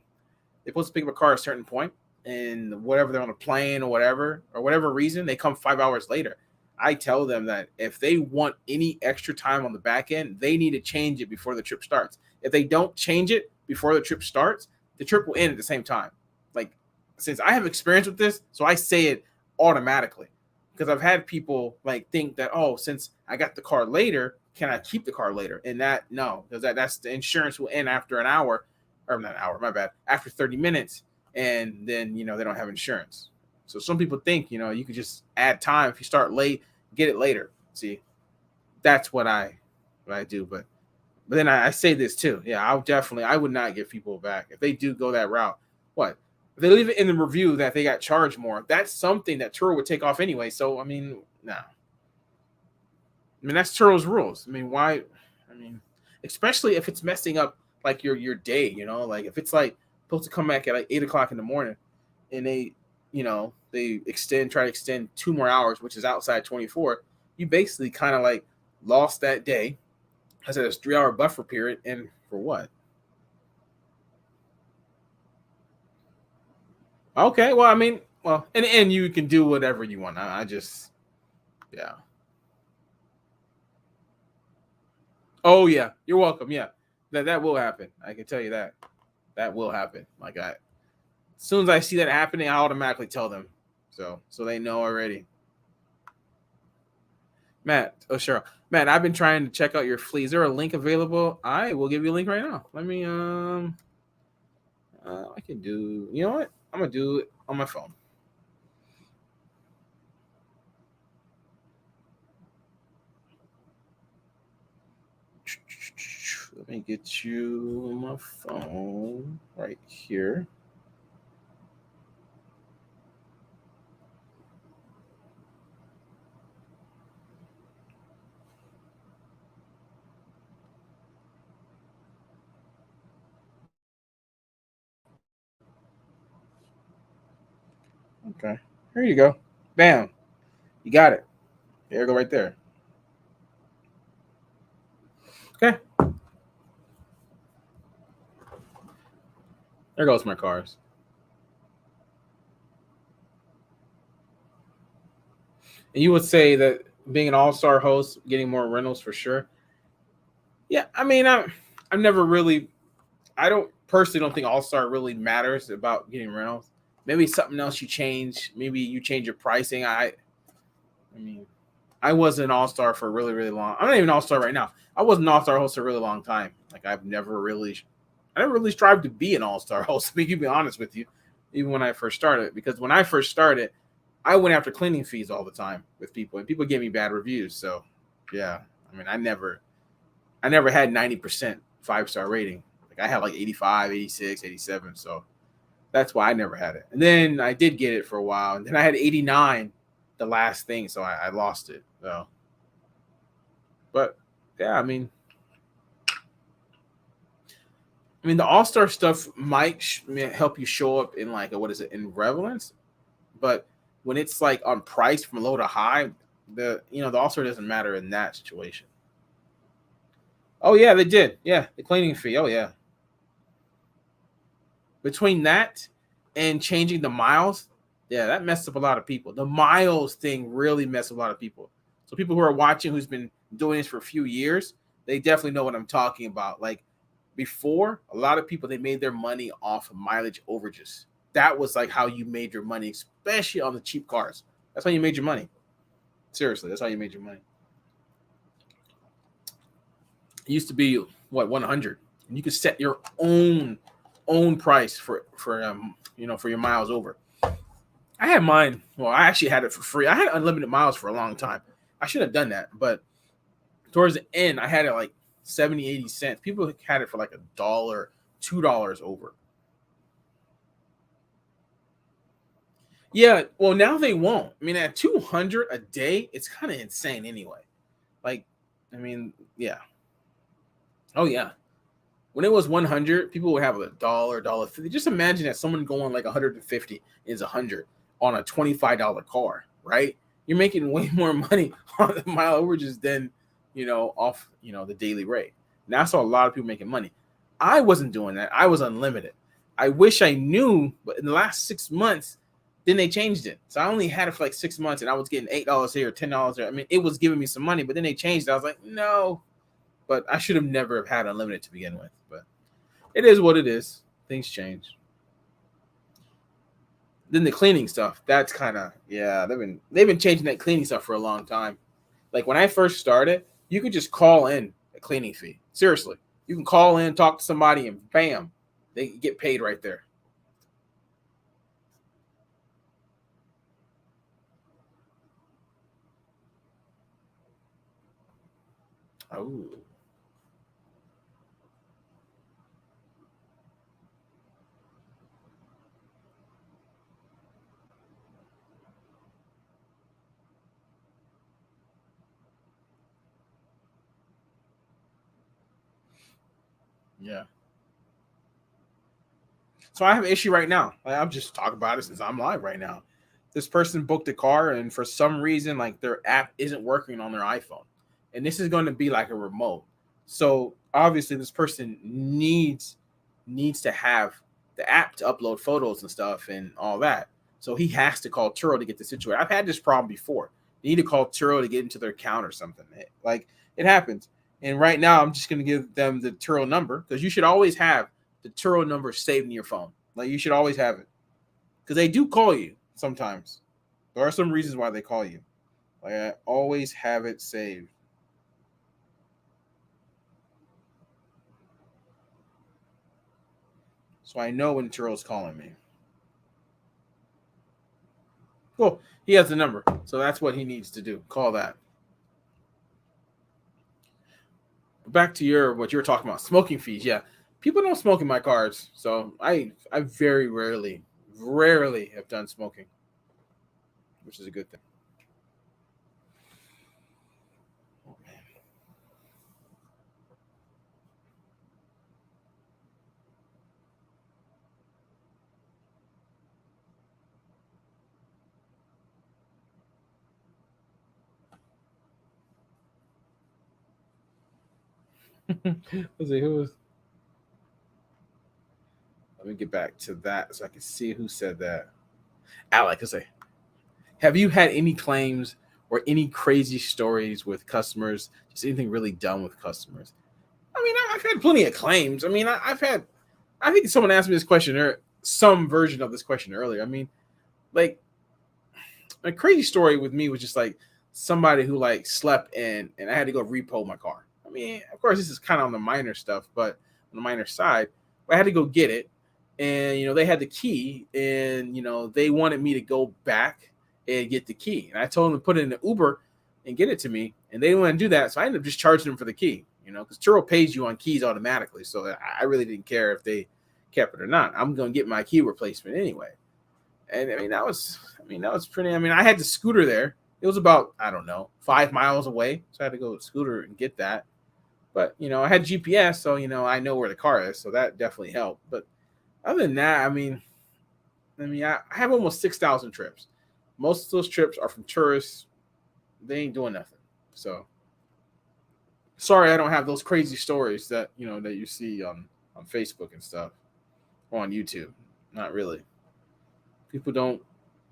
they're supposed to pick up a car at a certain point and whatever they're on a plane or whatever reason they come 5 hours later. I tell them that if they want any extra time on the back end, they need to change it before the trip starts. If they don't change it before the trip starts, the trip will end at the same time. Like since I have experience with this, so I say it automatically because I've had people like think that since I got the car later, can I keep the car later? And that no, because that's the insurance will end after an hour, or not an hour, my bad, after 30 minutes, and then they don't have insurance. So some people think you could just add time if you start late, get it later. See, that's what I do, but then I say this too. Yeah, I would not give people back if they do go that route. What? If they leave it in the review that they got charged more, that's something that Turo would take off anyway. So I mean, no. I mean that's Turo's rules. I mean, why? I mean, especially if it's messing up like your day. Like if it's like supposed to come back at like 8 o'clock in the morning, and they try to extend 2 more hours, which is outside 24. You basically kind of like lost that day. I said it's 3 hour buffer period, and for what? Okay, well, I mean, well, in the end, you can do whatever you want. I just, yeah. Oh yeah, you're welcome. Yeah, that will happen. I can tell you that will happen. Like as soon as I see that happening, I automatically tell them, so they know already. Matt, oh sure, Matt, I've been trying to check out your fleet. Is there a link available? I will give you a link right now. Let me I can do. You know what? I'm gonna do it on my phone. let me get you my phone right here. Okay, here you go. Bam, you got it. There you go, right there. Okay, there goes my cars. And you would say that being an all-star host, getting more rentals for sure. Yeah, I mean, I'm never really. I don't personally don't think all-star really matters about getting rentals. Maybe something else you change. Maybe you change your pricing. I mean, I was an all-star for a really, really long. I'm not even an all-star right now. I was an all-star host for a really long time. Like I never really strived to be an all-star host. To be honest with you, even when I first started, because when I first started, I went after cleaning fees all the time with people, and people gave me bad reviews. So, yeah, I mean, I never had 90% 5-star rating. Like I had like 85, 86, 87. So that's why I never had it. And then I did get it for a while, and then I had 89, the last thing, so I lost it. So, but yeah, the All Star stuff might help you show up in like what is it in relevance, but when it's like on price from low to high, the All Star doesn't matter in that situation. Oh yeah, they did. Yeah, the cleaning fee. Oh yeah, between that and changing the miles, yeah, that messed up a lot of people. The miles thing really messed up a lot of people. So people who are watching, who's been doing this for a few years, they definitely know what I'm talking about. Like before, a lot of people they made their money off of mileage overages. That was like how you made your money, especially on the cheap cars. That's how you made your money. Seriously, that's how you made your money. It used to be what 100, and you could set your own price for your miles over. I had mine. Well, I actually had it for free. I had unlimited miles for a long time. I should have done that, but towards the end, I had it like 70, 80 cents. People had it for like $1, $2 over. Yeah, well, now they won't. I mean, at 200 a day, it's kind of insane anyway. Like, I mean, yeah. Oh, yeah. When it was 100, people would have $1, dollar 50. Just imagine that someone going like 150 is 100 on a $25 car, right? You're making way more money on the mile overages than, off, the daily rate. And that's how a lot of people making money. I wasn't doing that. I was unlimited. I wish I knew, but in the last 6 months, then they changed it. So I only had it for like 6 months and I was getting $8 here, $10 there. I mean, it was giving me some money, but then they changed it. I was like, no, but I should have never have had unlimited to begin with. But it is what it is. Things change. Then the cleaning stuff, that's kind of yeah. They've been changing that cleaning stuff for a long time. Like when I first started, you could just call in a cleaning fee. Seriously, you can call in, talk to somebody, and bam, they get paid right there. Oh yeah. So I have an issue right now. Like, I'm just talking about it since I'm live right now. This person booked a car, and for some reason, like their app isn't working on their iPhone, and this is going to be like a remote. So obviously, this person needs to have the app to upload photos and stuff and all that. So he has to call Turo to get the situation. I've had this problem before. They need to call Turo to get into their account or something. Like it happens. And right now, I'm just going to give them the Turo number because you should always have the Turo number saved in your phone. Like you should always have it because they do call you sometimes. There are some reasons why they call you. Like I always have it saved. So I know when Turo's calling me. Cool. He has the number. So that's what he needs to do. Call that. back to what you were talking about, smoking fees. Yeah, people don't smoke in my cars, so I very rarely have done smoking, which is a good thing. Oh, man. Let's see who was. Let me get back to that so I can see who said that. Alec, let's say, have you had any claims or any crazy stories with customers? Just anything really dumb with customers? I mean, I've had plenty of claims. I mean, I've had. I think someone asked me this question or some version of this question earlier. I mean, like a crazy story with me was just like somebody who like slept in and I had to go repo my car. I mean, of course, this is kind of on the minor stuff, but on the minor side, I had to go get it, and they had the key, and they wanted me to go back and get the key, and I told them to put it in the Uber and get it to me, and they didn't want to do that, so I ended up just charging them for the key, because Turo pays you on keys automatically, so I really didn't care if they kept it or not. I'm gonna get my key replacement anyway. And that was pretty. I mean, I had the scooter there. It was about, I don't know, 5 miles away. So I had to go with scooter and get that. But, I had GPS, so, I know where the car is. So that definitely helped. But other than that, I have almost 6,000 trips. Most of those trips are from tourists. They ain't doing nothing. So sorry, I don't have those crazy stories that, that you see on Facebook and stuff or on YouTube. Not really. People don't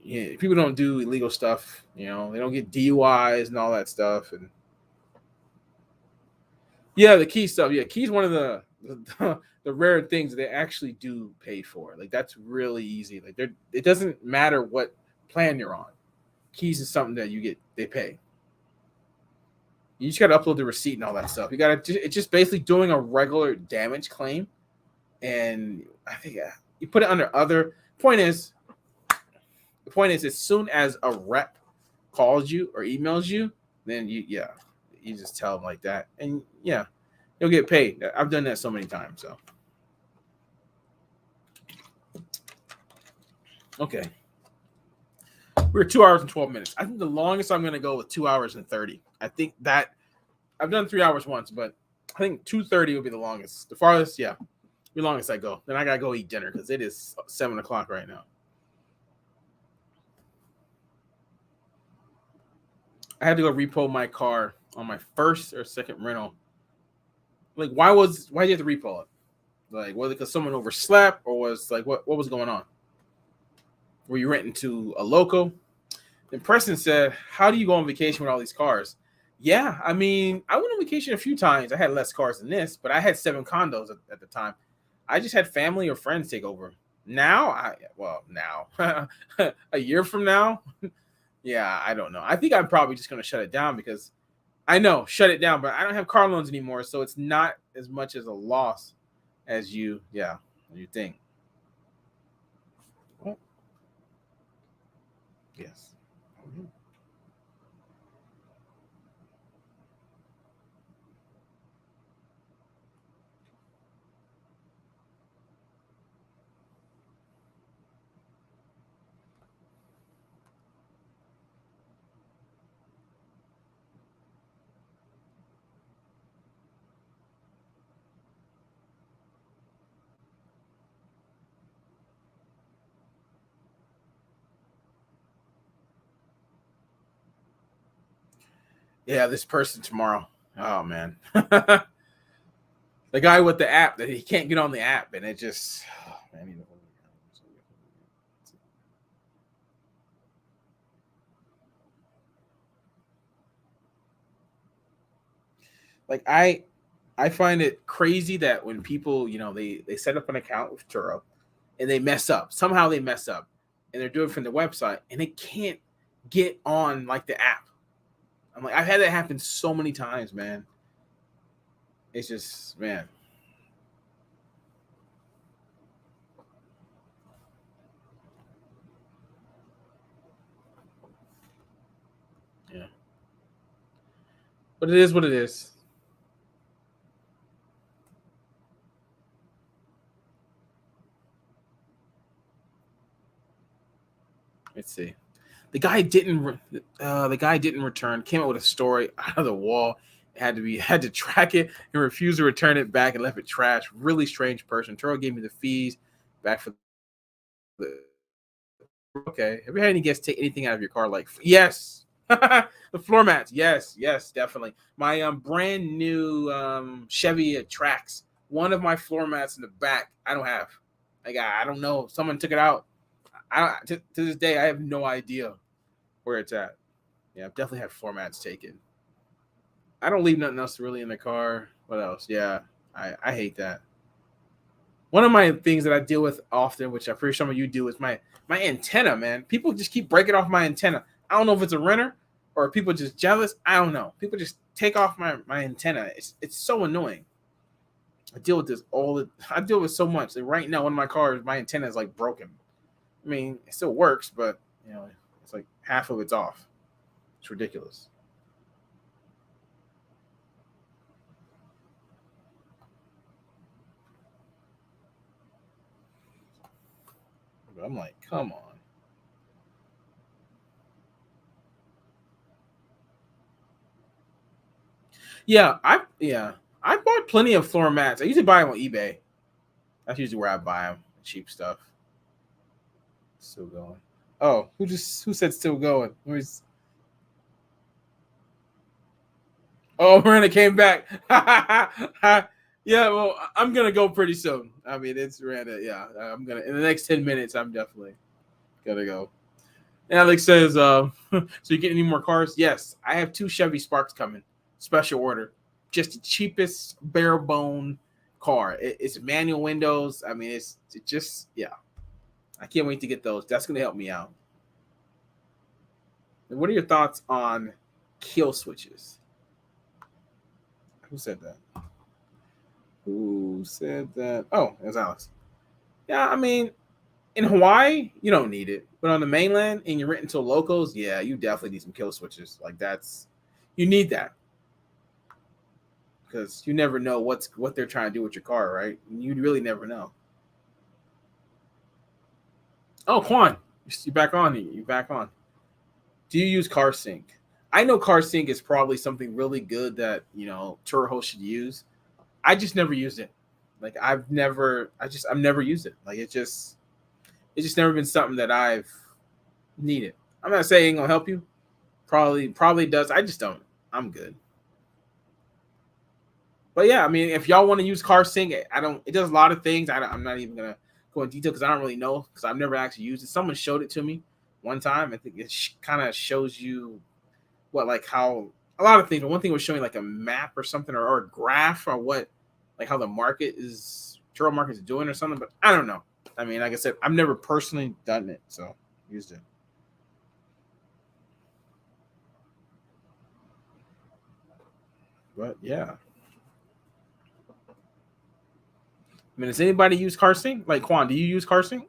people don't do illegal stuff, they don't get DUIs and all that stuff. And yeah, the key stuff, yeah, key's one of the rare things that they actually do pay for. Like that's really easy. Like it doesn't matter what plan you're on. Keys is something that they pay. You just got to upload the receipt and all that stuff. You got to, it's just basically doing a regular damage claim, and I think you put it under other. The point is, as soon as a rep calls you or emails you, then you just tell them like that, and yeah, you'll get paid. I've done that so many times. So okay, we're 2 hours and 12 minutes. I think the longest I'm going to go with 2 hours and 30. I think that I've done 3 hours once, but I think 2:30 will be the longest. The farthest, yeah, the longest I go. Then I gotta go eat dinner because it is 7 o'clock right now. I had to go repo my car on my first or second rental. Like, why did you have to repo it? Like, was it because someone overslept, or was like what was going on? Were you renting to a local? Then Preston said, "How do you go on vacation with all these cars?" Yeah, I mean, I went on vacation a few times. I had less cars than this, but I had 7 condos at the time. I just had family or friends take over. Now, now a year from now, yeah, I don't know. I think I'm probably just gonna shut it down because I know shut it down, but I don't have car loans anymore, so it's not as much as a loss as you think. Well, yes. Yeah, this person tomorrow. Oh man. The guy with the app that he can't get on the app, and it just man, like I find it crazy that when people, they set up an account with Turo and they mess up. Somehow they mess up and they're doing it from the website and they can't get on like the app. I'm like, I've had that happen so many times, man. It's just, man. Yeah. But it is what it is. Let's see. The guy didn't return. Came up with a story out of the wall. Had to track it and refused to return it back and left it trash. Really strange person. Turo gave me the fees back for the. Okay. Have you had any guests take anything out of your car? Like yes, the floor mats. Yes, definitely. My brand new Chevy Trax. One of my floor mats in the back. I don't have. Like I don't know. Someone took it out. To this day I have no idea where it's at. Yeah, I've definitely had floor mats taken. I don't leave nothing else really in the car. What else? Yeah, I hate that. One of my things that I deal with often, which I'm pretty sure some of you do, is my antenna, man. People just keep breaking off my antenna. I don't know if it's a renter or people just jealous. I don't know. People just take off my antenna. It's so annoying. I deal with so much. Like right now, one of my cars, my antenna is like broken. I mean, it still works, but it's like half of it's off. It's ridiculous. But I'm like, come on. I bought plenty of floor mats. I usually buy them on eBay. That's usually where I buy them. Cheap stuff. Still going. Oh, who said still going? Oh, Miranda came back. Yeah, well, I'm gonna go pretty soon. I mean, it's Miranda. Yeah, I'm gonna in the next 10 minutes. I'm definitely gonna go. And Alex says, so you get any more cars? Yes, I have 2 Chevy Sparks coming, special order. Just the cheapest bare bone car. It's manual windows. I mean, it just yeah. I can't wait to get those. That's gonna help me out. And what are your thoughts on kill switches? Who said that? Who said that? Oh, it was Alex. Yeah, I mean, in Hawaii, you don't need it, but on the mainland and you're renting to locals, yeah, you definitely need some kill switches. Like you need that because you never know what they're trying to do with your car, right? You really never know. Oh, Quan, you're back on. You're back on. Do you use Car Sync? I know Car Sync is probably something really good that tour hosts should use. I just never used it. Like I've never used it. Like it's just never been something that I've needed. I'm not saying it'll help you. Probably does. I just don't. I'm good. But yeah, I mean, if y'all want to use Car Sync, I don't. It does a lot of things. I'm not even gonna go in detail because I don't really know because I've never actually used it. Someone showed it to me one time. I think it kind of shows you how a lot of things. But one thing was showing like a map or something or a graph or what like how the Turo market is doing or something. But I don't know. I mean, like I said, I've never personally done it, so used it. But yeah. I mean, does anybody use CarSync? Like Quan, do you use CarSync?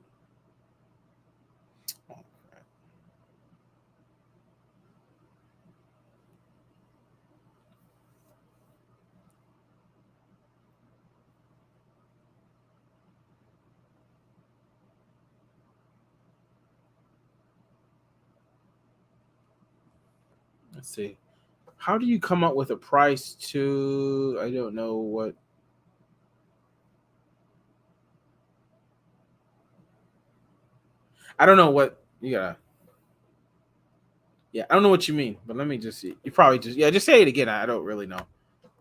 Oh, let's see. How do you come up with a price to? I don't know what. I don't know what you gotta. Yeah, I don't know what you mean, but let me just see. You probably just say it again. I don't really know.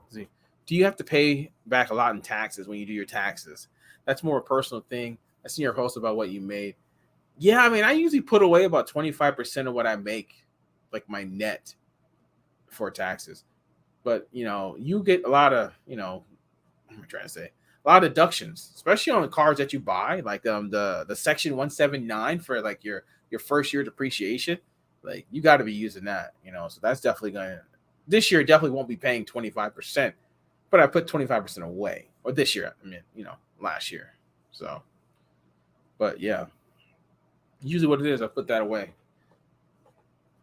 See, do you have to pay back a lot in taxes when you do your taxes? That's more a personal thing. I seen your post about what you made. Yeah, I mean, I usually put away about 25% of what I make, like my net for taxes. But you get a lot of, what am I trying to say? A lot of deductions, especially on the cars that you buy, like the section 179 for like your first year depreciation. Like you got to be using that. So that's definitely going to this year definitely won't be paying 25%, but I put 25% away. Or this year, I mean, last year. So, but yeah, usually what it is, I put that away.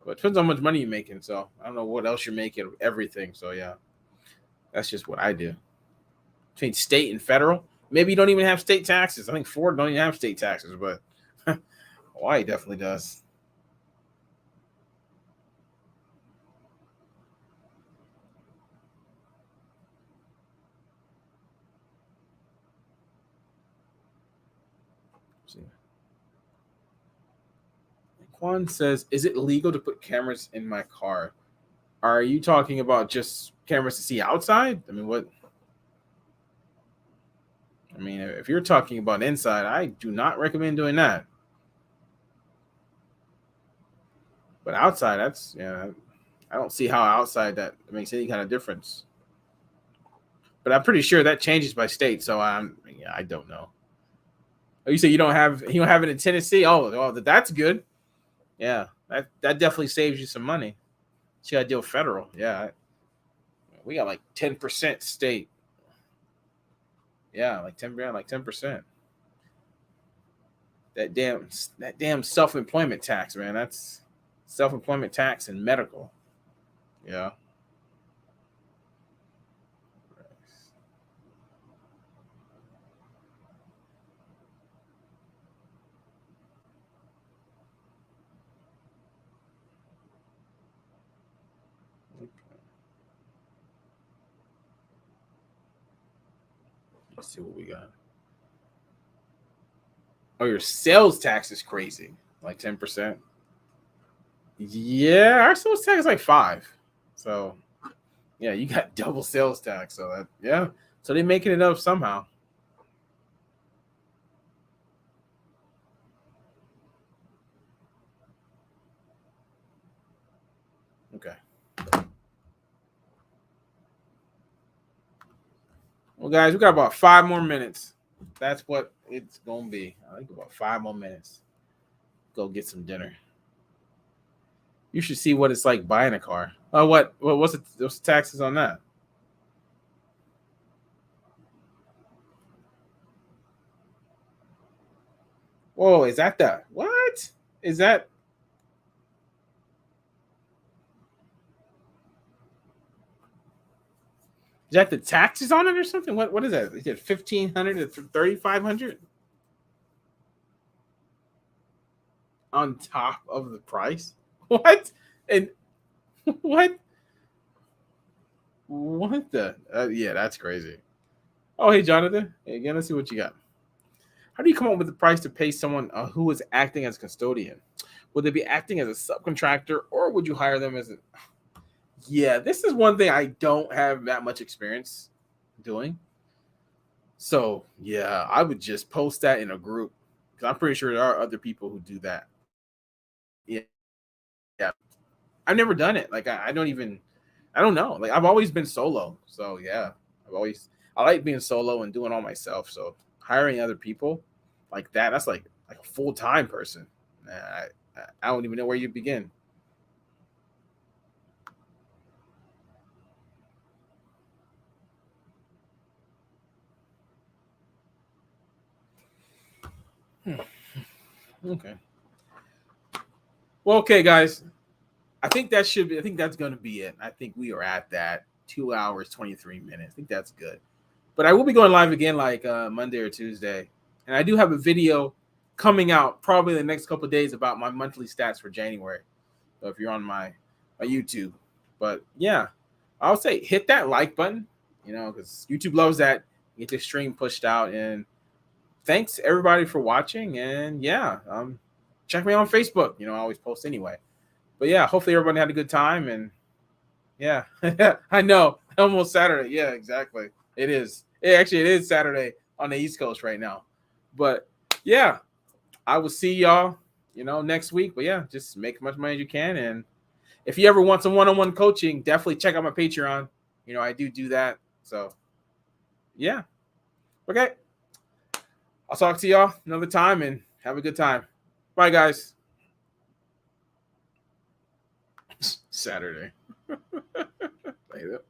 But it depends on how much money you're making. So I don't know what else you're making, everything. So yeah, that's just what I do. Between state and federal, maybe you don't even have state taxes. I think Ford don't even have state taxes, but Hawaii definitely does. See. Quan says, "Is it legal to put cameras in my car? Are you talking about just cameras to see outside? I mean, what? I mean, if you're talking about inside, I do not recommend doing that. But outside, that's yeah, I don't see how outside that makes any kind of difference. But I'm pretty sure that changes by state, so I don't know. Oh, you say you don't have it in Tennessee? Oh, that's good. Yeah, that definitely saves you some money. You got to deal with federal. Yeah, we got like 10% state. Yeah, like 10%. That damn self-employment tax, man. That's self-employment tax and medical. Yeah. Let's see what we got. Oh, your sales tax is crazy. Like 10%. Yeah, our sales tax is like 5. So yeah, you got double sales tax. So that yeah. So they're making it up somehow. Okay. Well, guys, we got about 5 more minutes. That's what it's gonna be. I think about 5 more minutes. Go get some dinner. You should see what it's like buying a car. Oh, what's the taxes on that? Whoa, is that the what? Is that the taxes on it or something? What is that? Is it 1,500 to 3,500 on top of the price? What? And what? What the? Yeah, that's crazy. Oh, hey, Jonathan. Hey, again, let's see what you got. How do you come up with the price to pay someone who is acting as custodian? Would they be acting as a subcontractor, or would you hire them as a? Yeah, this is one thing I don't have that much experience doing. So yeah, I would just post that in a group because I'm pretty sure there are other people who do that. Yeah, yeah. I've never done it. Like I don't even. I don't know. Like I've always been solo. So yeah, I like being solo and doing all myself. So hiring other people like that, that's like a full time person. I don't even know where you begin. Hmm. Okay. Well, okay, guys. I think that's going to be it. I think we are at that 2 hours 23 minutes. I think that's good. But I will be going live again like Monday or Tuesday, and I do have a video coming out probably in the next couple of days about my monthly stats for January. So if you're on my YouTube, but yeah, I'll say hit that like button, because YouTube loves that. Get the stream pushed out, and thanks everybody for watching. And yeah, check me on Facebook. I always post anyway. But yeah, hopefully everybody had a good time. And yeah, I know almost Saturday. Yeah, exactly. It is. It is Saturday on the East Coast right now. But yeah, I will see y'all, next week. But yeah, just make as much money as you can. And if you ever want some one-on-one coaching, definitely check out my Patreon. I do that. So yeah. Okay. I'll talk to y'all another time and have a good time. Bye, guys. Saturday. Later.